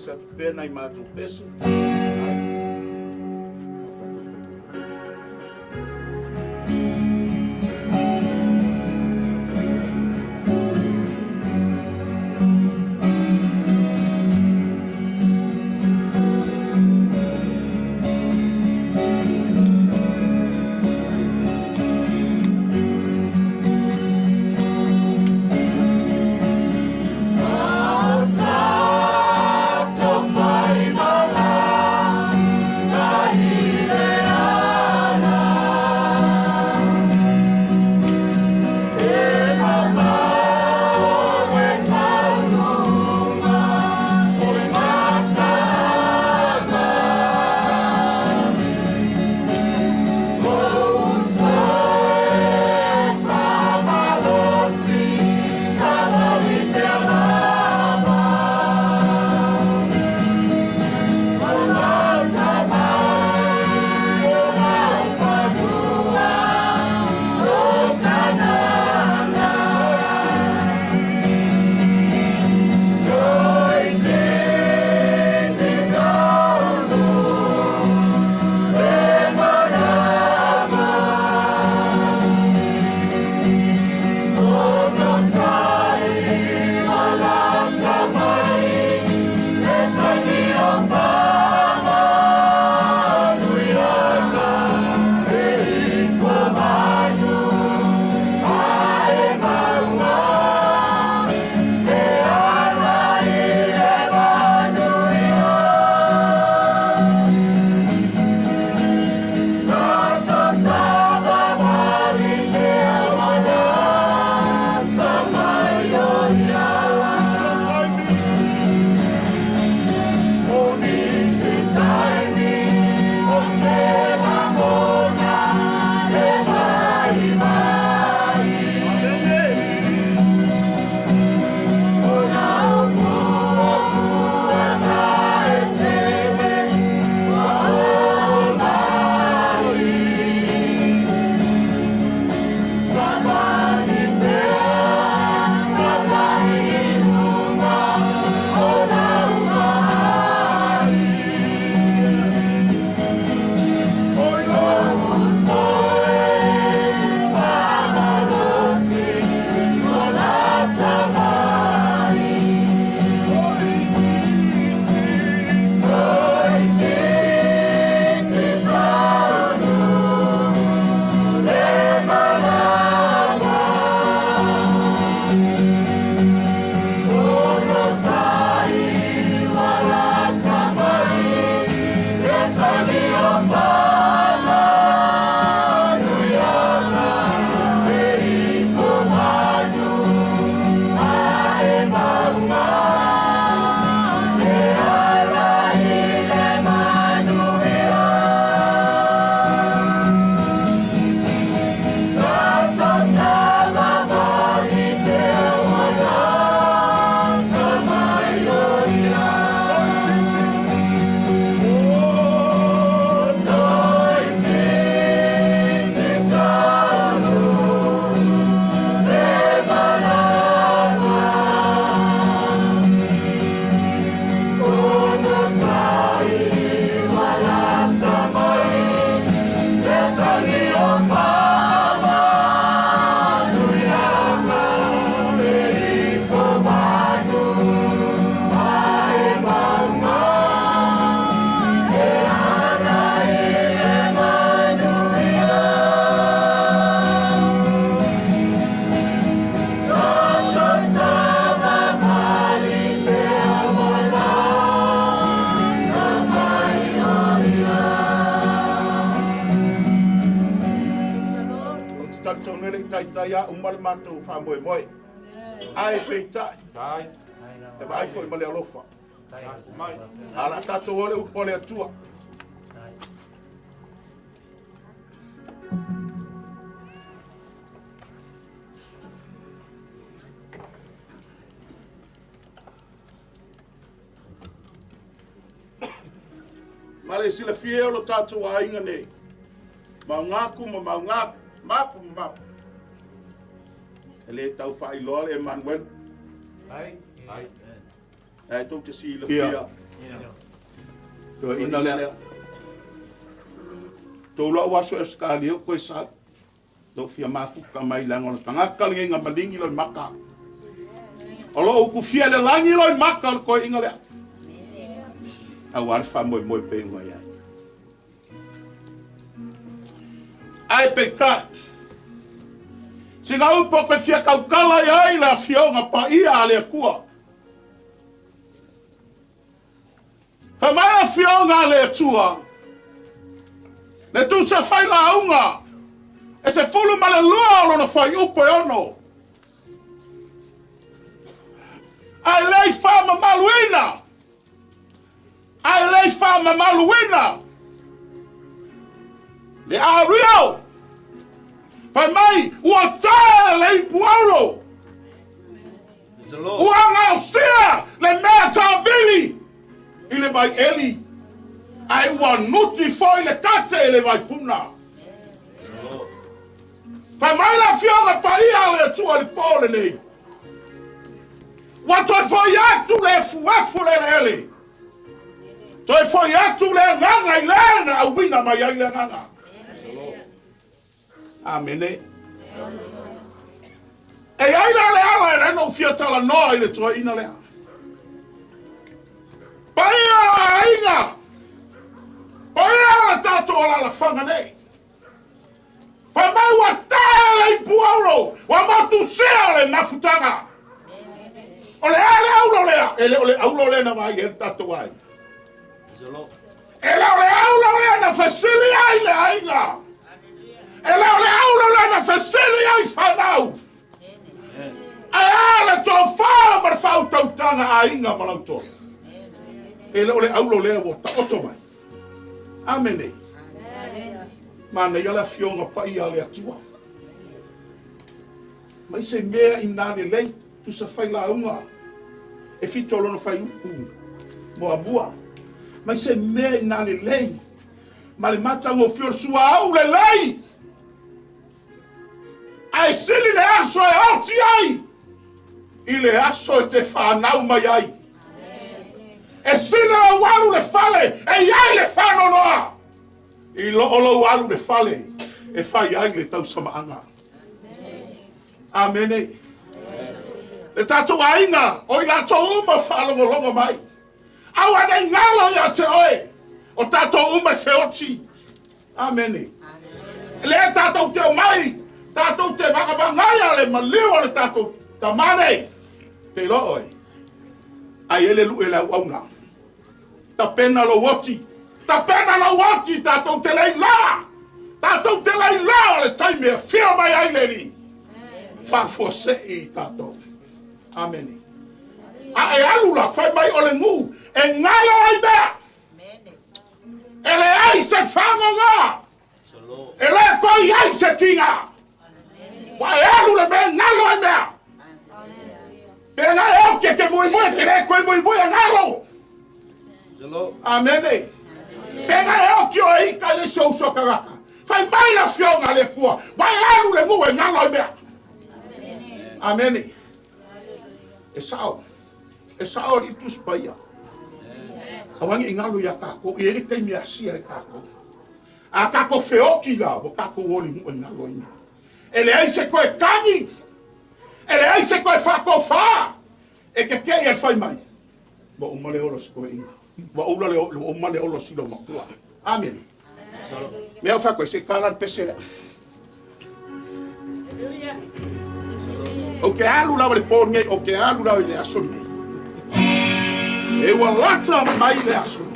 sa pena i mātou pesa. tai a umar matou fa moe moe. Ai peitai. Ai. E vai foi male alofa. Mai. Ala tato ole upole atua. Male sila fielo tato wa inga nei. Maungaku maungaku. Mapu. Ele tau fai loa Emmanuel. Ai. Ai tau te sila fia. Ko ina le. To lo waso eskalio ko sa. Do fia mafuka mai lango tanga kalinga nga malingi lo maka. Olo ku fia le langi lo maka ko inga le. Awar fa moi pe ngoi ai. Ai peka. Singa upo ko fia kau kala ai la fionga pa ia le kua. Hamara fionga le tua. Le tu sa fai la unga. E se fulu male lua na fai upo ono. Ai lei fama maluina. Ai lei fama maluina. Le ario. Fai mai ua tae lei puaro. Ua ngausia le mea tabili. Ile vai eli. Ai ua nuti foi le kate ile vai puna. Fai mai la fionga pa ia le tua li pole nei. Wa toi foi atu le fuefu le ele. Toi foi atu le nganga ilena au wina mai ai le nganga. Amen. E ai la le ala e no fia tala no ile toi ina le. Pa ia inga. Pa ia la tato ala la fanga nei. Fa mai wa tala I puaro, wa matu sea le mafutanga. Ole ale aulo le, ole aulo le na vai er tato vai. Ele ole aulo le na fasili ai le ainga. Ele ole aulo le na fasili ai fanau. Ale to fa mar fa tanga ainga malauto. Ele ole aulo le wo ta oto vai. Amen. Mana yala fionga pa ia le atua. Mai se mea inane lei, tu sa fai la unga. E fito lono fai upu, moa bua. Mai se mea inane lei, ma le mata ngo fior sua au le lei. Ai sili le aso e oti ai. I le aso e te whanau mai ai. E sili le walu le fale, e iai le whano noa. I lo olo alu le fale e fai ai le tau samaanga. Amen. Le tatu ainga o ila to uma falo longo mai. Awa nei ngalo ya te oe. O tato uma feoti. Amen. Le tato te mai. Tato te vagabangaya le malio le tato tamane. Te lo oe. Ai ele lu ele auna. Ta pena lo woti. Ta pena lo wati tato te lei la. Tato te lei la le taime fio mai ai leli. Fa forse I tato. Amen. A e alu la fai mai ole ngu. E ngalo ai bea. Ele ai se fama nga. Ele koi ai se kinga. Wa e alu le me ngalo ai bea. Pena e o ke mui mui ke le koi mui mui e ngalo. Amen. Pena e o ki o e ika le so so karaka. Fai mai la fionga le kua. Wa e alu le ngu e ngalo ai bea. Amen. E sao di tu spaya. Awangi ingalo ya kako, e ele tem minha sia kako. A kako feoki la, bo kako woli mu ingalo ina. Ele ai se koe kani. Ele ai se koe fako fa. E ke e fai mai. Bo umale olo sko ina. Bo umale olo silo makua. Amen. Me fa ko se kala pesere. O que alu la le pornge, o que alu la le asome. E wa lata mai le asome.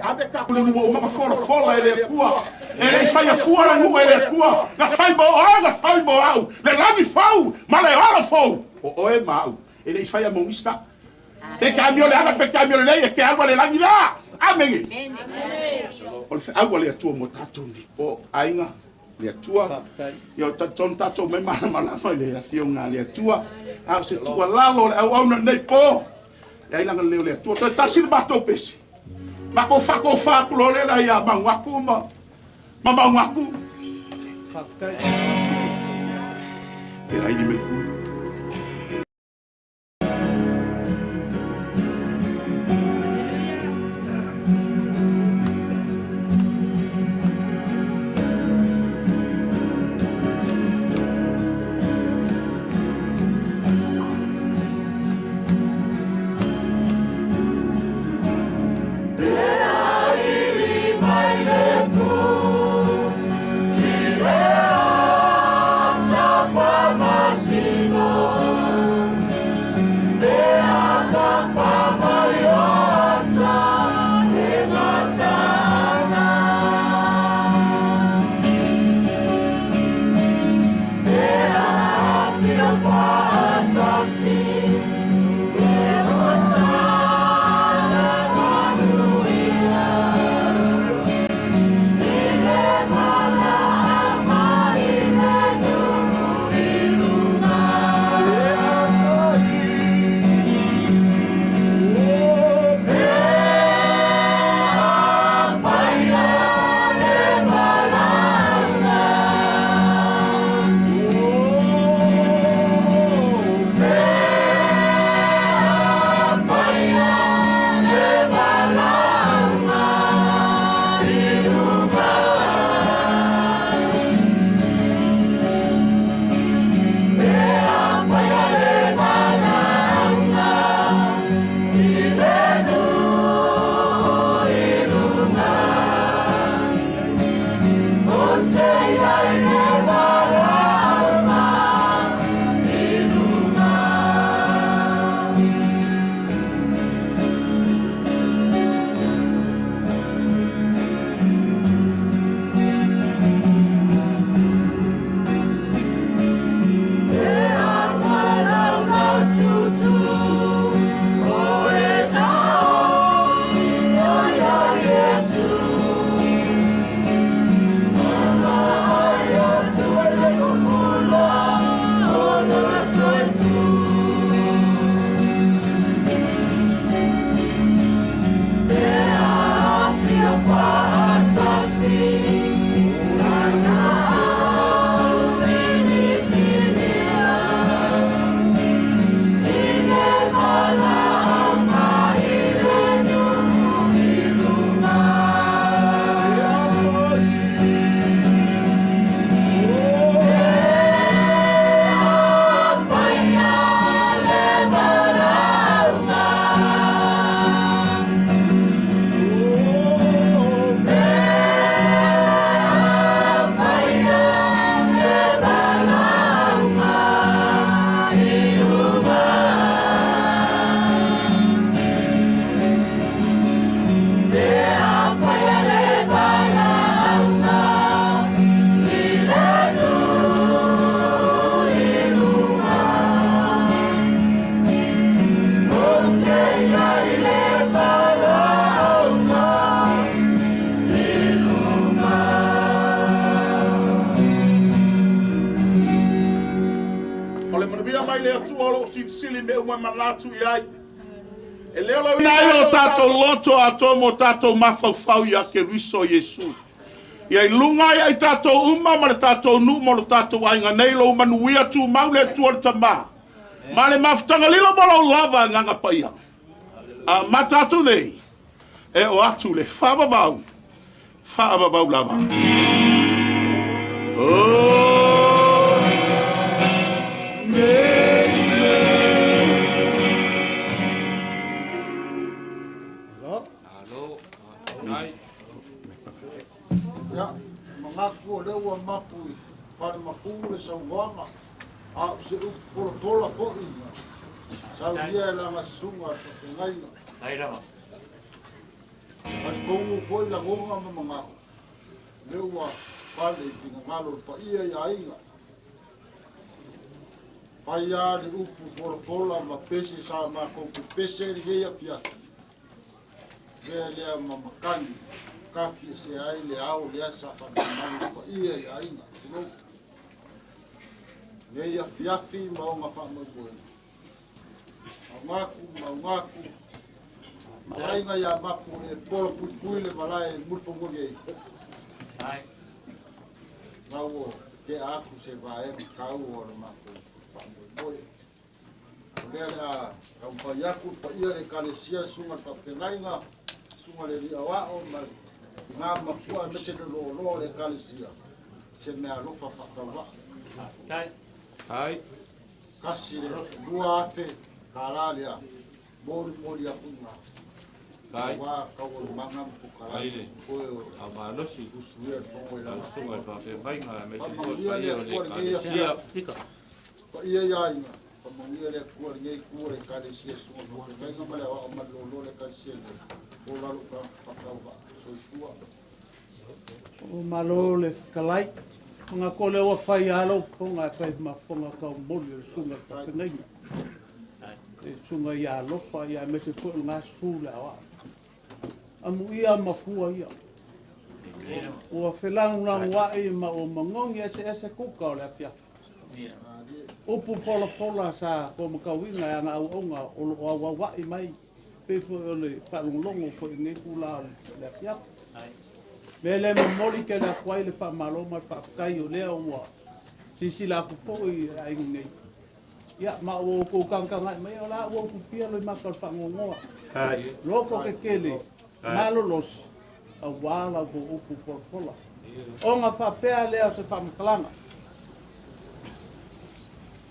abe ka kule no ma fola ele kua ele fai fora no ele kua na fai bo au le lagi fau ma le ala fau o e mau ele fai mo mista pe cambio le aga pe cambio le che algo le lagi la amen o se algo le tu mo tato ni o ainga le tua io tato me mala le afio nga le tua a se tua lalo au na nei po e langa le tua ta silba to pesi ma ko fa lo le la ya mangaku ma mangaku e ai di me Malatu iai. E leo la wina o tato loto atomo tato mafau ya ke riso Yesu. Ia ilunga ia tato uma ma tato nu mo tato wainga nei lo manuia tu maule tu o tama. Ma le mafutanga lilo mo lava nganga paia. A matatu nei. E o atu le fava bau lava. Oh. Ya, mengaku ada uang mapu, pada mapu le sawama, se fola koi, sawia la masunga pengai. Ai la. Ani kongu foi la gonga ma mangako. Lewa pale tinga ngalo pa ia ia inga. Faya ni upu fola ma pese sa ma ko pese ni ia fia. Lea ma makani kafi se ai le au le sa fa ma ia ia inga. Lea fiafi ma nga fa mo bo. Maku Malai nga ya mapu e polo pui le malai mulpo ngoge. Ai. Ngau ke aku se vai kau o mapu pambo boy. Lea au pa yaku pa ia le kalesia sunga pa penainga sunga le ria wa o ma nga mapu a mese lo le kalesia. Se me alofa fa wa. Ai. Ai. Kasi le dua ate kalalia. Mori aku na. Kai. Wa kau mangam pukala. Ai. Ko amalo si usuer fongo la sunga pa pe vai nga me si ko pa ia le pika. Pa ia ia ina. Pa mangia le ku le ku le kale si sunga ko vai nga mala wa malo le kale si. Ko la lu ka pa ka wa. So fua. O malo le kalai. Nga ko le wa fai alo fonga kai ma fonga ka moli sunga pa nei. Sunga ia lofa ia me se fu nga sula wa amu ia mafua ia o felang lang wa e ma o mangong ia se kuka o le pia upu fola sa ko mo ka winga nga o nga o wa i mai pe fo le pa longo fo nge kula le pia me le moli ke la kwai le pa malo ma pa kai o le o si la ku fo i ai nei ya ma o ko kangkanga mai ola o ku fia lo ma ka fa ngongo ai loko ke kele malo los a wala go upu fola o nga fa pea le se fa mklanga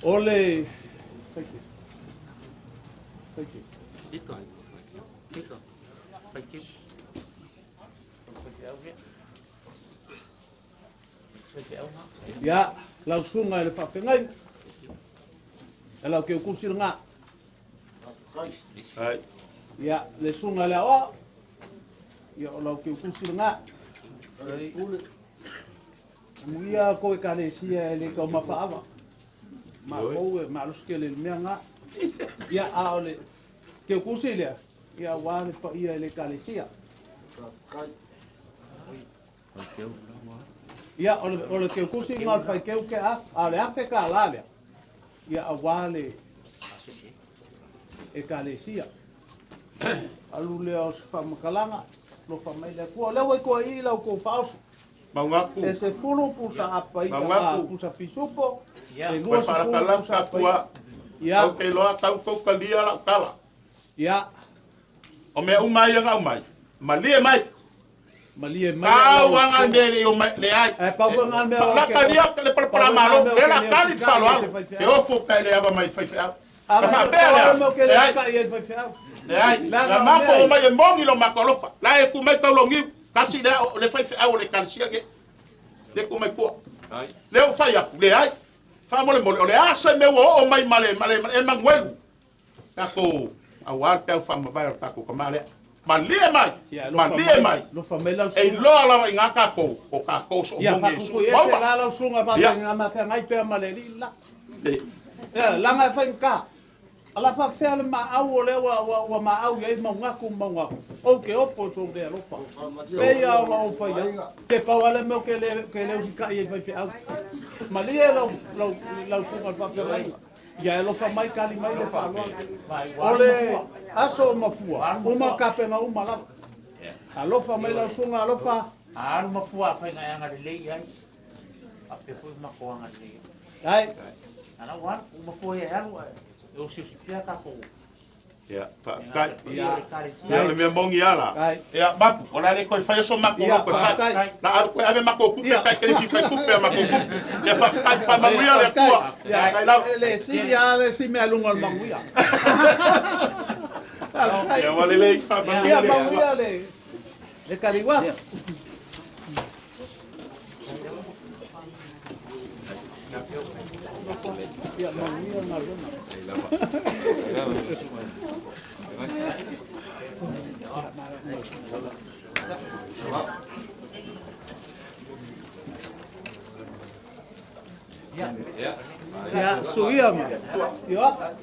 ole fake iko fake ya la sunga le fa pengai ela ke kusil nga ai ya le sunga la o ya o ke kusil nga muia ko ka le sia le ko mafaava ma o ma los ke le menga ya ole ke kusil ya wa le pa ia le ka le sia ya ole ke kusil nga fa ke ke a le afe ka la le ia awale e kalesia alu leo fa makalanga lo fa mai le ko le ko i la ko faus mangaku se fulu pusa apa i ka pusa pisupo e lo para kala ka tua ia o ke lo ta ko kalia la kala ia o me umai nga umai malie mai ka wanga ndele yo le ai pa wanga me la kalia le para malo le la kali falo ke o fo ka le aba mai fa fa pele le ai la mako o mai mongi lo makolofa la e ku mai ka longi kasi le fa o le kalsia ke de ku mai ko ai le o fa ya le ai fa mo le asa me o mai male e manguelu ka ko awar ka fa ma vai ka ko male malie mai lo famela e lo ala nga ka ko o ka ko so mo yesu o la la sunga ba nga ma fa ngai pe maleli la la nga fa ka ala fa fa le ma au le wa ma au ye mo nga ku mo nga o ke o po so de lo fa e ya o fa ya ke pa wala mo ke le usika ye fa au malie lo sunga fa pe ya lo fa mai kali mai le fa ole aso mafua uma kapena uma la alo fa mai la sunga alo fa mafua fa nga nga le ai a pe fu ma ko nga le ai ana wa mafua ya alo eu se pia ka ko ya fa ka ya le me mongi ala ya ba ona le ko fa so ma ko ko fa na ar ko ave ma ko ku ka ke fi fa ku pe ma ko ku ya fa ma buya le ku ya le si ya le si me alunga ma buya ya wale le fa ma buya le kaliwa ya ma buya ma luna Ya, suia ma. Ya.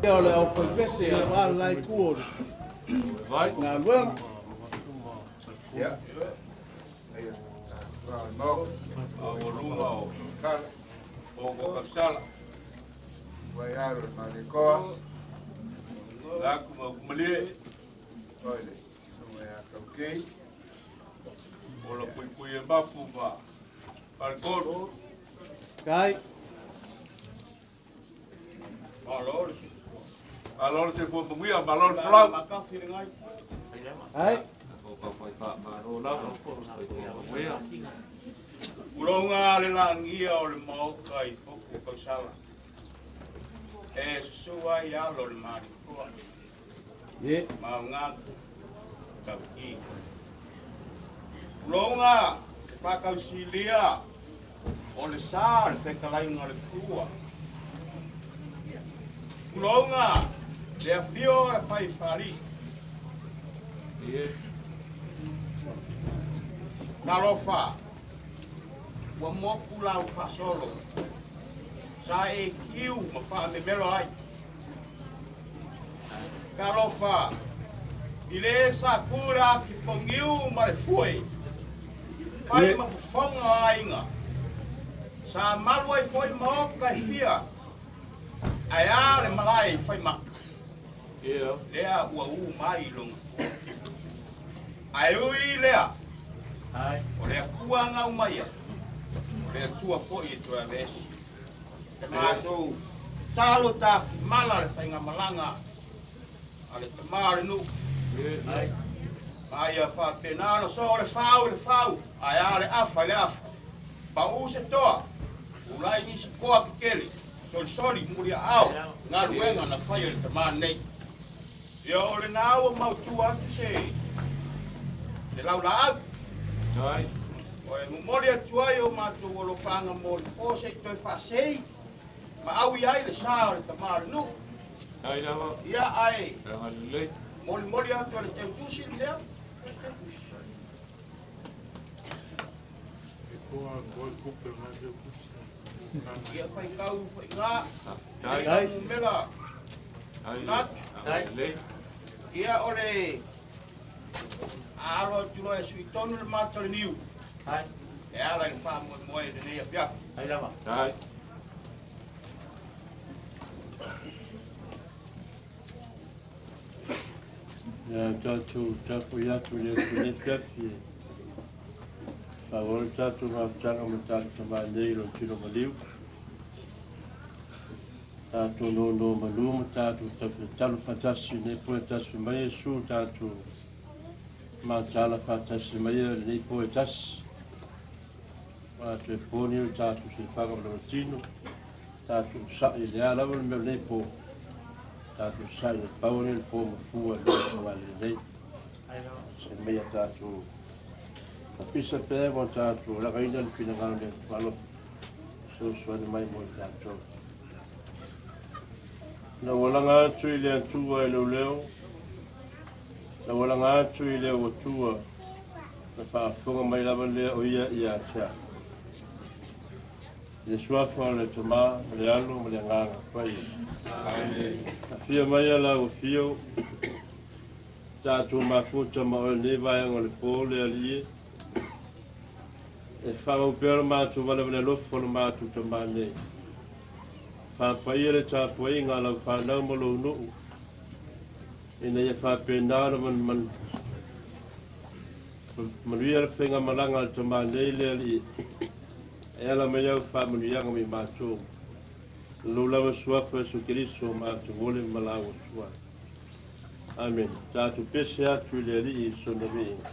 Ia le au koe pese a wā lai kuori. Vai. Ngā luenga. Ia. No. O runga o. O kapsala. Vai aro na le koa. La kuma kumalie. Oile. Suma ya kaukei. O la pui e mafu ma. Parkoro. Kai. Alor. Alor se fo muia, malor flau. Ai. O ka fai fa ma ro la no fo muia. Ulonga le langia o le mau kai foku ka sala. E sua ia lo le mari. Ye. Ma nga ka ki. Ulonga fa ka silia. O le sa se ka lai ngale kua. Ulonga le afio le fai fari. Nalofa. Wa mo kula fa solo. Sa e kiu ma fa me melo ai. Nalofa. Ile sa kura ki pongiu ma le foi. Fai ma fonga ainga. Sa malwai foi mo kai fia. Aya le malai fai ma. Lea ua mai long. Ai ui lea. Ai. O lea kuanga umaia. O lea tua po i tua vesi. Te mātou talo ta mala le whainga malanga. Ale te māre nu. Ai. Ai a wha penana so le whau. Ai a le afa le afa. Pa u se toa. Ulai nisi koa ki kele. Soli muri au. Ngā ruenga na whaia le te māre nei. Ia o le nāua mautua ki se le laula au. Ai. O e mumori atu ai o mātou o lo whanga mō le pōsei toi whasei. Ma au i ai le sā o le tamāre nu. Ai nawa. Ia ai. Ranga lulei. Mori atu le teu tusi lea. E koa kupe ngā teu tusi. Ia whai kau whai ngā. Ai. Ai. Mumela. Ai. Nat. Ai. Lei. Ia ore aro tulo e sui tonu le mato le niu. Ai. E ala i wha moe le nei a piafa. Ai lama. Ai. Ya tatu tapu yatu le kune pepi. Awal tatu ngaptanga mentatu tamane lo tino maliu. Tatu no malum tatu talu fatasi ne poetasi mai su tatu matala fatasi mai ne poetasi. Tatu poni tatu se paga lo tino. Tatu sa ile ala me ne po. Tatu sa ile paone po Mafua lo wale nei. Se mai tatu pisa pe mo tatu la gaina le pinanga le palo. So mai mo tatu. Na walanga atu ile atua ile leo. Na walanga atu ile atua. Na whaafunga mai lava lea o ia i a tea. Ia suafa le toma, le alo, le nganga, whai. Na fia mai ala o fio. Tātou mafuta ma o le vaianga le pō le alie. E whangau pēra mātou wale wale lofo le mātou tama nei. Whapaia le tāpua inga lau whanau malo nuu. Ina ia whapēnāra man manuia le whenga malanga le tama nei le ali. E ala mai au whamanianga mi mātou. Lulawa suafa su kiriso mātou wole malawa sua. Amen. Tātou pese atu le ali I sona vinga.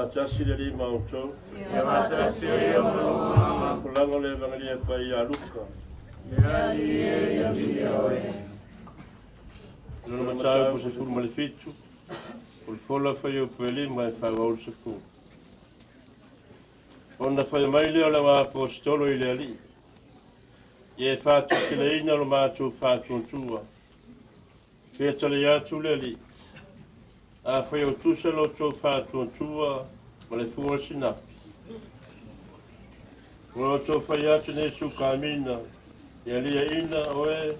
fatasi le lima o tau. Ia fatasi e o malunga. Kulanga le vangalia pa ia luka. Ia li e ia mia oe. Luna matau po se furu malefitu. Ulfola fai o peli mai fa o se fu. Ona fai mai le ola ma apostolo i le ali. Ie fatu ki le ina lo mātou fatu tua. Pia tale atu le ali. A fai o tusa lo tō fatu tua ma le fua sina. Ua tō fai atu ne su kamina. Ia lia ina oe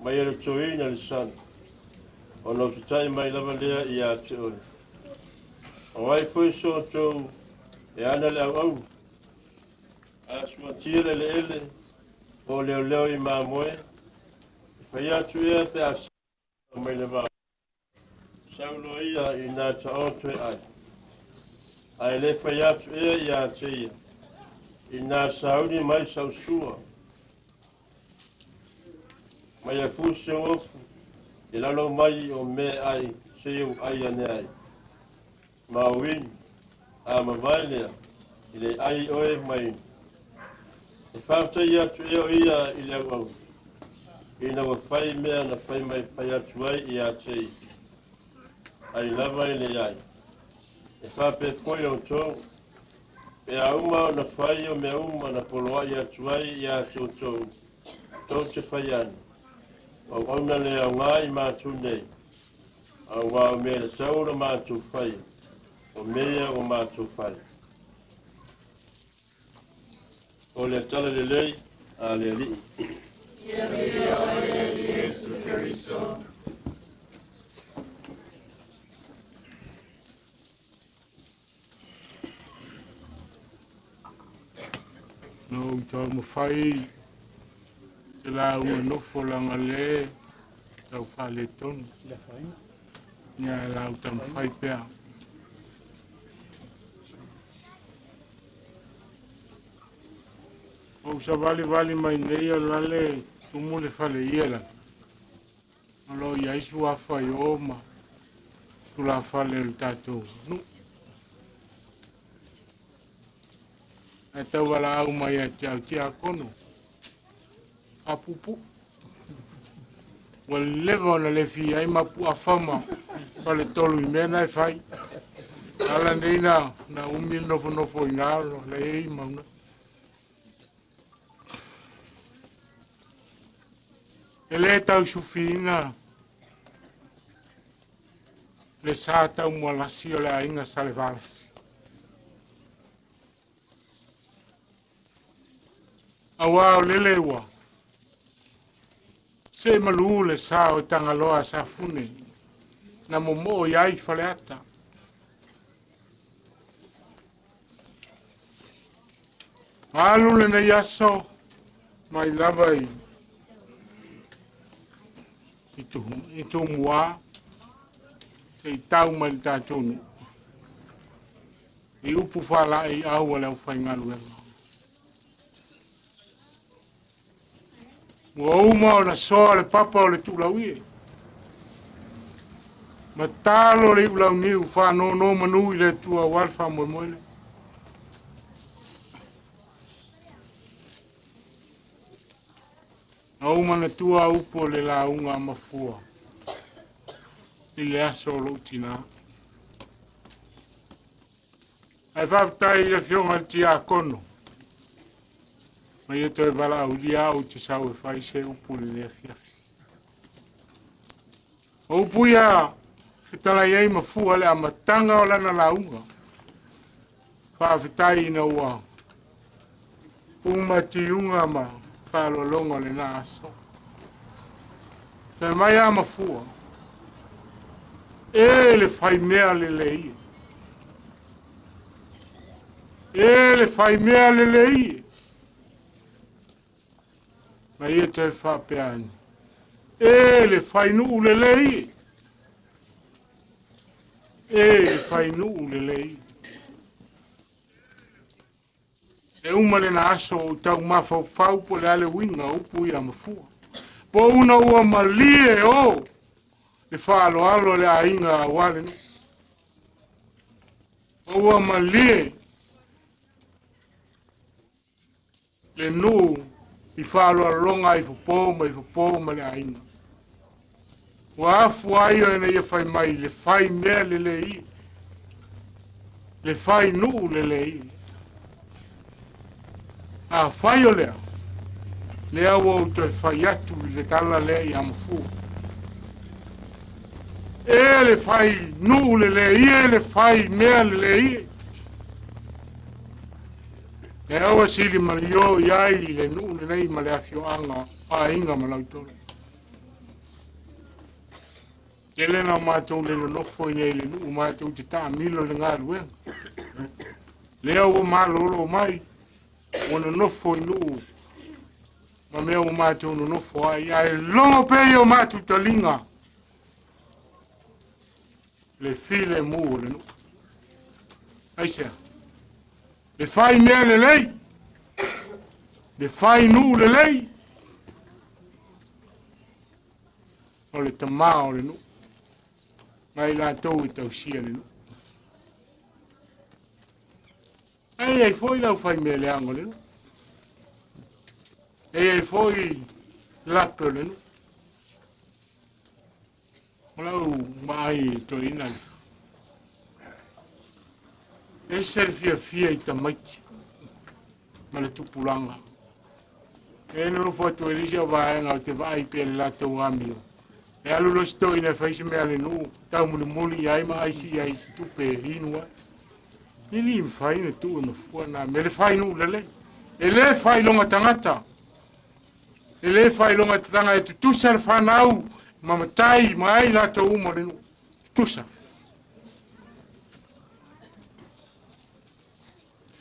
mai ele tō ina le sana. Ona usitai mai lava lea i ate oe. O ai koe so tō e ana le au au. A suatia le ele. O leo leo i mamoe. Fai atu ea te asa. Mai le vau. Saulo ia i nā ta oto e ai. Ai le fai atu ea i a te ia. I nā sauni mai sausua. Mai a fuse ofu. I lalo mai o me ai. Seo ai ane ai. Ma win. A mawailea. I le ai oe mai. E whātai atu eo ia i leo au. I na wa whai mea na whai mai whai atu ai i a tei. Ai lava i le ai. E whape koe o tō. E a uma o na whai o mea uma na poloa i atu ai i a tō tō. Tō te whai ane. Au auna le au ngā i mātu nei. Au wā o mea le saura mātu whai. O mea o mātu whai. O le tala le lei, a le li. Ia mea oe Iesu Keristo. No tau mawhai te la ua nofo langa le tau whale tonu. Nia la u tau mawhai pēr. O sa vali mai nei o lale tumule whale iela. Alo ia isu a whai oma. Tula whale o tātou. E tau wala au mai a te au te a kono. A pupu. Wale lewa na le fi ai mapu a whama. Wale tolu I mena e whai. Ala nei na umil nofo I ngaro. Le ei mauna. E le tau sufina. Le sa tau mualasi o le ainga sa le valas. Awa o lele wa. Se malu le sa o tangaloa sa fune. Na momo iai faleata. Alu le na yaso. Mai lava Itu mua. Se tau mai tātonu. I upu whala I au le au whaingalu ema. Mua uma o na soa le papa o le tūlaui. Ma tālo le ulau niu whanau manu I le tua walfa moe moele. Na uma na tua upo le la unga mafua. I le aso lo tina. Ai whaftai le fionga ti a kono. Ma ia toi wala au lia au te sau e whai se upu le lea fiafi. O upu ia whitala iei mafua le amatanga o lana la unga. Whawhitai ina ua. Uma ti unga ma whalolonga le na aso. Te mai a mafua. E le whai mea le lei. E le whai mea le lei. Ma ia te whapeani. E le whai nuu le lei. E le whai nuu le lei. E uma le na aso o tau mawhau whau po le ale winga upu ia mafua. Po una ua malie o. Le whaalo alo le ainga a wale. Ua malie le nu I whaalonga I whapō ma le aina. Wa afu ai o ena ia whai mai, le whai mea le I. Le whai nu le I. A whai o lea. Lea wau toi whai atu I le tala lea I Mafua. E le whai nu le I, le whai mea le I. E awa sili malio iai le nu le nei ma le afio anga a inga ma lautore. E le na mātou le nofo I nei le nu mātou te tā milo le ngā ruenga. Le awa mālolo mai, wana nofo I nu ma mea o mātou no nofo ai, ai longo pei o mātou talinga. Le file mu le nu. Aisea. Le fai mea le lei. Le fai nu le lei. O le tamao le nu. Mai la tau I tausia le nu. Ai foi lau fai mea le ango le nu. Ai foi lape le nu. O lau mai to ina le. E sere fia I tamaiti. Ma le tupulanga. E no foto elisia vaenga o te vai pe le latou amio. E alu lo sto ina faise mea le nu. Tau muli ai ma aisi ai si tupe inua. Ili mfai ne tu Mafua na me le fai nu lele. E le fai longa tangata. E le fai longa tanga e tutusa le whanau. Mamatai mai latou umo le nu. Tusa.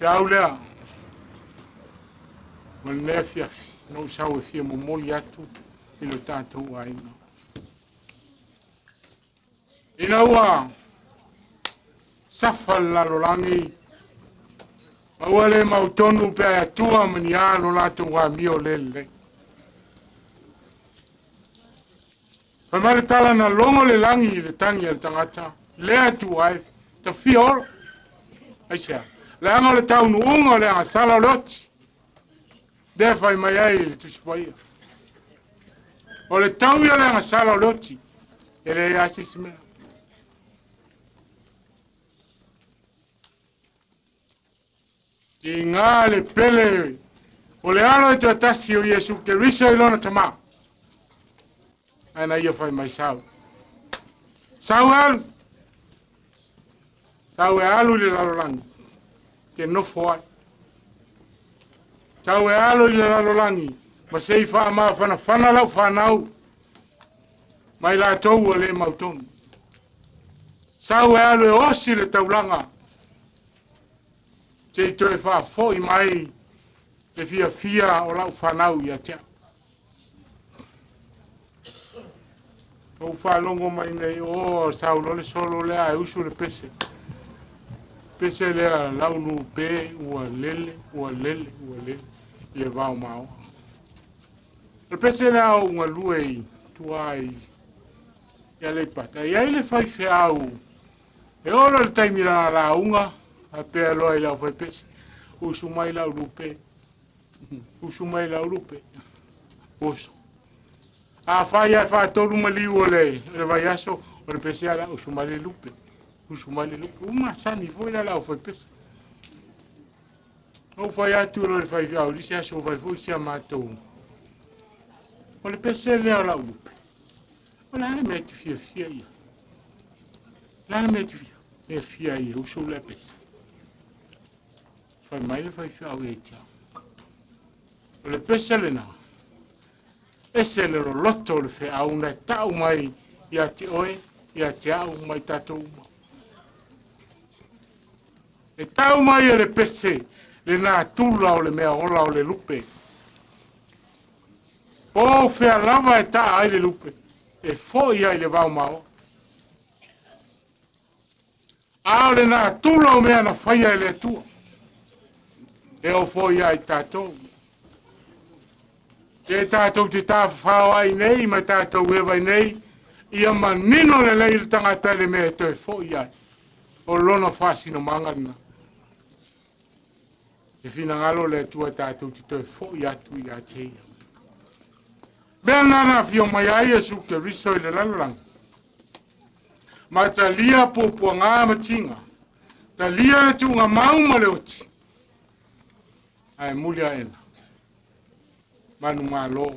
Fiau lea, ma lea fiafi, no sau e fia momoli atu I lo tātou aina. Ina ua, safa lalolangi, ma ua le mautonu pe atua mani alo latou amio lele. Pa male tala na longo le langi le tangi al tangata, lea tu ai, ta fia oro, aisea. Le anga le taunu unga le anga sala loti. De fai mai ai le tusipaia. O le tau ia le anga sala loti. E le asis mea. I ngā le pele. O le alo e te atasi o Iesu ke riso I lona tama. Aina ia fai mai sau. Sau alu. Sau e alu le lalolangi. Te nofo ai. Tau e alo I le lalolangi. Ma sei wha maa whana lau whanau. Mai la tau o le mautonu. Sau e alo e osi le taulanga. Te toi wha fo I mai. Le fia o lau whanau I atea. O wha longo mai nei o sau lole solo lea e usu le pese. Pese lea launu pe ua lele, le vau mao. Le pese lea o unga lue tuai ia le pata. Ia le fai feau. E ora le taimira la unga, a pe aloa I lau fai pese. Usu mai lau lupe. Usu mai lau lupe. Oso. A fai a fa toru mali o le vai aso, o le pese ala usu mai le lupe. Usumale lupu, uma sani foi la o foi pesa. O foi atu lo fai via, o lisi aso vai foi sia matou. O le pesa le ala lupe. O la le meti fia ia. La le meti fia ia, o so le pesa. Fai mai le fai fia o etia. O le pesa le na. Ese le lotto le fe a una tau mai ia te oe, ia te au mai tatou. E tau mai e le pese, le nā tula o le mea ola o le lupe. O fea lava e tā ai le lupe, e fo I ai le vau mao. A le nā tula o mea na whaia e le atua. E o fo I ai tātou. E tātou te tā whao ai nei, mai tātou ewa nei, ia manino le lei le tangata le mea toi fo I ai. o lona whaasino mangana. E whina ngalo le tua tātou te toi fo i atu i a teia. Bea nana fio mai ai Yesu Keriso i le lalang. Ma ta lia pōpua ngā matinga. Ta lia le tunga mauma le oti. Ai mulia ena. Manu malo.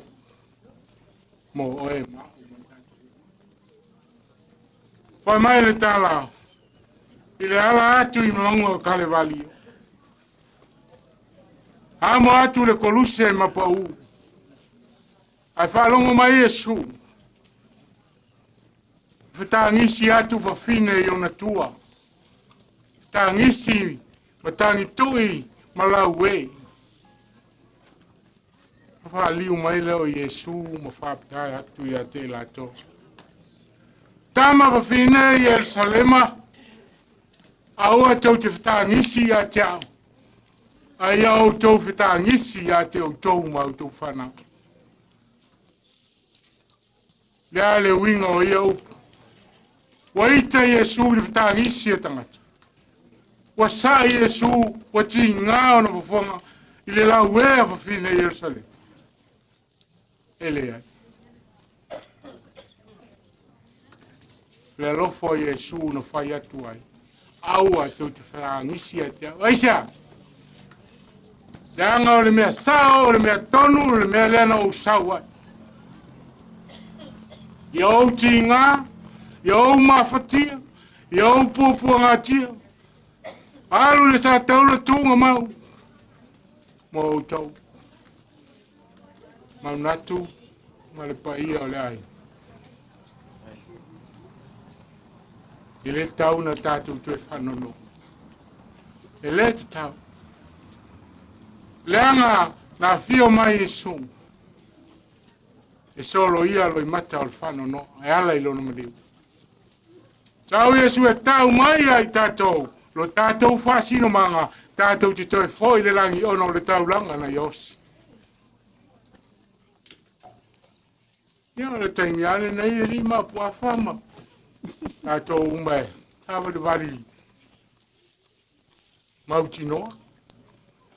Mo oe ma. Whai mai le tālao. I le ala atu i maunga o kale valio. Amo atu le koluse ma pau. Ai whalongo mai Yesu. Whetangisi atu whawhine i ona tua. Whetangisi matangi tui malau e. Whaaliu mai leo Yesu ma whapitai atu i a te lato. Tama whawhine i Yerusalema. Aua tau te whetangisi a te au. Ai au tau whetangisi a te au tau mau tau whanau. Lea le winga o ia upu. Waita Yesu le whetangisi a tangata. Wa sa Yesu wa ti ngā ona whafonga i le lau ea whawhine i Jerusalem. Ele ai. Le lofo Yesu na whai atu ai. Aua tau te whetangisi a te au. Aisa! Danga o le mea sao, o le mea tonu, o le mea lena o saua. Ia o ti ngā, ia o mawhatia, ia o pōpua ngā tia. Alu le sa taula tūnga mau. Mo o tau. Mau natu, ma le pa ia o le ai. I le tau na tātou tue whanono. E le te tau. Leanga na fio mai Yesu. E solo ia lo i mata o whanono. E ala i lono mariu. Tau Yesu e tau mai ai tātou. Lo tātou whasino manga. Tātou te toi fo i le langi ono le tau langa na Yosi. Ia le taimi ane na i rima pua whama. Tātou umai. Tāwa le wari. Mauti noa.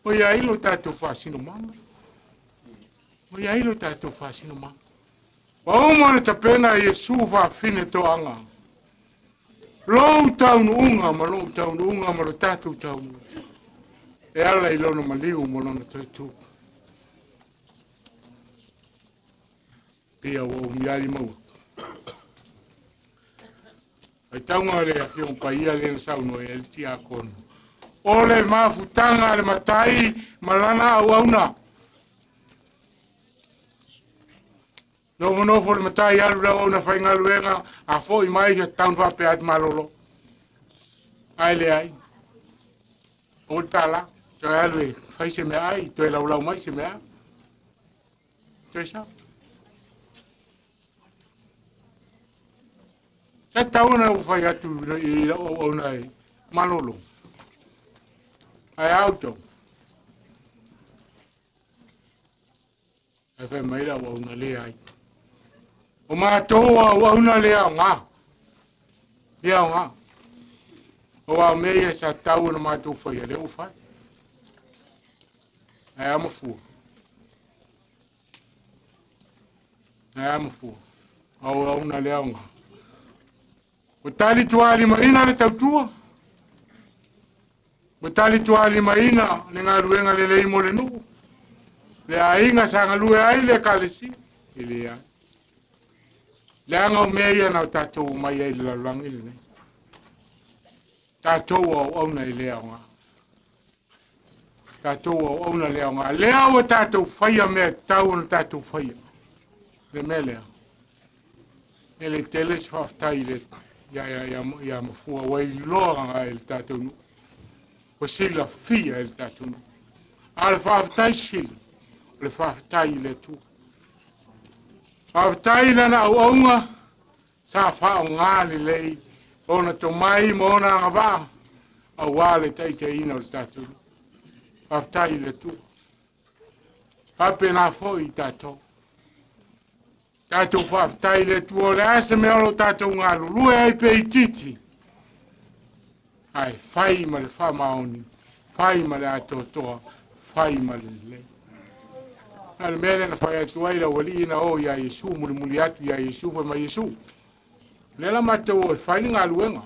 O ia ilo tātou whasino manga. O ia ilo tātou whasino manga. Wa umane ta pena Yesu whawhine to anga. Lou taunu unga ma lou taunu unga ma lo tātou taunu. E ala i lono maliu mo lona toi tū. Pia o miari mau. Ai taunga le a fion pa ia le na sauno e el tia kono. Ole mafutanga le matai malana au auna. Nofo le matai alu rau au na whainga luenga a fo i mai ka taun whape ati malolo. Ai le ai. O tala, toi alu e whai se mea ai, toi lau mai se mea. Toi sa. Sa tauna u whai atu i au na e malolo. Ai auto. Ai whai maira au na le ai. O mātoa au na le au ngā. Le au ngā. O au mea sa tau na mātou whai a leo whai. Ai Mafua. Ai Mafua. Au na le au ngā. O tali tuali maina le tautua. O tali tuali maina le ngā ruenga le leimo le nuku. Le ainga sa ngā lue ai le kalesi. Ile ai. Le anga o mea ia na o tātou mai ai le lalangi le nei. Tātou au na i lea o ngā. Tātou au na lea o ngā. Lea o tātou whaia mea tau na tātou whaia. Le mea lea. E le tele si whaftai le ia Mafua wai loa ngā e le tātou nu. O sila fia e le tātou nu. A le whaftai sila. Le whaftai le tu. Whaftai lana au aunga. Sa wha o ngā le lei. Ona to mai mo ona ngā wā. Au wā le teite ina o le tātou nu. Whaftai le tu. Hape nā fo i tātou. Tātou whaftai le tu o le asa me oro tātou ngā lulue ai pe i titi. ai fai ma le whamaoni, fai ma le atotoa, fai ma le le. Nā le mele na whai atu aira wali ina o ia Yesu, muli atu ia Yesu, wai ma Yesu. Lela mātou o e whai ni ngā luenga.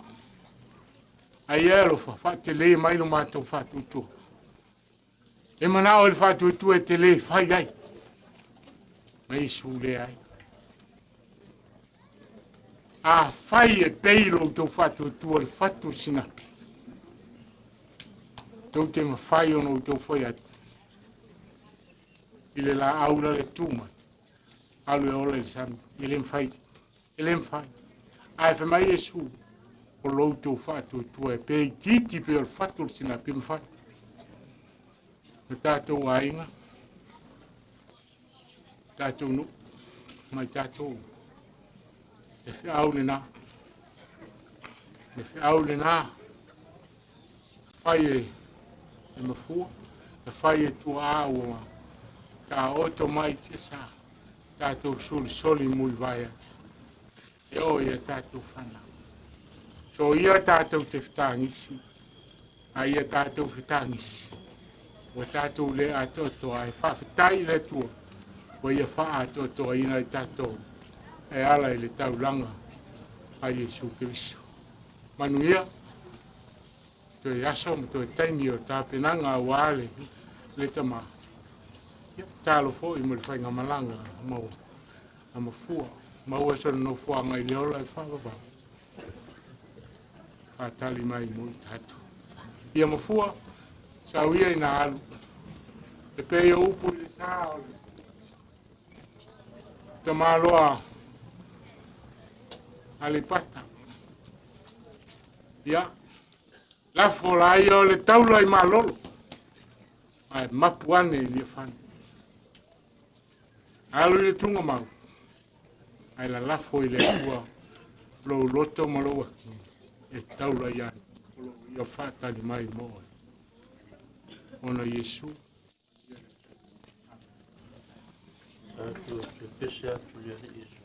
Ai ero wha te le mai no mātou whatutu. E mana o le whatutu e te le whai ai. Ma Yesu le ai. A whai e peilo tau whatutu o le whatu sinapi. Tau te ma whai ono tau whai atu. Ile la aula le tuma. Alu e ola le sami. Ile mwhai. Ile mwhai. Ai wha mai Yesu. O loutou whatutu e pei titi pe o le whatu sinapi mwhai. Me tātou ainga. Tātou no. Mai tātou. E whi au le nā. E whi au le nā. Whai e Mafua. E whai e tua āua. Ka oto mai te sā. Tātou soli mui vai. E o ia tātou whana. So ia tātou te whitangisi. A ia tātou whitangisi. Wa tātou le atoto ai whawhitai le tua. Wa ia wha atoto ai nai tātou. E ala i le taulanga a Yesu Kiriso. Manuia, to e aso mo to e taimi o tāpenanga o ale le tama. Tālo fo i mo le whainga malanga mau a Mafua. Mau e sona no fua ngai le ola e whawawau. Whatali mai mo i tātou. Ia Mafua, sa uia i nā alu. E pei o upu le sā o le. Ta māloa ale pata. Ia, la fola i o le taula i malolo. Ai mapuane i le whani. Alu i le tunga mau. Ai la lafo i le ua lo loto maloa. E taula i anu. Ia whatani mai moa. Ona Yesu. Atu te pese atu ia Yesu.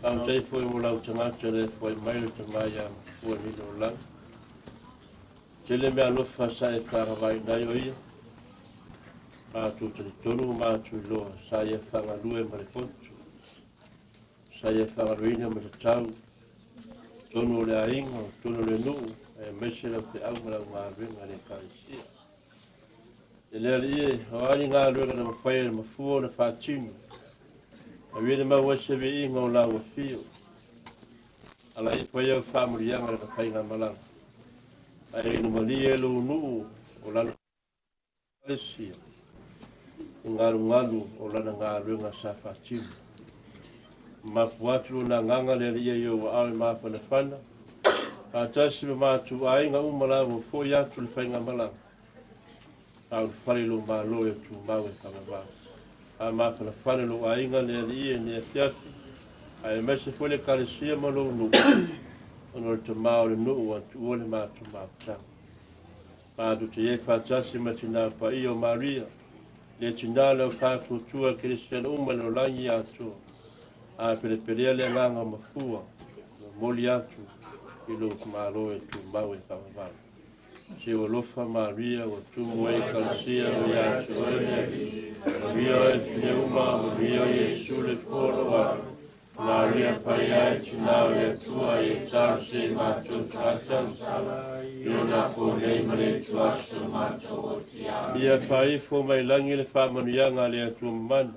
Am tei foi mo lau tangata le foi mai le tamaya ua ni lo lang. Tele me alofa sa e whakawai nai o ia. Mātu tali tonu mātu loa sa ia whangalue ma le pontu. Sa ia whangaluina ma le tau. Tonu le ainga o tonu le nuu e mese lau te au ma lau ngā venga le kaisia. E lea li e, o ani ngā luenga na mawhaia na mafua na whātinu. A wene maua se ve inga o lau a fio. Ala i pwai au whamurianga na whainga malanga. A e no mali e lo nuu o lana Malaysia. I ngaru ngalu o lana ngā luenga sa whātinu. Mafua atu na nganga le ria i o awe mafa na whana. A tasi me mātu a inga umala o fo atu le whainga malanga. Au whare lo mā loe tu mawe kamawā. A mafa na whane lo a inga le ria ni e fiafi. A e mese fwele kare sia ma lo nu. Ono le te mao le nu atu ole mātu mātang. Mātu te e whātasi ma tina pa i o Maria. Le tina leo kātu tua Christian umale o langi atua. A pere perea le nganga mafua. Moli atu. I lo kumaloe tu mawe kamawā. Se o lofa Maria o tumu e kalsia o Iasu ene. Maria e pneuma, Maria Iesu le foro a. Maria paia e tinau le tua e tarse mato tratan sala. Iona ponei male tuaso mato o tia. Ia fai fo mai langi le whamanuianga le atu mana.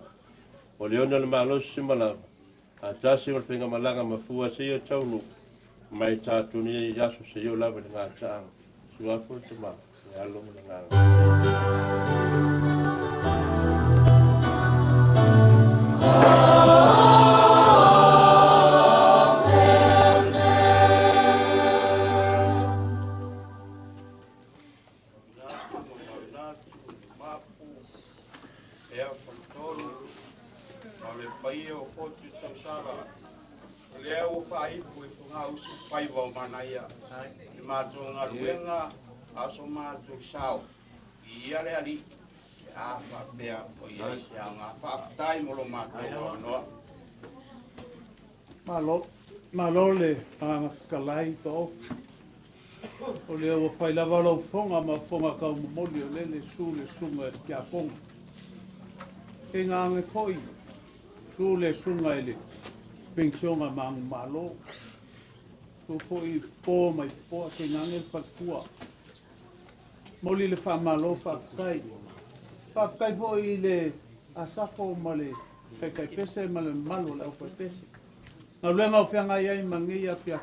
O leona le malosi malama. A tasi o le penga malanga mafua se o taunu. Mai tātu ni e Iasu se o lava le ngā taanga. Suapo te maa, e alo mo le ngā. Mātua ruenga aso mātua sao. Ia le ali. A whapea o ia se a ngā whaptai molo mātua noa. Malo le anga kalai to. O le o whai lava lau whonga ma whonga kau momoli o lele su le sunga kia whonga. E ngā nge whoi. Su le sunga ele. Pengsionga mang malo. So foi po mai po ke ngange fakua moli le fa malo fa kai foi le asafo male kai pese male malo la fa pese na lenga o fianga ia mangi ia pia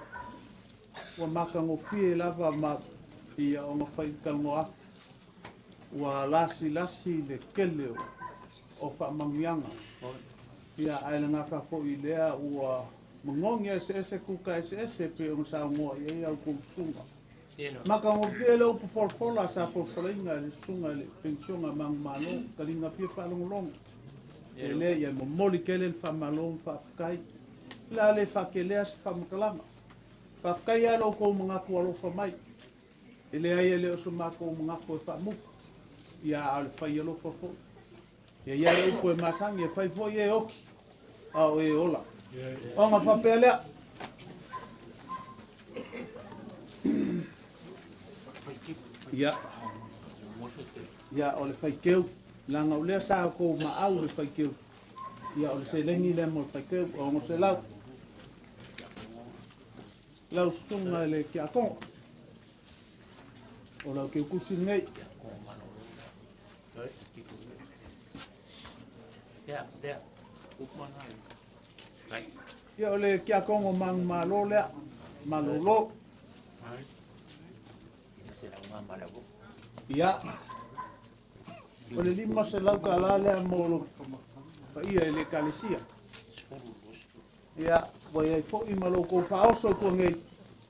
wa maka ngo fie lava ma ia o fai kalmoa wa lasi le keleo o fa mangianga ia ai nga fa foi lea wa mongongi ese kuka ese pe o sa mo ia au kusunga maka o vele o porfola sa porfolinga le sunga le pensiona mang malo kalinga fi fa long ele ia mo moli kele fa malo fa kai la le fa kele as fa mkalama fa kai alo ko mga ko alo fa mai ele ai ele o so mako mga ko fa mu ia al fa yelo fo ia le ko masangi fa fo ye ok au e ola o nga papelea ya o le faikeu langa o le sa ko ma au le faikeu ya o le se lengi le mo faikeu o mo se lau sunga le kia kon o lau ke kusi nei ia o le kia kongo mang malo lea malolo ia o le lima se lau ka la lea mo pa ia ele kalesia ia wa ia fo i malo ko fa oso ko ngai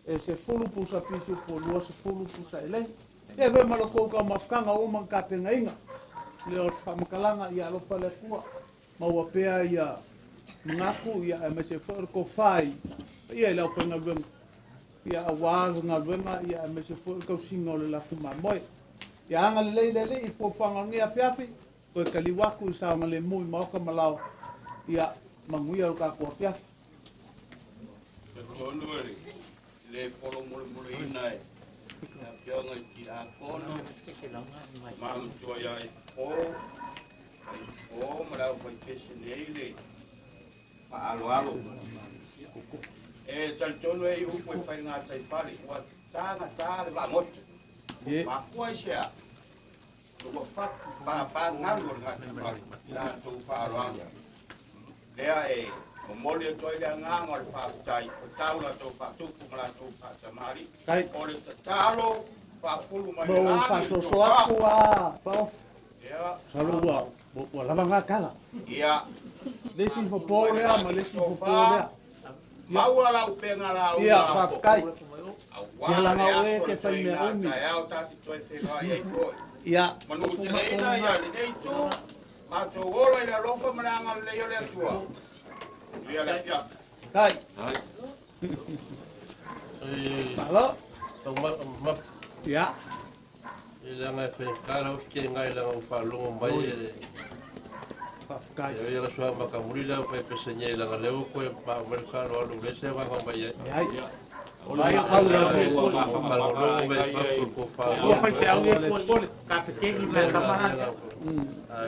e se fulu pusa pisu po lua se fulu pusa ele e ve malo ko ka mafkanga o man ka tenga inga le o fa makalanga ia lo fa le kua ma wa pea ia ngaku ia me se for ko fai ia la fenga ben ia wa nga benga ia me se for ko singo le la fuma moi ia nga le i fo fanga ngia fiafi ko kaliwaku sa ma le mui ma ka malau Ia manguia o ka ko pia. Tonu le polo mulu ina e. Pionga ki a kono. Malu tua ia e o mara ko pese neile. Pa alo. E tonu e u ko fai nga tai pali. Wa tanga tale va mot. Mafua sia. Ko pa ngalo nga pali. La tu pa alo. Lea e o mole to ile nganga le pa tai o taula to pa tu kumala to pa tamari o le talo pa fulu mai la pa so so a pa ya salua bo la nga kala ya lesi fo pole a ma lesi fo pole mau ala u penga la u ya pa kai ya la nga we ke fa me umi ya o tati to e fa ye ko ya manu tena ya le nei tu ma to ola ina lofa mananga le yo le tua ia le pia kai Halo. Ma ya ila nga fe karo ke ngai la o fa longo mai pa kai yo ia so ma ka mulila pe pesenye la le o ko pa mercado lo le se va con mai ya Vai a falar com o Vou fazer algo com o capitão da camarada.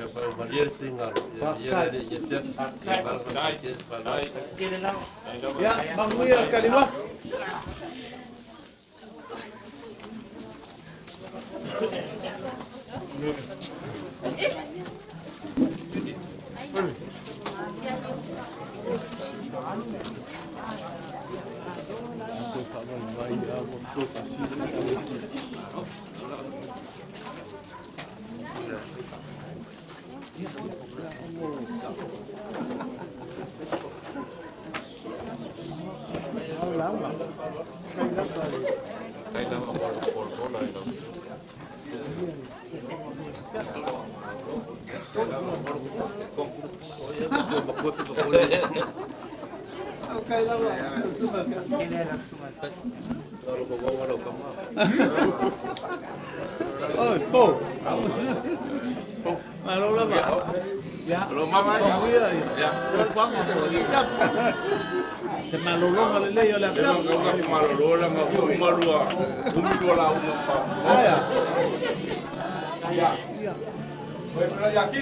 eu vou fazer singa. Ya, manguia kalima. Ôi, bố. Mà lâu lắm à? Dạ. Lâu lắm à? Không biết rồi. Dạ. Lâu quá mà tôi đi chắc. Se mà lâu lắm mà lấy yo la Pero no es malo, lo la ma ko malo a. Un la uno pa. Ai à? Ya. Voy para allá aquí.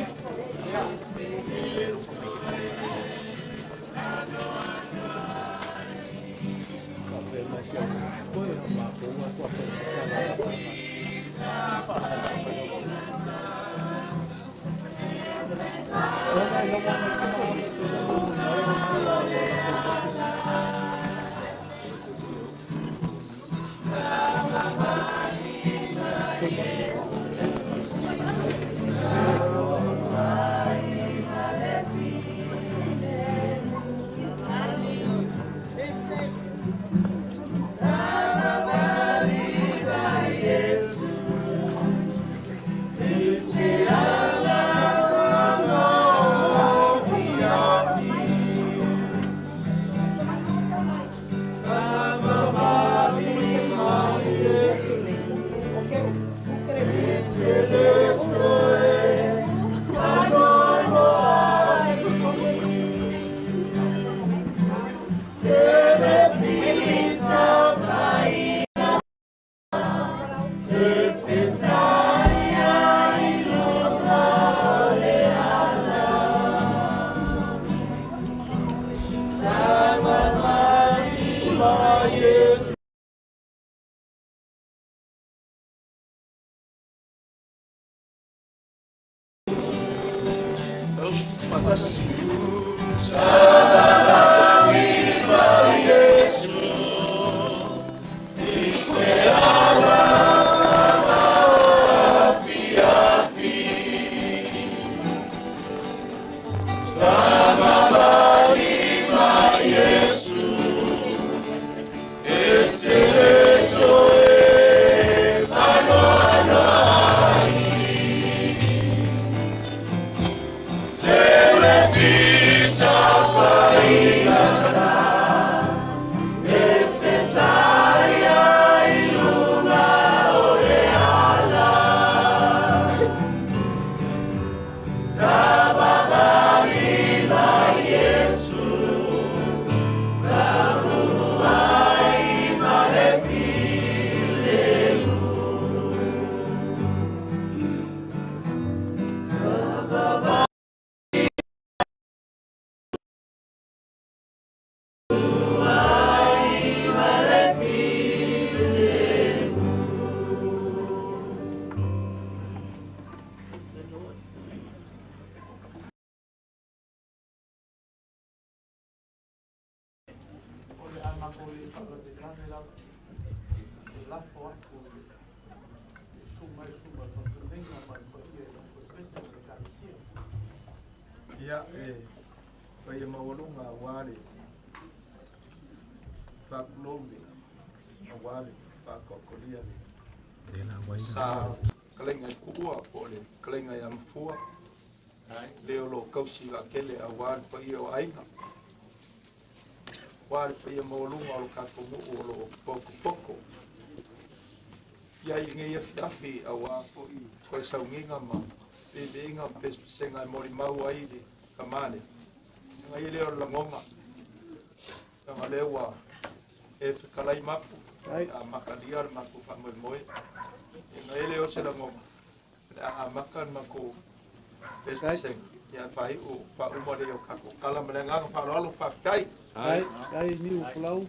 Yeah. Ia pai maulunga wale fa globe wale fa kokolia sa kalenga kuwa pole kalenga ya Mafua leo lo kausi ga kele awal pai o ainga wale pai maulunga lo kakomu lo poko ia inge fiafi awa ko saunga ma inga pesenga mori mau ai kamane ngai leo la ngonga nga lewa kalai mapu makaliar mapu famoi moi ngai leo se la ngonga makan mako peseng ya fai o fa mo leo kako kala melenga fa lo fa kai ai ni u plau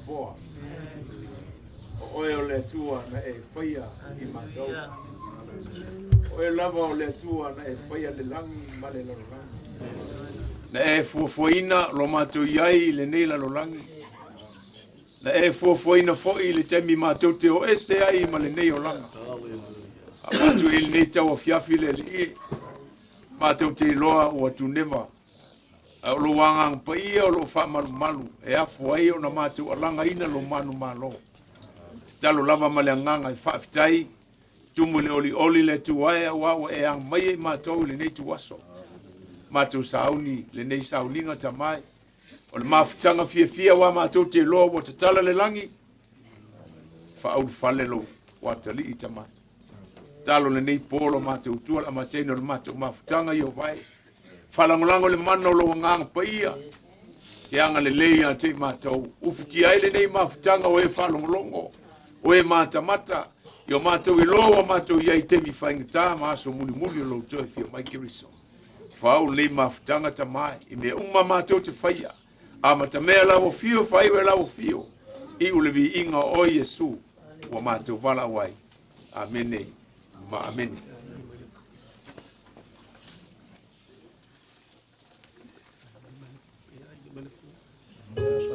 foa. O e o le tua na e whaia I mātou. O e lava o le tua na e whaia le langi ma le lalolangi. Na e fuafuaina lo mātou iai le nei lalolangi. Na e fuafuaina foi le temi mātou te o ese ai ma le nei o langa. A mātou e le nei tau a fiafi le ri. Mātou te loa o atu newa. O lo wanga pa ia o lo wha malu. E afu ai o na mātou alanga ina lo manu malo. Talo lava male nganga i whaafitai. Tumu le oli le tuaia wawa e ang mai mātou le nei tuaso. Mātou sauni le nei sauninga tamai. O le mafutanga fia wa mātou te loa o te tala le langi. Whaau whale lo watali i tamai. Talo le nei polo mātou tua la mateno le mātou mafutanga i o vai. Whalangolango le mano lo ngang paia. Te anga le leia te mātou. Ufiti ai le nei mafutanga o e whalongolongo. O e mātamata. I o mātou i loa mātou iai temi whaingata maaso muni muni o lo toi fio mai kiriso. Whau le mafutanga tamai. I me umma mātou te whaia. A mata mea lau fio whaiwe lau fio. I ulevi inga o Yesu. Wa mātou wala wai. Amene. Ma amen. Mai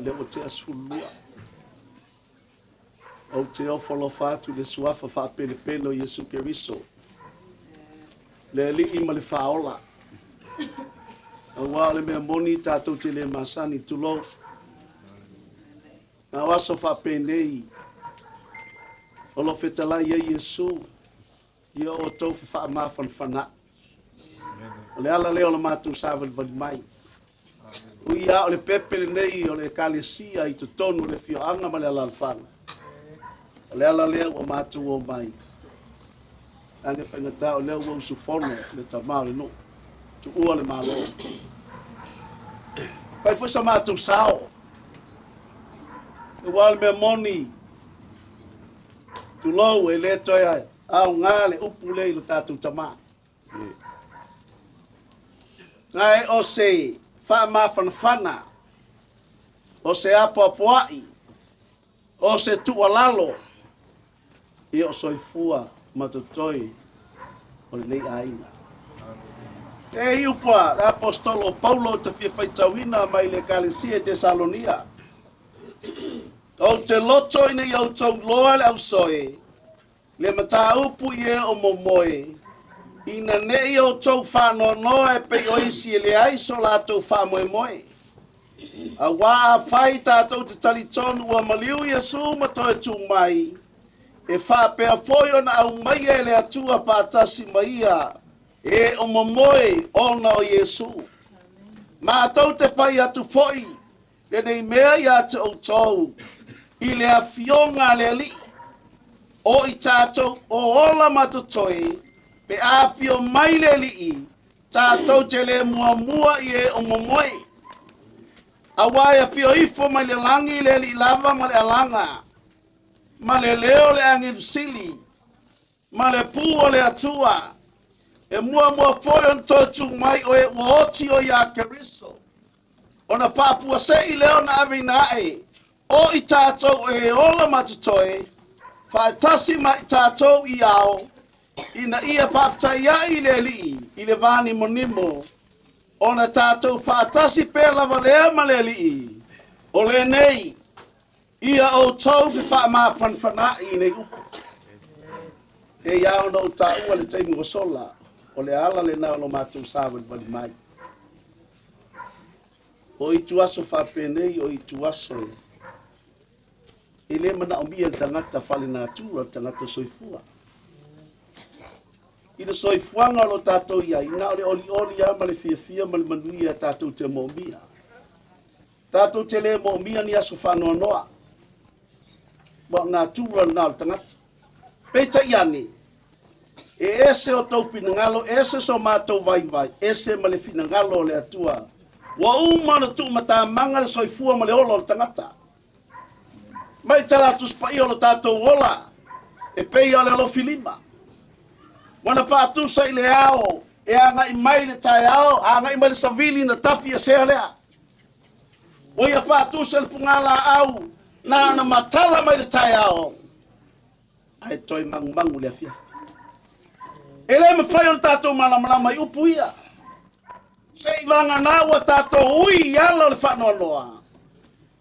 le o te asfulua. O te ofolofa atu le suafa fa pele o Yesu Keriso. Le li ima le faola. Wa le me moni tatou te le masani tulo. Na waso fa penei. O lo fetala ia Yesu. Ia o tau fa ma fana. O le ala leo la matu savel bad mai. O ia o le pepe le nei o le kalesia I to tonu le fio anga ma le ala alfanga. O le ala leo o matu o mai. Ange whangata o leo o sufono le tamau le no. Tu ua le malo. Pai fusa matu sao. E wale me moni. Tu lau e le toia au ngale upu le ilo tatu tamau. Ngai o se fa ma fana o se apoapoai o se tualalo I o soifua matotoi o le aina. E iupa apostolo Paulo te fia faitawina mai le kalesia Tesalonia. O te loto ina I au tau loa le au soe le mataupu ie o momoe ina nei o tau whanono e pe o isi e le aiso la tau whamoe moe. A wā a whai tātou te talitonu ua maliu Yesu matoe tū mai. E wha pēr whoio na au mai e le atua pātasi maia. E o momoe ona o Yesu. Ma tau te pai atu whoi. Le nei mea ia te o tau. I le a fionga le li. O I tātou o ola matotoe. Pe apio mai le li tātou te le mua I e o momoe. A waia pio ifo mai le langi le li lava ma le alanga. Ma le leo le angin sili. Ma le pu o le atua. E mua foio ntotu mai o e waoti o ia Keriso. O na whapua se I leo na avinae. O I tātou e ola matotoe. Whaitasi mai tātou I ao. Ina ia whaptaia I le li, I le vani monimo, o na tātou whaatasi pēla valea ma le li, o le nei, ia o tau te whaama whanwhana I nei upo. E iau no tā ua le teimu o sola, o le ala le nao no mātou sāwad vali mai. O I tuaso whapenei, o I tuaso e. E le mana o mia tangata whale nā tūra, tangata soifua. I le soifuanga lo tātou ia, I nā oli ama le fia ma le manuia tātou te mōmia. Tātou te le mōmia ni aso whanoa noa. Wa nā tūra nā o tangata. Peita iane, e ese o tau pinangalo, ese so mātou vai, ese ma le finangalo le atua. Wa umana tu mata manga le soifua ma le olo o tangata. Mai talatus pa I o lo tātou ola, e pei o le alo filima. Wana patu sa ile ao, e anga I mai le tai ao, anga I mai le savili na tapi a sea lea. O ia patu sa le fungala au, na matala mai le tai ao. Ai toi mangu le afia. Ele me fai o tatou malama I upu ia. Se I vanga na ua tatou ui iala o le whanoanoa.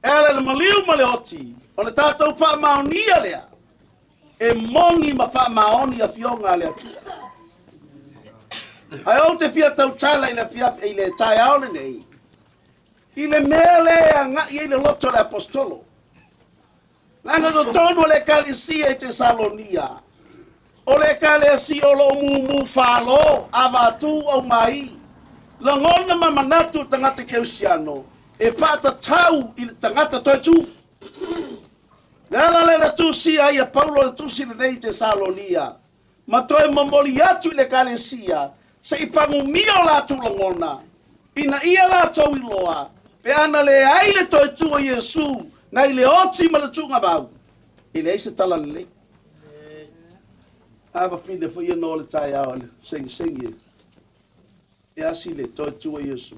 Ele le maliu ma le oti, o le tatou wha maonia lea. E moni ma wha maoni a fionga le atua. Ai o te fia tau tala I le tai ao le nei. I le mele a ngai I le loto le apostolo. Langa do tonu le kalesia I Tesalonia. O le kalesia o lo mumu whalo, avatu au mai. Langona mamanatu tangata keusiano. E whata tau I le tangata toitu. Nela le tusi ai a Paulo le tusi le nei Tesalonia. Ma toi mamoli atu I le kalesia. Se I whangu mio la tulangona. Ina ia la tau I loa. Pe ana le ai le toitu o Yesu. Na I le oti ma le tunga bau. I le eise tala le lei. Ava pinde fo ia no le tai ao le sengi. E asi le toitu o Yesu.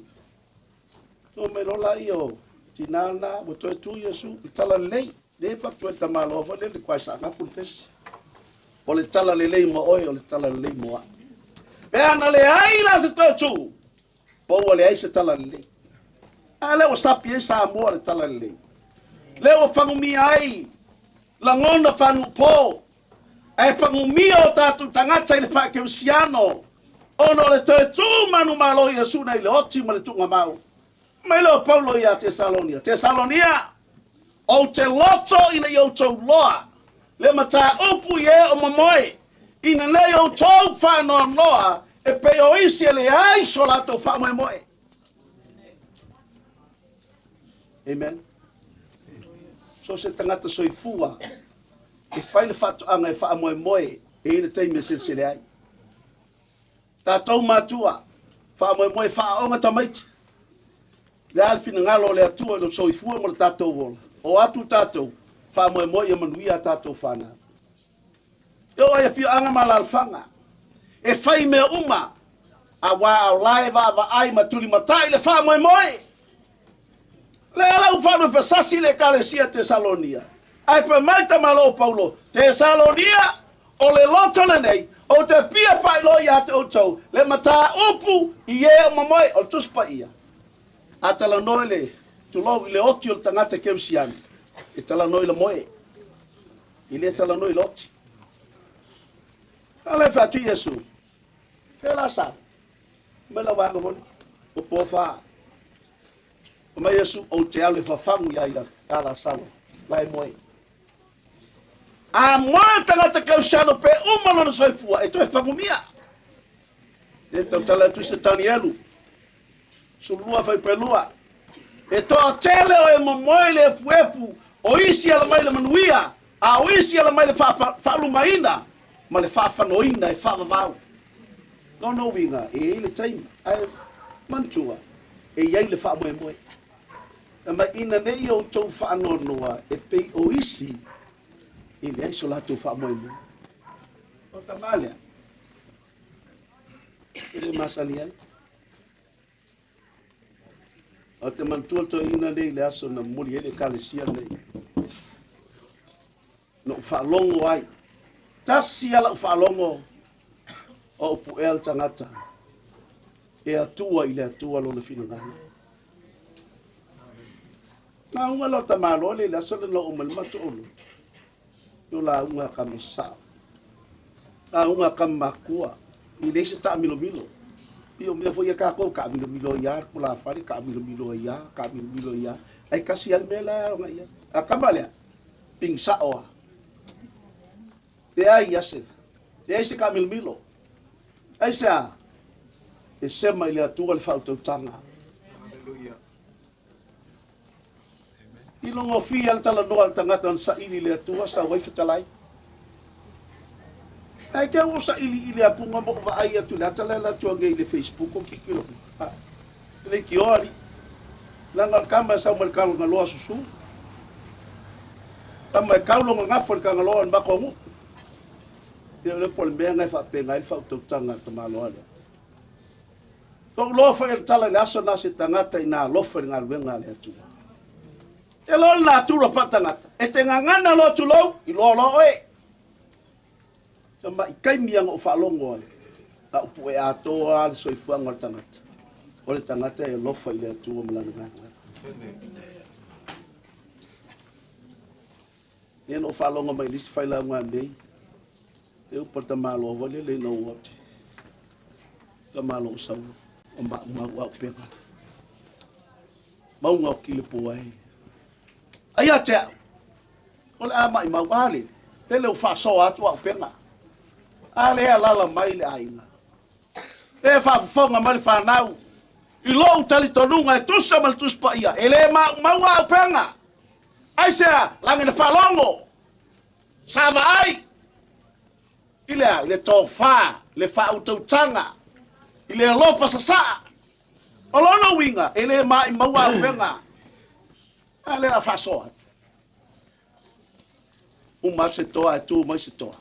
No me rola io. Tinana mo toitu o Yesu. I tala le lei. Le faktu e tamalo fo le kwai sa ngapun pesi. O le tala le lei mo oi o le tala le lei mo a. Pe ana le ai la se toitu. Po o le ai se tala le lei. Ale o sapi e sa mo le tala le lei. Leo whangumia ai. Langona whanu po. Ai whangumia o tātou tangata i le whakeusiano. Ono le toe tū manu malo i asuna i le oti ma le tunga mau. Mai leo Paulo ia Tesalonia. Tesalonia. O te loto ina i o tau loa. Le mata upu ye o mamoe. Ina nei o tau whanoa noa. E pe o isi le ai so lato whamoe moe. Amen. So se tangata soifua. E whaile whatu anga e whamoe moe. E ina teime silsile ai. Tātou mātua. Whamoe moe whaonga tamaiti. Le alfina ngalo le atua lo soifua mo le tātou wola. O atu tātou. Whamoe moe manuia tātou whana. Eo ai whio anga malalfanga. E whai mea uma. A wā au lai wa ai matuli matai le whamoe moe. Le alau whanu whasasi le kalesia Tesalonia. Ai whamaita malo Paulo. Tesalonia o le loto le nei. O te pia whai lo ia te outou. Le mata upu i e o mamoe o tuspa ia. A tala noe le. Tulau i le oti o le tangata keusiani. E tala noe le moe. I le tala noe le oti. Ale fatu Yesu. Fela sa. Mela wanga moni. O pofa. O mai Yesu o te ale fafangu ia ila. Ala salo. Lai moe. A moe tangata keusiano pe umano na soifua. E toi fangumia. E tau tala tu se tani elu. Sulua fai pelua. E toa tele o e mamoe le fuepu. O isi ala mai le manuia. A o isi ala mai le whaalumaina. Ma le whaafanoina e whaamamau. Gono winga, e ele taima. Ai mantua. E iai le whaamoe moe. E ma ina nei o tau whaanonoa. E pei o isi. E le aiso la tau whaamoe moe. O tamalea. E le masani ai. O te mantua to ina nei le aso na muri ele kalesia nei. No whaalongo ai. Tasi ala whaalongo o upu el tangata. E atua i le atua lo na whinangana. Nga unga lo tamalo le la sole lo umalmatu olu. Yo la unga kamasa. La unga kamakua. I le se ta milo. Io me foi ka ko ka milo ya kula fari ka milo ya. Ai kasi al mela nga ya. Akamale. Ping sa o. Te ai ase. Te ai se ka milo. Ai sa. E sema ile atua le fauto tanga. Haleluya. Ilo ngo fi al tala no al tangata sa ili le atua sa wai fitalai. Ai ke usa ili aku ngamo va ai atu la tala la tua ngai le Facebook o kikilo. Le kiori. Langal kamba sa mal kal ngalo susu. Tama kaulo ngafol ka ngalo an bakomu. Te le pol be ngai fa pe ngai fa to tanga tamalo ala. Tok lo fa el tala la so na se tangata ina lo fa ngal wenga le atu. Te lo na tu lo fa tangata. E te ngana lo tu lo i lo e. Tama ikai miang o whaalongo ale. A upu e atoa le soifua ngol tangata. O le tangata e lofa i le atua malana ngana. E no whaalongo mai lisi whaila ngā mei. E upata malo wale le no wati. Ka malo o sau. O mau au penga. Mau ngau kile po ai. Ai a tea. O le ama i mau ale. Lele u whaaso atu au penga. Ale alala mai le aina. E whaafonga mai le whanau. I lou tali tonunga e tusa mal tuspa ia. E le maua au penga. Ai sea, lange le whalongo. Sama ai. I le tō wha, le whautautanga. I le lopa sasa. O lono winga, e le maua au penga. Ale la whasoa. Uma se toa e tu mai se toa.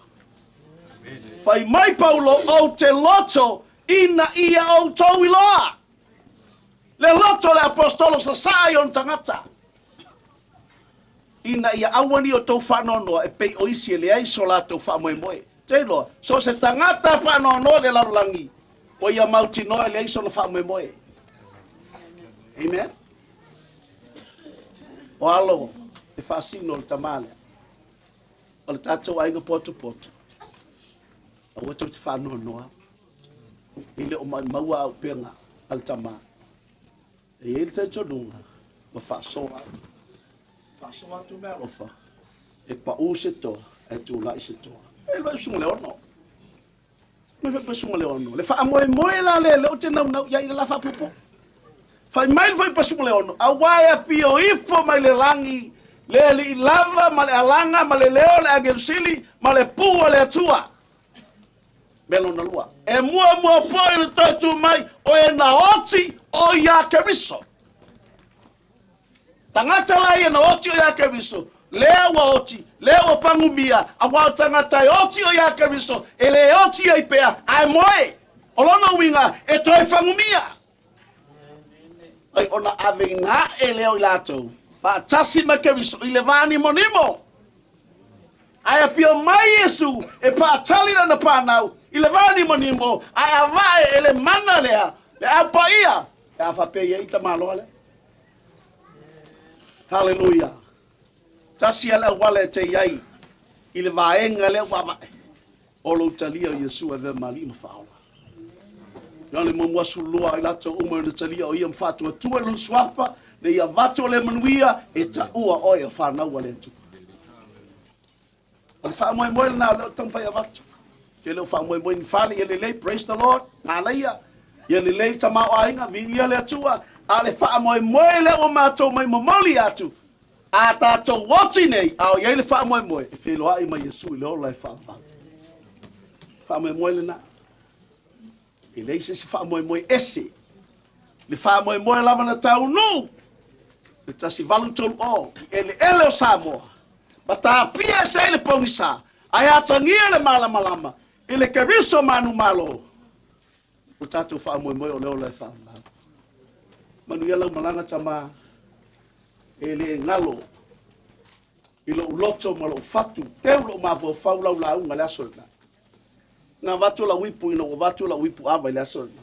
Fai mai Paulo o te loto ina ia o tau iloa. Le loto le apostolo sa saion tangata. Ina ia awani o tau whanono e pei o isi le ai so la tau whamoe moe. Te loa, so se tangata whanono le larulangi. O ia mauti noa le ai so na whamoe moe. Amen. O alo, e whaasino le tamale. O le tātou ainga poto. A wata te whanua noa. Ile o maua au penga al tamale. E ele te tonunga. Ma whaasoa. Whaasoa tu mea lofa. E pa u se toa. E tu lai se toa. E lo sunga le ono. Me fa sunga le ono. Le fa moe la le o te nau ya ila la fa pupo. Fai mai foi pa sunga le ono. A waia pio ifo mai le langi. Le li lava ma le alanga ma le leo le agensili ma le pua le atua. Belo na lua. E mua poi le tatu mai o e na oti o ia keriso. Tangata la ia na oti o ia keriso. Lea wa oti, lea wa pangumia, a wa tangata oti o ia keriso, e le oti e pea, ai moe, o lona winga, e toi fangumia. Ai ona ave nga e leo ilato, fa tasi ma keriso, i le vani monimo. Ai apio mai Yesu, e pa talina na panau, i le vani monimo, ai avae e le mana lea, le apa ia, e afa pe ia ita malo ale. Hallelujah. Tasi ala wale te iai, i le vaenga le wawae, o lo talia Yesu e ve mali mawhaola. Yone mwasu lua i lato uma le talia o ia mwhatu atua lun swapa, le ia vato le manuia, e ta ua oi a whanau ale tu. O le wha moe na leo tang whai a vato. Ke leo wha moe ni whale, ia le lei, praise the Lord, ngā leia, ia le lei tamau ainga, vi ia le atua, a le wha moe leo o mātou mai mamoli atu, a tātou wati nei, au iei le wha moe, e wheloa i mai Yesu i leo lai wha. Wha moe le na. E lei se wha moe ese. Le wha moe lama na tau nu. Le tasi valu tolu o, ki ele o Samoa. Ma tā pia se le pongisa, ai atangia le malama, e le keriso manu malo. O tātou wha moe o leo lai wha. Manu ia lau malanga tama, e le ngalo, i lo loto ma lo fatu, teu lo mafo fau lau la unga le asolna. Nga watu la wipu ina o watu la wipu ava le asolna.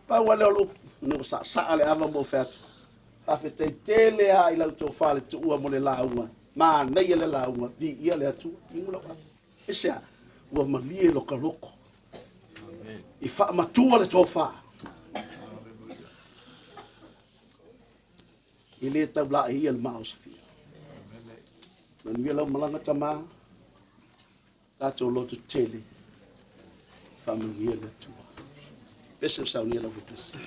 Pa wale o no sa ale ava mo fetu. Hafe te tele ha i lau tō whale tu ua mo le la unga. Ma nei le la unga, di ia le atu, ingu lau. Esea, ua malie lo ka loko. I wha matua le tō wha. I le tau la i al mao safia. Manu ia lau malanga tama, tātou lotu tele, whamangi ia le atua. Pese sau ni lau vitasi.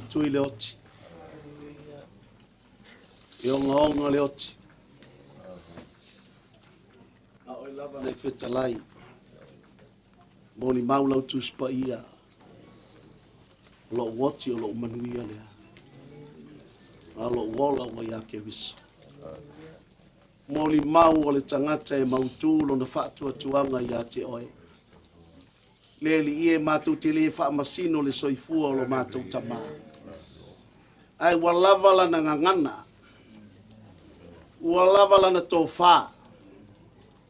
tui le oti. E onga le oti. A oi lava nei whetalai. Moni maulau tu spa ia. Lo woti o lo manuia lea. A lo wola o ia ke viso. Moni mau o le tangata e mautu lo na whaatua tuanga ia te oe. Leli ie mātou te le wha masino le soifua o lo mātou tama. Ai walavala na ngangana. Walavala na tō wha.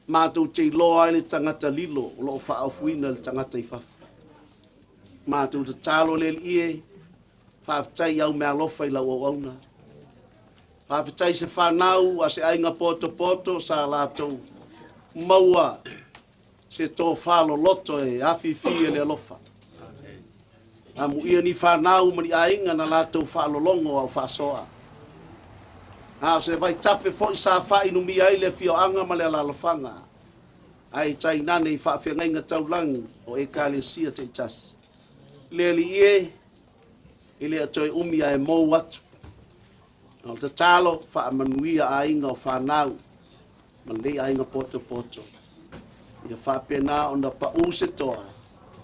Mātou te loa le tangata lilo o lo wha awhuina le tangata I whafu. Mātou te tālo leli ie. Whaafitai au mea lofa I lau au auna. Whaafitai se whanau a se ainga poto sa lātou. Maua. Se tō whalo loto e awhiwhi e le alofa. Amu ia ni whanau mani ainga na lātou whalolongo au whasoa. Se vai tape fo sa whai no mi aile fio anga ma le alalofanga. Ai tai nane I whawhengainga taulangi o e kāle sia te tas. Leli ie, ile atoi umia e mou atu. O te talo whaamanuia ainga o whanau. Man le ainga poto. Ia whapena o na pau se toa,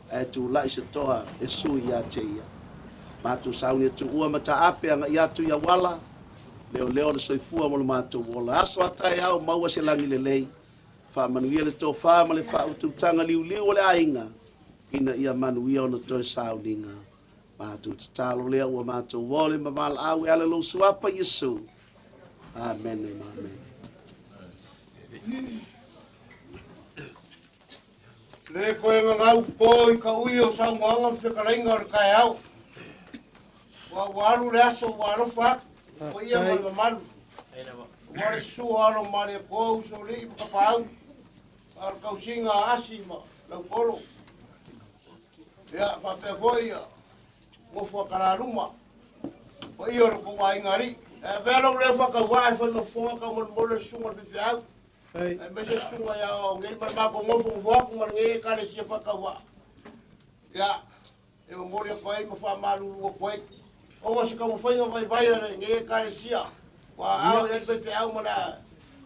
e tu lai se toa e sui ia te ia. Mātou sauni tu ua mata ape anga ia tu ia wala, leo le soifua mo le mātou wala. Aso atai au maua se langi le lei, whamanuia le tō wha ma le whaututanga liu le ainga, ina ia manuia o na toi sauninga. Mātou te talo lea ua mātou wale mamala au e ale lo suapa Yesu. Amen and amen. Le koe ngau po I ka ui o sa ngoanga whikalainga o kai au. Wa waru le aso waro wha, ko ia malma malu. Ware su alo mare po so li ka pau. Ar kausinga asi ma lau polo. Ya pa pe foi Mafua kararuma. Ko ia ro ko wa ingari. E velo le fa ka wa fa no fo ka mo le sunga pe au. Ai mese sunga ya o ngai ma ko mo fo ko mo ngai ka le sia fa ka wa. Ya e mo le ko ai mo fa malu ko ko. O se ka mo fa vai ngai ka le sia. Wa au e pe au mo la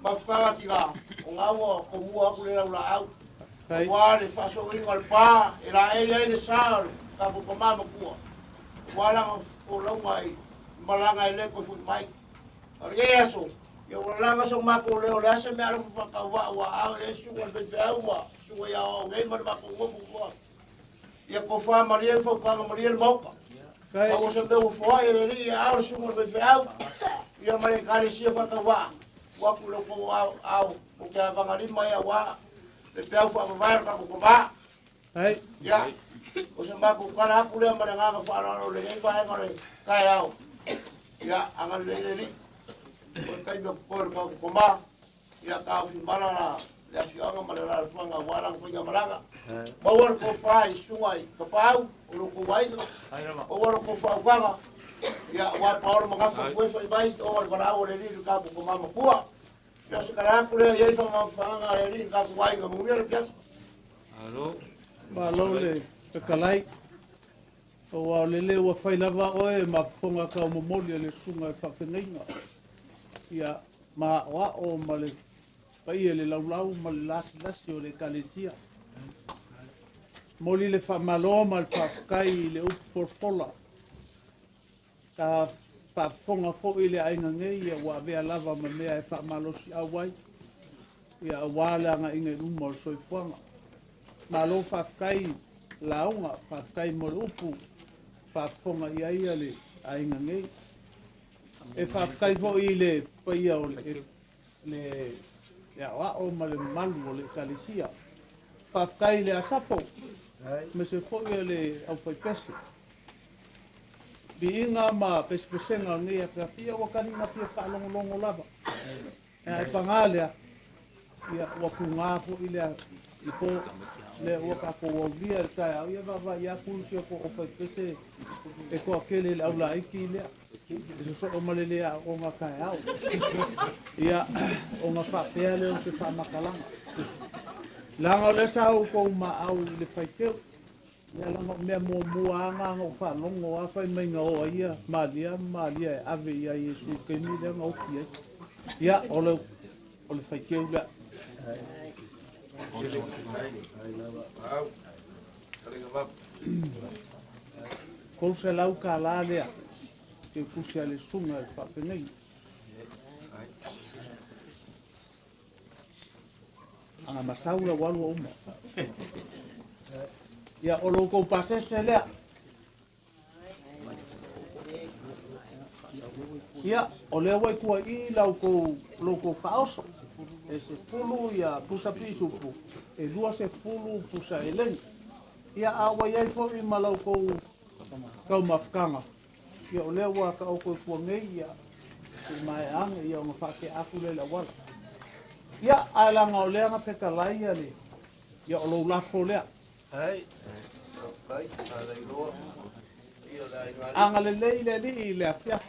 ma fa ti ga. O ngau ko mu ku le la au. Wa le fa so ri ngol pa e la e le sa ka ko ma ma ku. Wa la o lo mai malanga ele ko fu mai. Ari eso. Yo langa so mako leo la se me alo pa ka wa a eso ko be wa so ya o ngai ma ko ngo. Ya ko fa Maria fo ka Maria moka. Ka se be fo ai ri a so mo be ya mare ka ri si fa ka wa ku lo ko au o ka va ngari mai wa le pe fa va ka ko ba. Ai ya o se mako ka na ku le mare nga fa ro le ngai fa ngare ka au. Ya angal le kai be por ka koma ya ka fi mara ya si anga mara la fanga wala ko ya maranga bawar ko pai suai ka pau o ko wai o wala ko fa wanga ya wa paul mga fa ko fa bai o wala bara o le ni ka ko mama Mafua ya se kara ko le ya fa fanga le ni ka ko wai ga mu ya pia alo ba lo le ka kalai o wa le wa fa lava o e ma fonga ka mo moli le sunga fa penga ia ma wa o male pai le laulau ma lasi o le kaletia moli le fa malo mal fa kai le forfola ka fa fonga fo ile ainga ngai ia wa vea lava ma mea e fa malo si awai ia wala nga inga umo so ifuanga malo fa kai launga fa kai mo upu fa fonga ia le ainga ngai e fa kai fo ile pai o le ya wa o male malu le kalisia fa kai le asapo me se fo ile au pai pese bi inga ma pespesenga ngia ka pia wa kani na pia fa longo lava e pangale ya wa kunga fo ile ipo le wa ka ko via ka ia va ya kulsio ko o pai pese e ko akele le aula iki le so o malele a o nga kai au ia o nga fa pele o se fa makalanga langa le sa o ko ma au le faiteu Ia langa mea mua anga o whanongo a whai mai ngā oa ia. Malia e ave ia Iesu keni lea ngā oki ai. Ia, ole whai keu lea. Kou se lau ka la lea. Ke kusia le sunga e whapenei. Anga masaula walu o uma. Ia o loko pasese lea. Ia o lea wai kua I lau loko whaoso. E se fulu ia pusa pisupu. E lua se fulu pusa e lengi. Ia awa iai fo I malau kau mafkanga. Ia o lea waka o koe kua ngei ia. I mai anga ia o ngā whake aku le la wala. Ia ailanga o lea ngā peka lai ia le. Ia o lou lafo lea. Ai. Anga le lei le li le afia.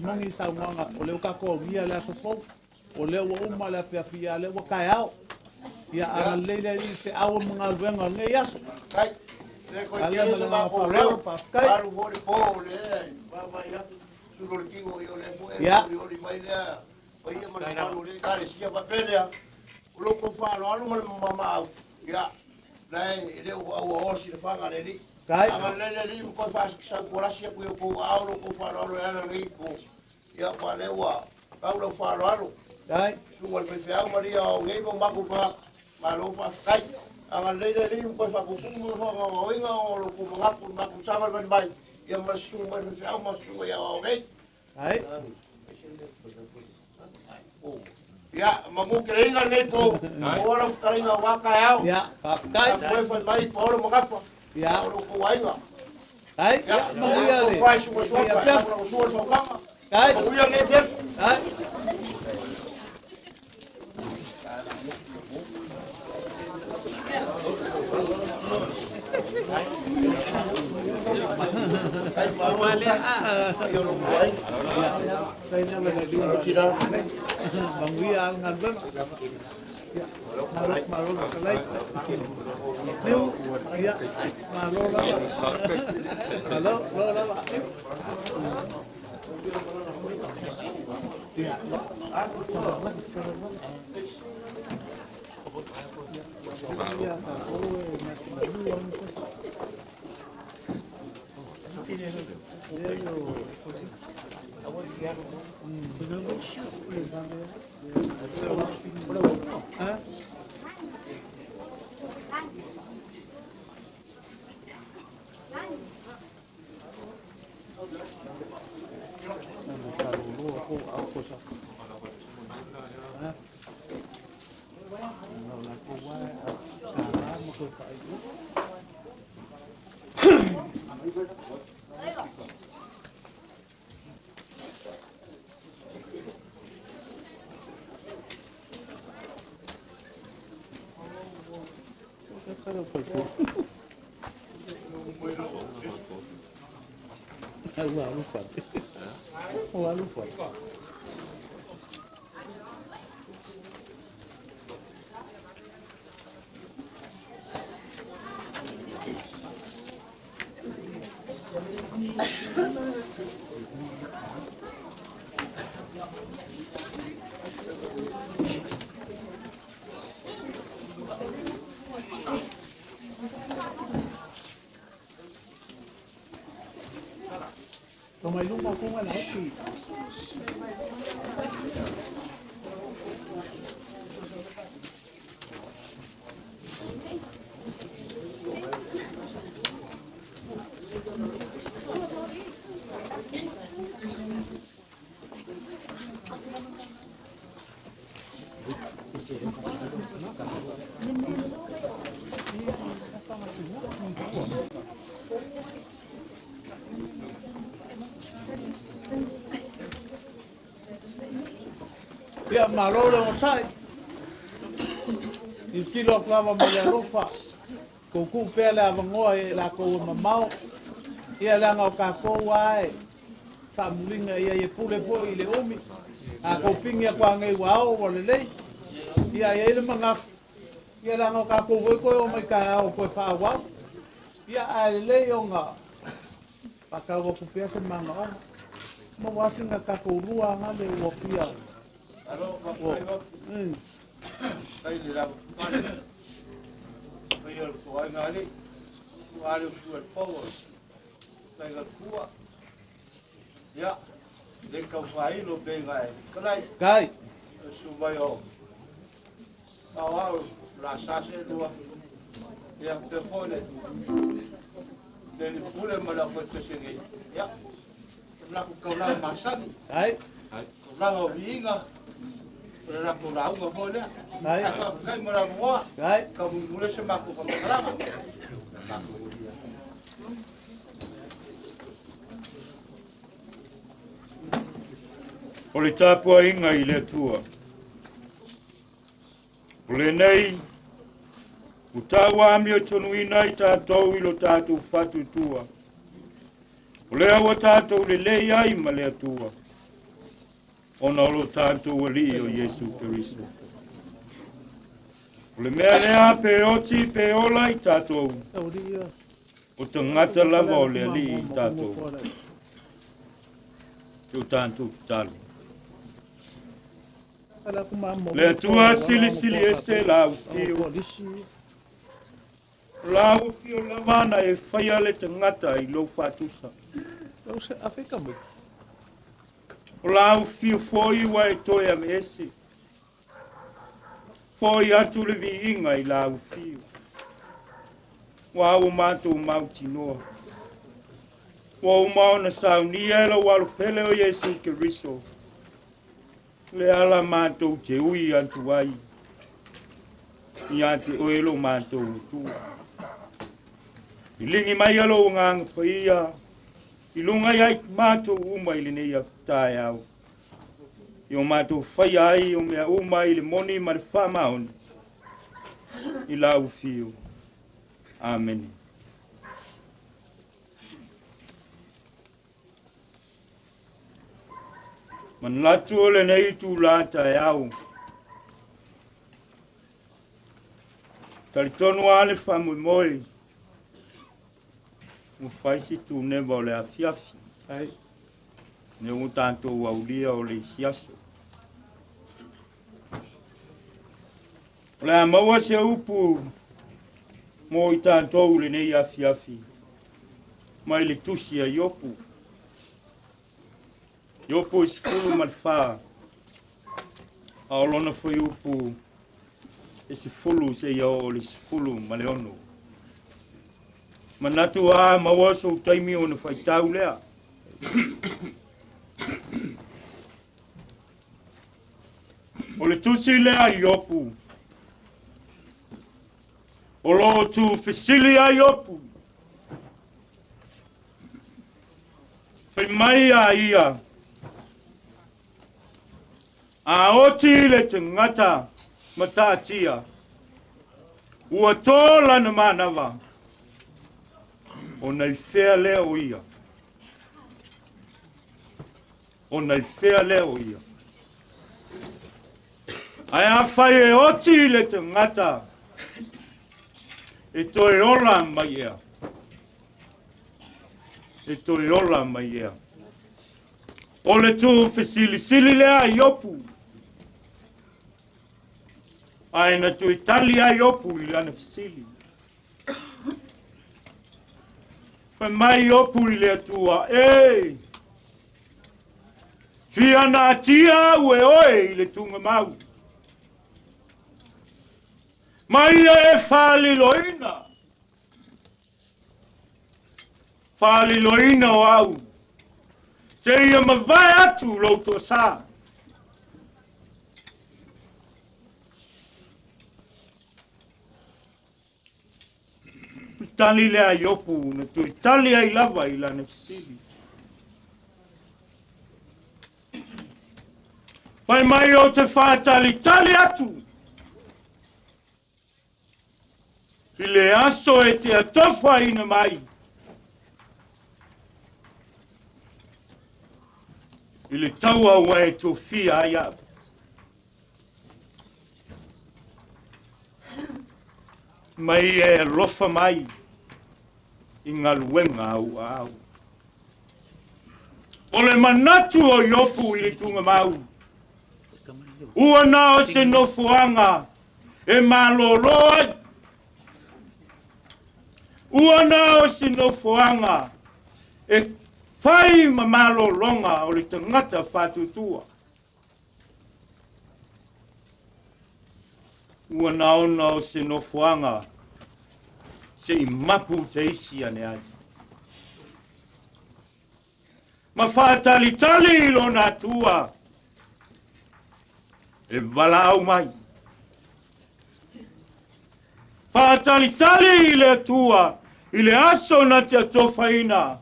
Mongi sa mwanga o leo kako via le aso fofu. O leo wa uma le afia fia le wa kai au. Ia anga le lei le li te awa mga venga nge yaso. Kai. Le koe kere se mako leo. Aru hori po le. Mama ia. Suro le kingo I o le mue. Ia. I o le mai lea. O ia mana malu le kare sia papelea. O loko whalo alu mana mama au. Ia. Nei, leo au osi le whanga le li. Kai. Anga le li mo koe whasaki sa kurasia koe o kou au lo kou whalo alu e ana ngi po. Ia kwa lewa. Kau lau whalo alu. Kai. Sunga le pewhiau maria o ngei mo maku pa. Ma lo whaskai. Anga le li mo koe whakusungu mo whanga o inga o lo kou mangaku maku samar mani mai. Ia masunga le pewhiau masunga ia o ngei. Kai. Ya, mangu keringa nei po. Ora keringa waka yao. Ya, kai. Foi foi mai po mo gafa. Ya. Ora ko wainga. Kai. Ya, Mangu ia le. Fai su so pa. Ora so so pa. Kai. Mangu ia nei fe. Kai. Yo lo voy. Đây là mình đi Chị đâu? Bằng vi ăn ngàn vâng. Mà lô cái lấy. Nếu dạ mà lô đó. Mà lô đó bạn. Còn mày lúc mà cũng phải nói gì? Ia malo le o sai. I kilo klava mo le rofa. Ko ku pele avangoa e la ko mamao. Ia langa o ka ko wai. Sa mulinga ia e pule fo i le omi. A ko pinga kwa ngai wao o le lei. Ia le manga. Ia langa o ka ko voi ko o mai ka o ko fa wa. Ia aelelei o ngā pakau ku pia se manga ona. Mo wasi ngā kakourua ngā me ua pia. Alo, makaingo. Kai li rau. Kai al kuai ngāli. Kuari kuai pogo. Kai al kua. Ya. Le kau whai lo pe ngai. Kalai. Kai. Sumai o. Awau la sase lua. Ya te fole. Le ni pule mala fo te singi. Ya. La ku kau la masak. Kai. La o vinga. La ku la unga fole. Kai. Kai mala moa. Kai. Kau mule se maku fa marama. O le tāpua inga I le tua. O le nei, o tāua ami o tonu ina I tātou I lo tātou whatu tua. O le awa tātou le lei ai ma le atua. O na lo tātou ali o Yesu Keriso. O le mea lea pe oti pe ola I tātou. O te ngata lava o le ali I tātou. Te o tātou tālu. Le atua sili sili ese lau fio. Lau fio la mana e whaia le te ngata I lo whatusa. Lau se Afrika mo. Lau fio foi wa e toi am ese. Foi atu le vi inga I lau fio. Wa o mātou mauti noa. Wa o mau na saunia la walu pele o Yesu Keriso. Le ala mātou te ui antu ai. Ia te oelo mātou tua. I lingi mai alo o nganga paia. I lunga iai mātou uma I le nei a whatae au. I o mātou whai ai o mea uma I le moni ma le whamaoni. I lau fio. Amen. Man latu o le nei tu lata e au. Talitonu ale whamui moi. Mo whaisi tu neba o le afiafi. Ai. Ne o tanto waulia o le siaso. O le amaua se upu. Mo I tanto le nei afiafi. Mai le tusi a iopu. Iopo is fulu malfa. Aolona foi upu. Esse fulu se ia o lis fulu maleono. Manatu a mawaso taimi ona fai tau lea. O le tusi lea iopu. O lo tu fesili a iopu. Fai mai a ia. A oti le te ngata matatia. Ua tola na manawa. O nei whea leo ia. O nei whea leo ia. Ai a whai e oti le te ngata. E toi ola mai ea. E toi ola mai ea. O le tu fesili lea iopu. Ai na tu Italia iopu I lana fesili. Fai mai iopu I le atua. Ei! Fia na tia ue oe I le tunga mau. Mai e whali loina. Whali loina o au. Se ia mawai atu louto sa. Tali lea iopu na tu tali ai lava I lana fesili. Pai mai o te whātali tali atu. I le aso e te atofa ina mai. I le taua wa e tō fia ai au. Mai e lofa mai. I ngā luenga au. O le manatu o iopu I le tunga mau. Ua na o se nofuanga e malolo ai. Ua na o se nofuanga e whai malolonga o le tangata whatutua. Ua na o se nofuanga se I mapu te isi ane ai. Ma whātalitali I lona tua e wala au mai. Whātalitali I le tua I le aso na te atofaina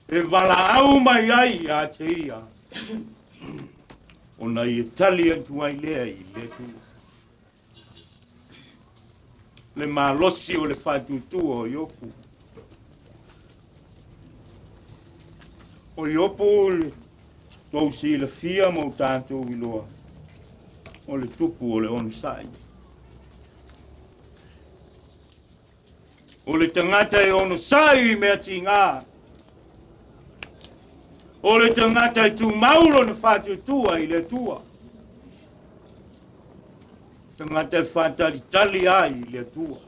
e wala au mai ai a te ia. O na I tali atu ai lea I le tua. Le malosi o le whātutua o iopu. O iopu le tau si le fia mo tātou I loa. O le tupu o le onusai. O le tangata I onusai mea tinga. O le tangata I tu mauro na whātutua I le tua. Tangata I whātalitali ai I le tua.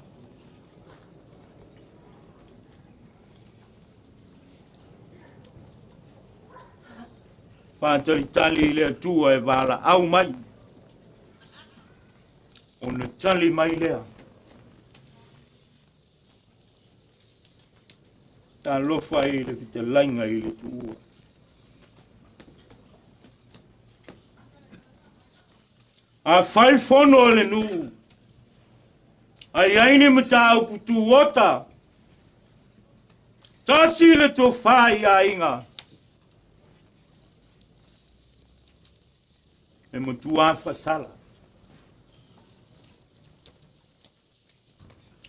Whātalitali I le tua e wala au mai. O na tali mai lea. Tā lofa I le ki te lainga I le tua. A whai whono le nu. Ai aine mata au putu ota. Tasi le to whai a inga. E mutu a whasala.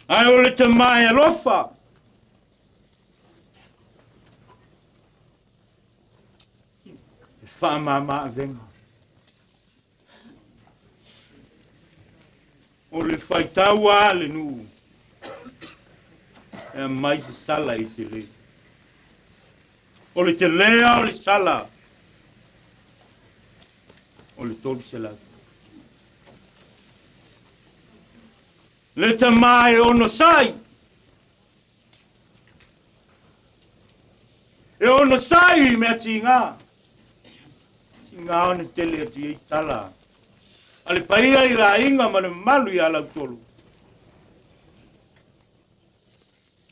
Ai o le te mai alofa. E whamama a venga. O le whaitau a le nu. E mai se sala I te le. O le te lea o le sala. O le tolu se lau. Le te mai ono sai. E ono sai mea tinga. Tinga o ne tele ati e tala. Ale paia I la inga ma le malu I ala tolu.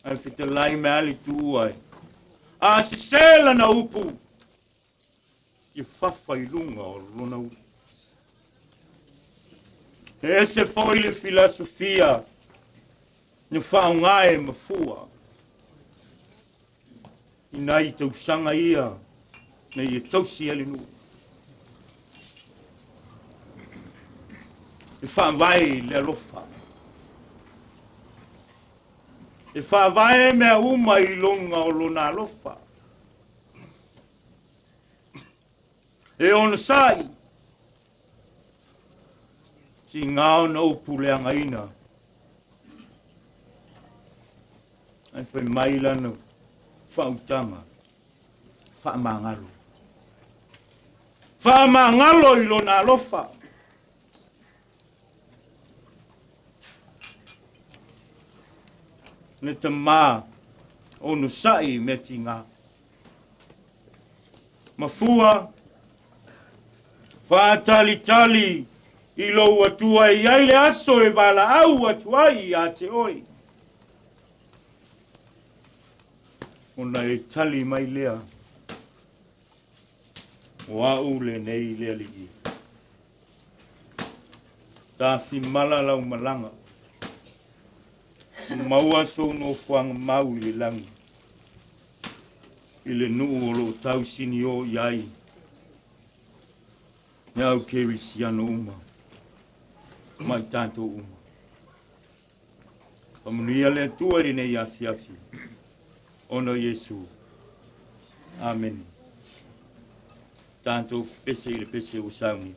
Ai fite lai me ali tu ai. A se sela na upu. I fafa I lunga o lona upu. Ese foi le filosofia ne whaunga e Mafua. I nai tau sanga ia, ne I tausi ali nu. E whawai le alofa. E whawai mea uma I longa o lona alofa. E on sai. Si ngao na upule anga ina. Ai whai maila no whautanga. Whamangalo. Whamangalo I lona alofa. Ne te mā onu sai me tinga. Mafua. Whātalitali. I lo atua I ai le aso e wala au atua I a te oi. Ona e tali mai lea. O au le nei lea ligi. Tā fi mala lau malanga. Maua so no whanga mau I le langi. I le nuu o lo tau sini o iai. Nyau keri siano uma. Mai tanto uma. Pamunia le tua rine I afi afi. Ono Yesu. Amen. Tanto pese I le pese o sauni.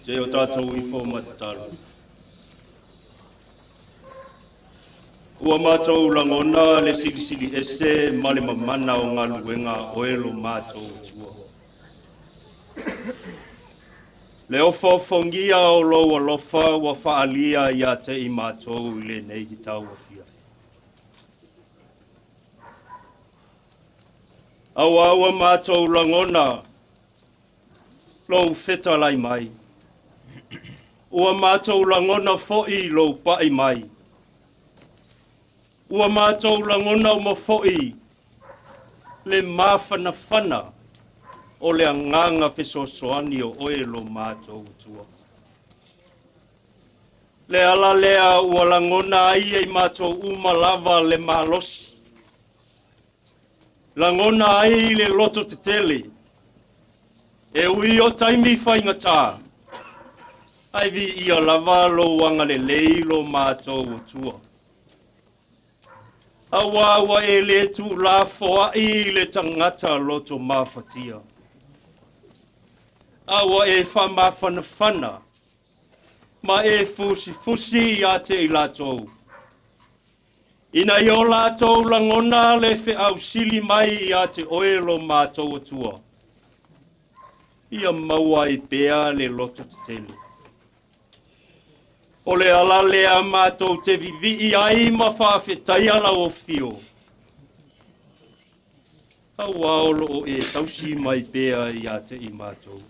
Te o tātou I fō matataru. Ua mātou langona le silisili ese ma le mamana o ngā luenga o elo mātou tua. Le ofa o lo alofa wa whaalia ia te I mātou I le nei ki tau a fia. Awa mātou langona lo feta lai mai. Ua mātou langona fo'i lo pai mai. Ua mātou langona o mafo'i le mawhana o le anganga whesosoani o oe lo mātou tua. Le ala lea ua langona ai ei mātou umalava le malosi. Langona ai le loto te tele. E ui o taimi whaingatā. Ai vi ia lava lo wanga le leilo mātou tua. Awa e le tu la foa I le tangata loto mawhatia. Awa e whamawhanawhana. Ma e fusi a te I lātou. Ina I o lātou langona le whi au sili mai a te oelo mātou atua. Ia maua I pēa le loto te tele. O le ala lea mātou te vivi ai ma whawhetai ala o fio. Awa olo o e tausi mai pēa I a te I mātou.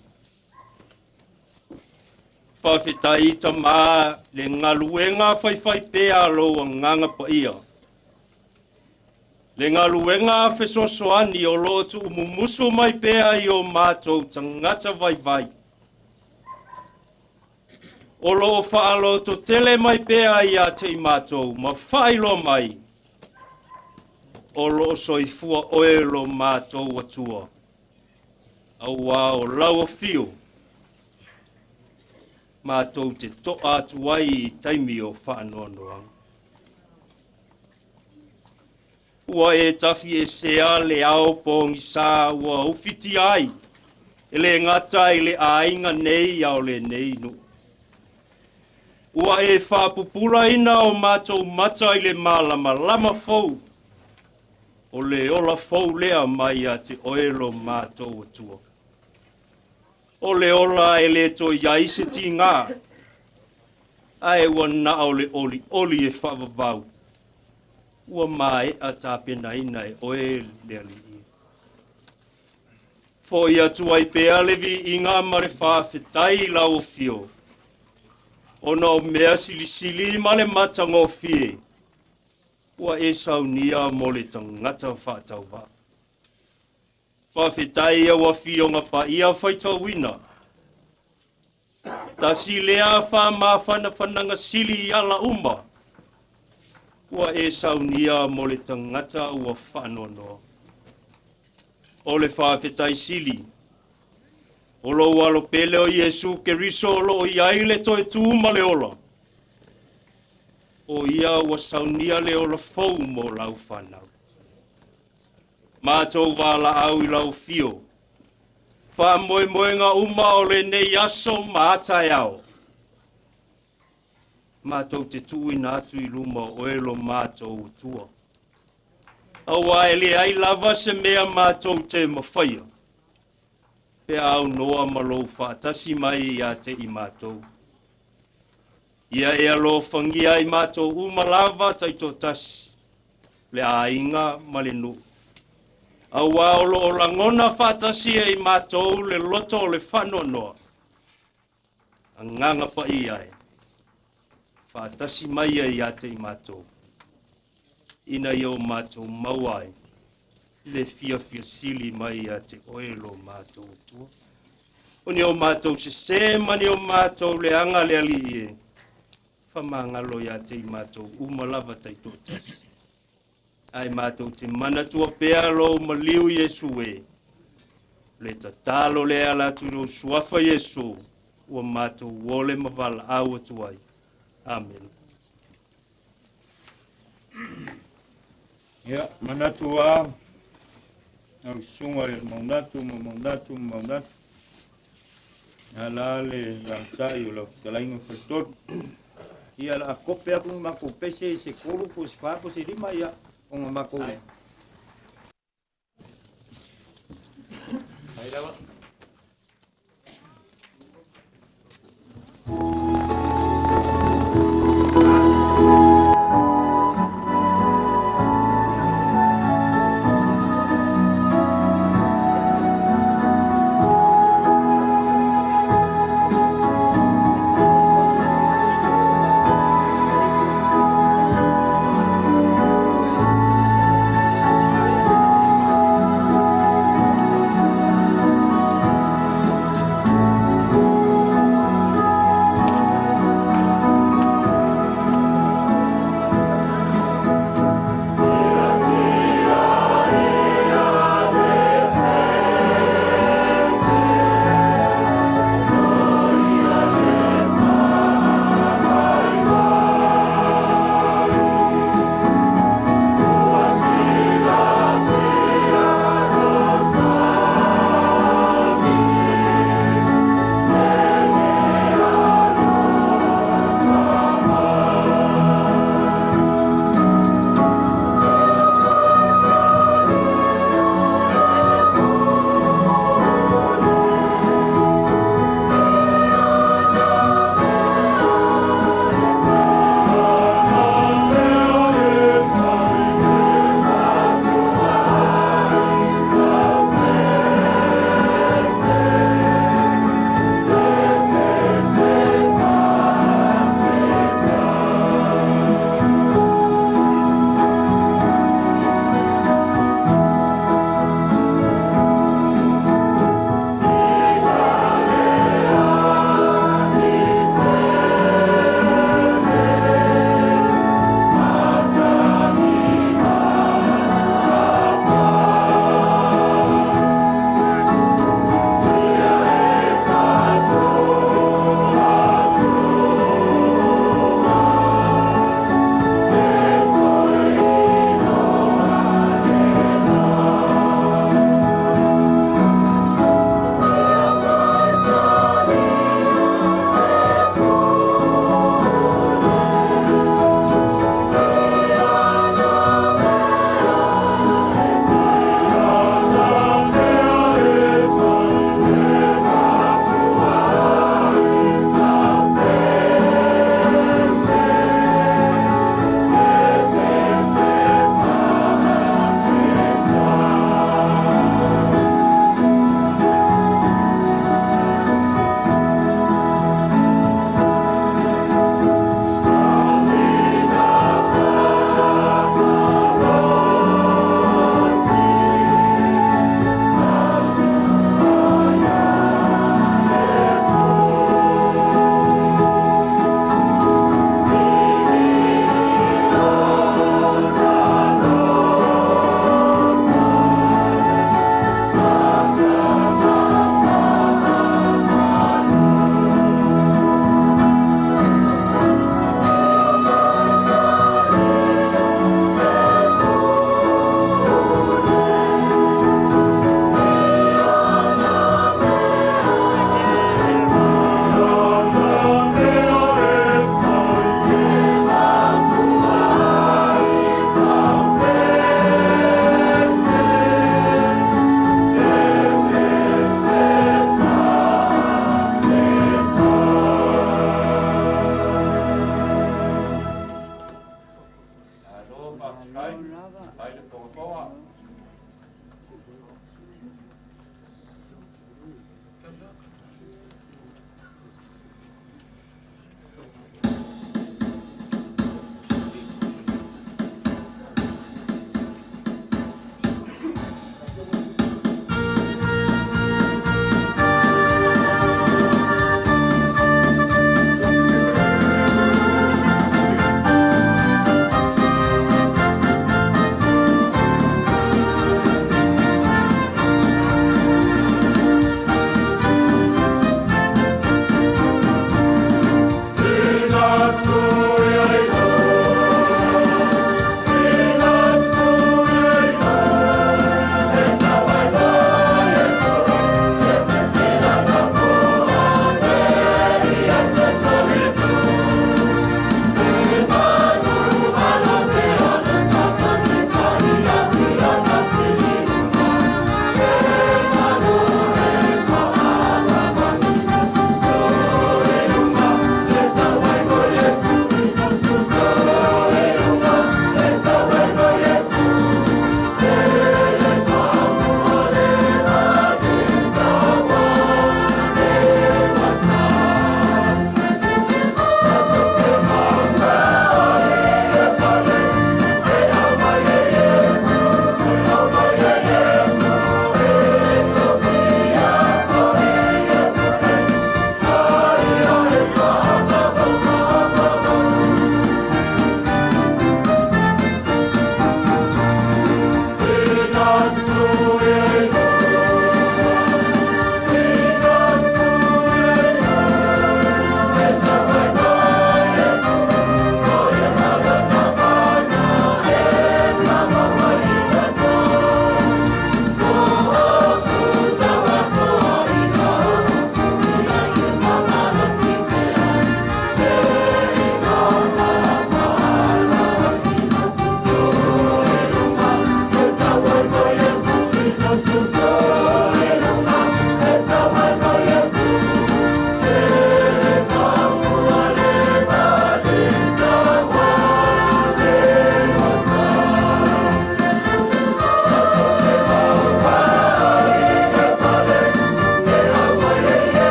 Whawhetai ta mā le ngaluenga whaiwhai pēa lo a nganga pa ia. Le ngaluenga whesosoani o lo tu umumusu mai pēa I o mātou tangata vai. O lo whaalo to tele mai pēa I a te I mātou, ma whailo mai. O lo soifua oelo mātou atua. Aua o lau o fio. Mātou te toa atu ai I taimi o whaanoanoa. Ua e tafi e sea le ao pongi sā ua ufiti ai. E le ngata I le ainga nei au le nei no. Ua e whapupula ina o mātou mata I le malama lama fau. O le ola fau lea mai a te oelo mātou atua. O le ola e le to iaise ti ngā. Ae ua na o le oli e whavavau. Ua mai a tāpena ina e oe le ali. Fo ia tuai pēa levi I ngā mare whawhetai la o fio. Ona o mea silisili ma le mata ngō fie. Ua e saunia mo le tangata whātau wā. Whawhetai ua fionga pa ia whaitau wina. Ta si lea whananga sili I ala uma. Ua e saunia mo le tangata ua whanonoa. O le whawhetai sili. O lo walo pele o Yesu Keriso o lo o iai le toe tū ma le ola. O ia ua saunia le ola fau mo lau whanau. Mātou wala au I lau fio. Wha moenga uma o le nei aso mātai au. Mātou te tuina atu I luma o elo mātou tua. Awa ele ai lava se mea mātou te mawhaia. Pea au noa malo whaatasi mai I a te I mātou. Ia e alo whangia I mātou umalawa taito tasi. Le ainga ma le nu. Awa olo o langona whaatasi I mātou le loto o le whanonoa. Anganga pa I ai. Whaatasi mai I a te I mātou. Ina I o mātou mauai. Le fia sili mai a te oelo mātou tua. O ni o mātou se mani o mātou le anga le ali e. Whamangalo ia te I mātou umalava taito tasi. Ai mātou te mana tua pēa lo maliu Yesu e. Le tatalo le ala tu no suafa Yesu. Ua mātou wole mavala au atuai. Amen. Ia, mana tua. Au sunga le maunatu. Halale la tai lo talainga pertot. Ia la kope aku mako pese se kolu po se papo se lima ia onga mako. Aí leva. Thank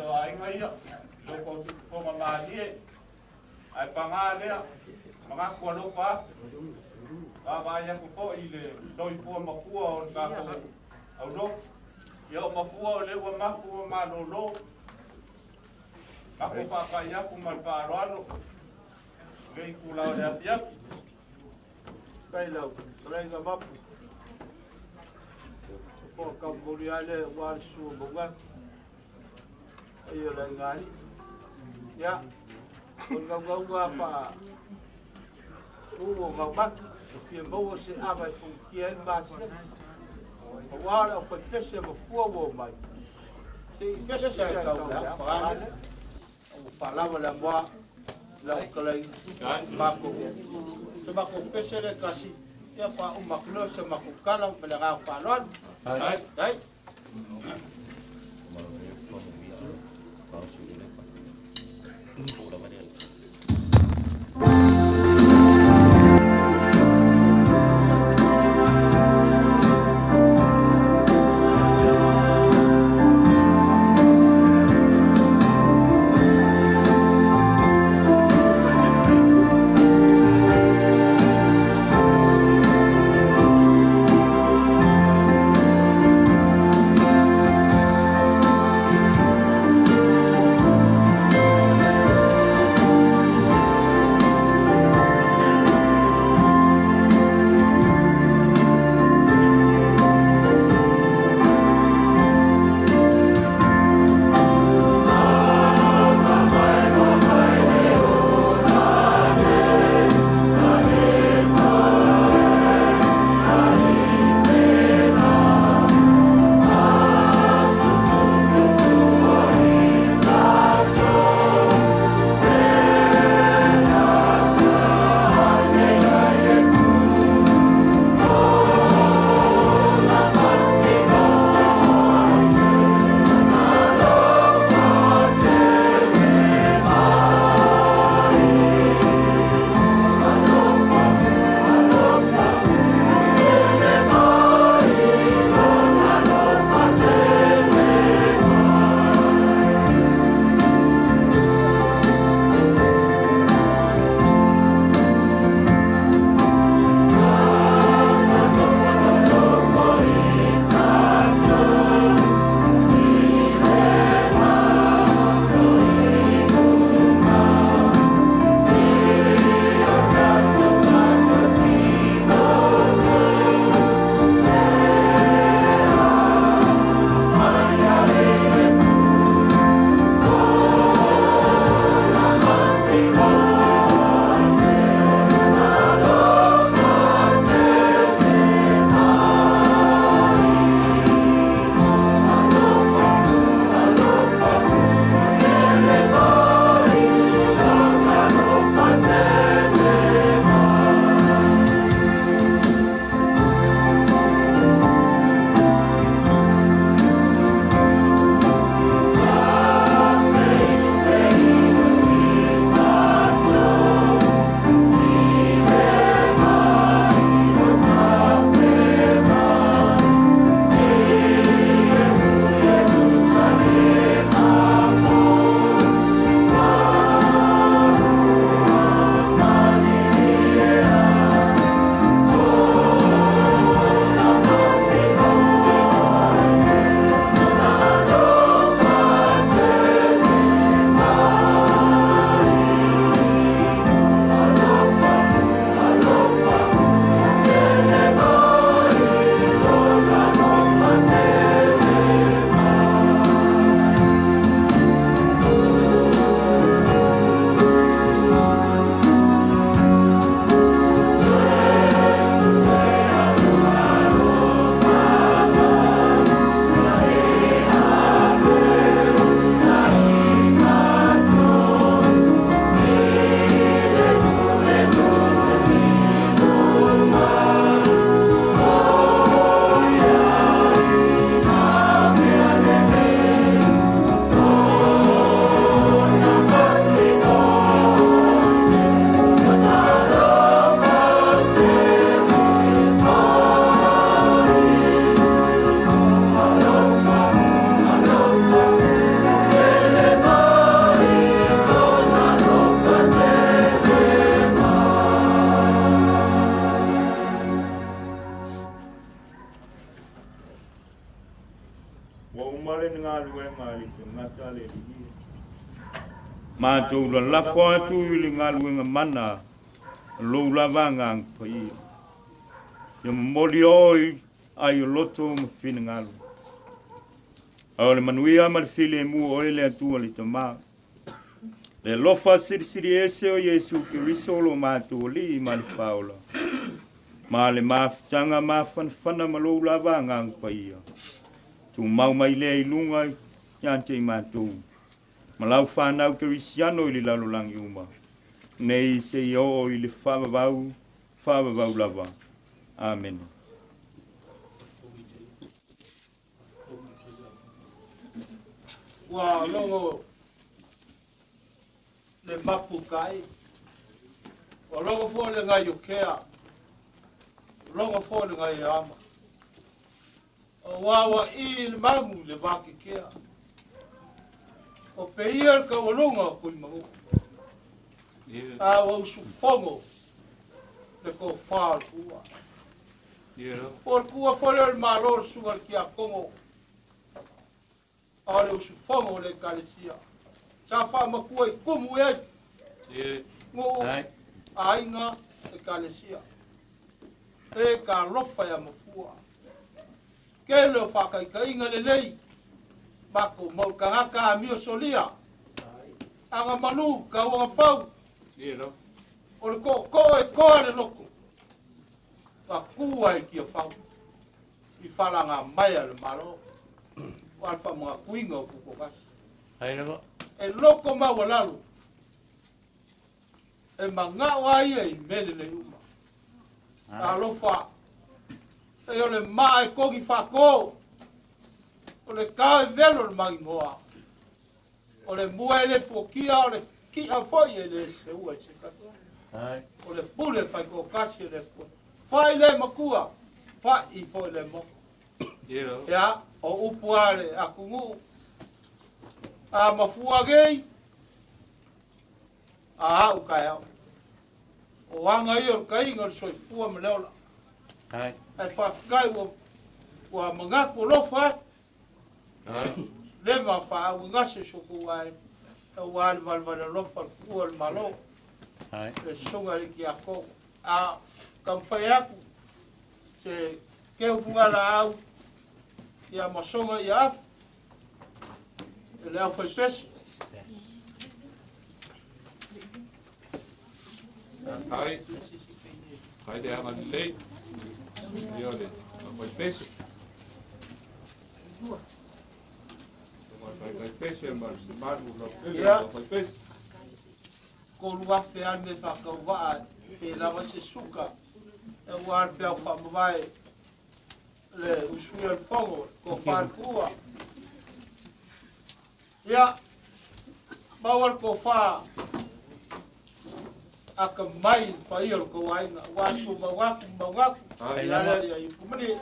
yo ai ngai lo ko ko ma ni ai pangalea mga ko lo fa ba ya ko ile doi po Mafua o ka ko au lo yo Mafua le wa Mafua ma lo lo ka ko pa ya ko mal pa ro ngai ku la ya pia kai lo rai ga map fo ka boliale war su boga ayo la ngai ya con gau pa ga bak ke mo se aba fun kien ba se wa la fa pese Mafua wo mai se pese ka la pa fa la la boa la kalai bako se bako pese le kasi ya pa o maklo se makukala pela ga fa lon ai tangata le mātou la lafo atu i le ngaluenga mana lou lavanga ang pai. Ia moli oi ai o loto ma fina ngalu. Au le manuia ma le file mu oi le atua le tama. Le lofa siri ese o Yesu Kiriso lo mātou li ma le paula. Ma le mafutanga mafanfana ma lou lavanga ang pai. Tu mau mai le ilunga iante i mātou. Malau whanau Kirisiano i li lalolangi uma. Nei se i o i li whababau lava. Amen. Wa longo le mapu kai. Wa longo fo le ngai o kea. Longo fo le ngai ama. Wa i le mamu le vaki kea. O peia ka walonga ko i mau. O su fongo le ko fal kua. Por kua fole el malor sugar ki a kongo. Ale su fongo le kalesia. Sa fa ma kua i kumu e. Ngo ainga e kalesia. E ka lofa ya mafua. Ke le fa kai inga le lei. Bako mau kangaka mio solia. Anga manu ka wanga fau. O le ko le loko. Wa kua i kia fau. I falanga mai le malo. Wa fa mga kuinga o kuko kasi. E loko ma walalu. E manga wa ia i mele le uma. A lofa. E o le maa e kogi fa ko. O le kae velo le mangi moa. O le mua ele fokia, o le kia foi ele se ua se katoa. O le pule fai ko kasi le pule. Fai le makua, fai I foi le mo. Ea, o upuare a kungu. A mafua gei. A hau kai au. O wanga I o kai inga soi fua me leola. Ai whafkai ua mangaku lofa. Leva fa au ngase soko wai. E wal val lofa kua le malo. E songa le ki ako. A kam fai aku. Se keu fungala au. Ia masonga I afu. E leo fai pesi. Kai de anga lei. Io le fai pesi. Ia, ko lua fea me whakauwaa, pe lawa se suka, e war pia whamawai, le usui al whongo, ko wharkua. Ia, mawar ko wha, aka mai whaiol ko wainga, wasu mawaku, ia rea I kumani,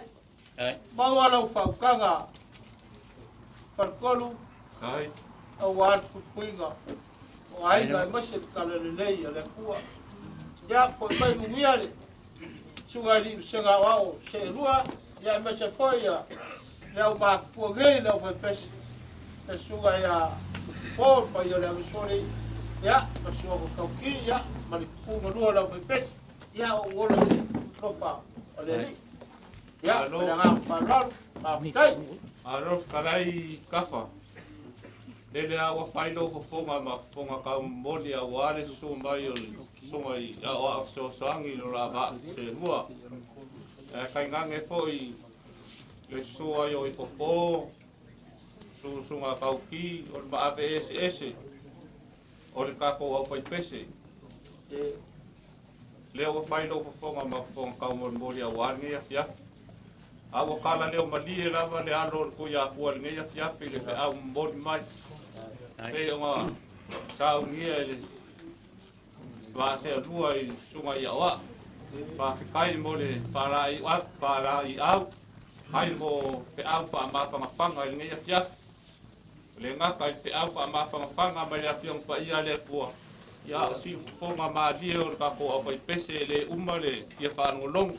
mawar au whaukanga, wharkolu, a war puinga o ainga mase kalelei le kua ya po mai muiale sugari senga wao se rua ya mase foia ya ba po gei na o pes e suga ya po pa yo le sori ya pa suga ko ki ya mali punga rua la o pes ya o wolo ropa o le ya no nga pa lor pa kai Arof karai kafa. Dele awa whaino ko fonga ma fonga ka moli a ware so mai o songa I a so sangi no la ba se mua. E kai ngange foi le so ai o I popo. So songa kauki o ma AVS. O le kako au pai pese. Le awa whaino ko fonga ma fonga ka moli a ware ni afia. Awa kala leo mali e lava le alo ko ya ko le ngia fiafi le au moli mai. Pe nga sau ngia le va se rua I sunga I awa. Pa fikai mo le para I au. Hai mo pe au fa ma fa fanga le ngia fiafi. Le nga kai pe au fa ma fa fanga ma le afiong pa ia le po. Ya si fonga ma dio ka ko apa pese le umale ia fa ngolong.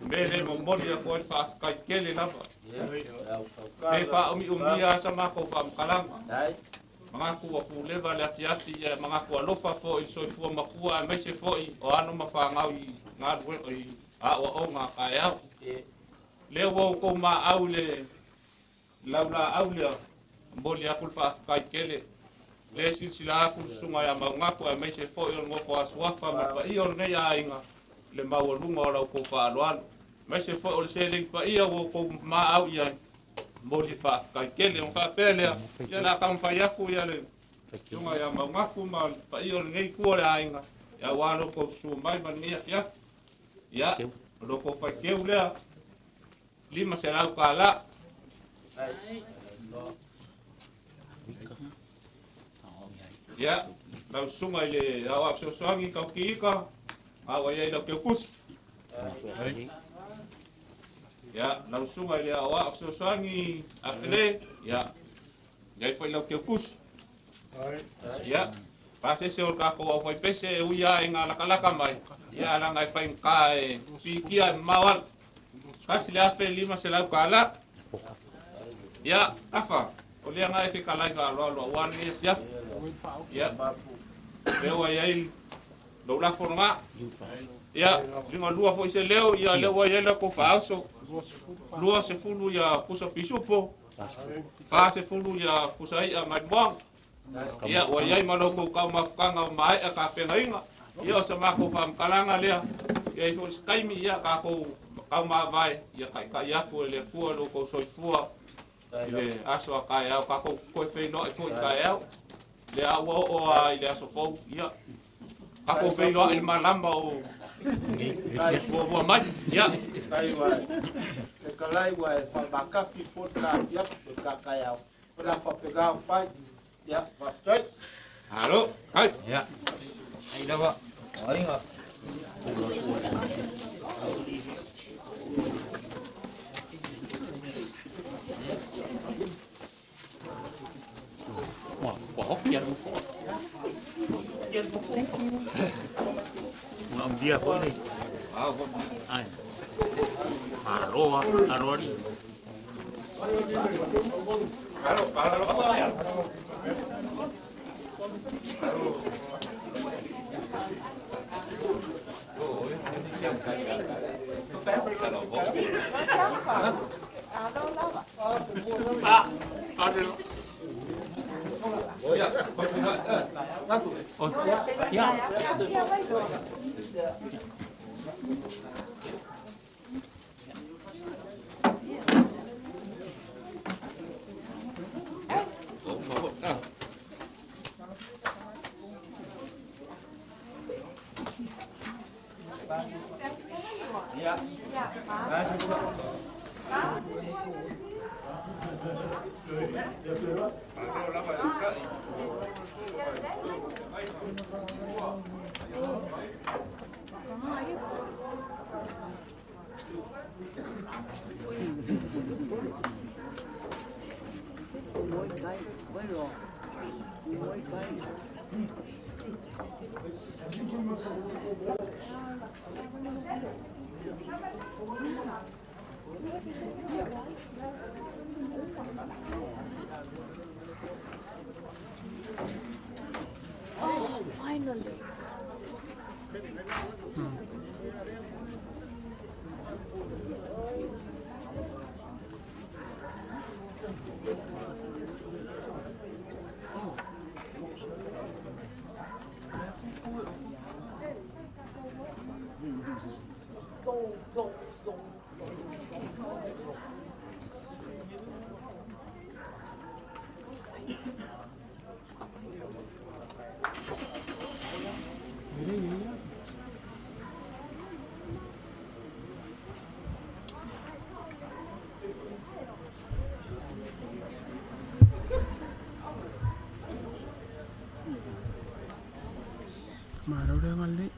Mele mo mori ko fa ka kele na fa. Ke fa umi asa ma ko fa kalang. Mga kuwa ku leva le afiafi mga kuwa lofa fo i soifua makua mai se fo i o ano mafangau i ngā rue a o ngā kai au. Le wo ko ma au le laula au le mboli akul fa kai kele. Le sila aku sunga ya maunga ko mai se fo i o ngoko asuafa ma pa i o nei a inga le mawalunga o lau ko fa aloan. Mai se fo o le seling pa i o ko ma au i mboli fa kai kele on fa pele ya la kam fa yaku ya le tunga ya maungaku ma pa i o ngei ku le ainga ya wano ko su mai man ni ya ya lo ko fa ke ule lima se la ka la ya ba sunga ile ya wa so sangi ka kika awa ya ile ke kus ya na sunga ile awa so sangi afle ya ya foi lo que kus ya pase se o ka ko foi pese u ya en ala kala mai ya la ngai fa en kai pikia mawal kasi le afe lima se la kala ya afa o le ngai fi kala ka lo wan ni ya leo ya il do la forma ya jinga lua foi se leo ya leo ya la ko falso lua se fulu ya pusa pisupo fa se fulu ya pusa ia mai bong ya wa ya malo ko ka mafkanga mai ka pengainga ya se ma ko fam kalanga le ya so skai mi ya ka ko ka ma vai ya ka ya ko le ko lo ko soifua le aso ka ya ka ko fe no ko ka ya le awa o ai le aso fo ya ka ko fe no el malamba o bo mai ya kai wa ke kalai wa fa baka fi fota ya ka ka ya ora fa pega pai ya va straight halo hai ya ai dawa ai nga Quả hốc kia đúng không? Ông dia có đi. Ai? Alo đi. Oh, finally. Mà đâu đang ăn đấy.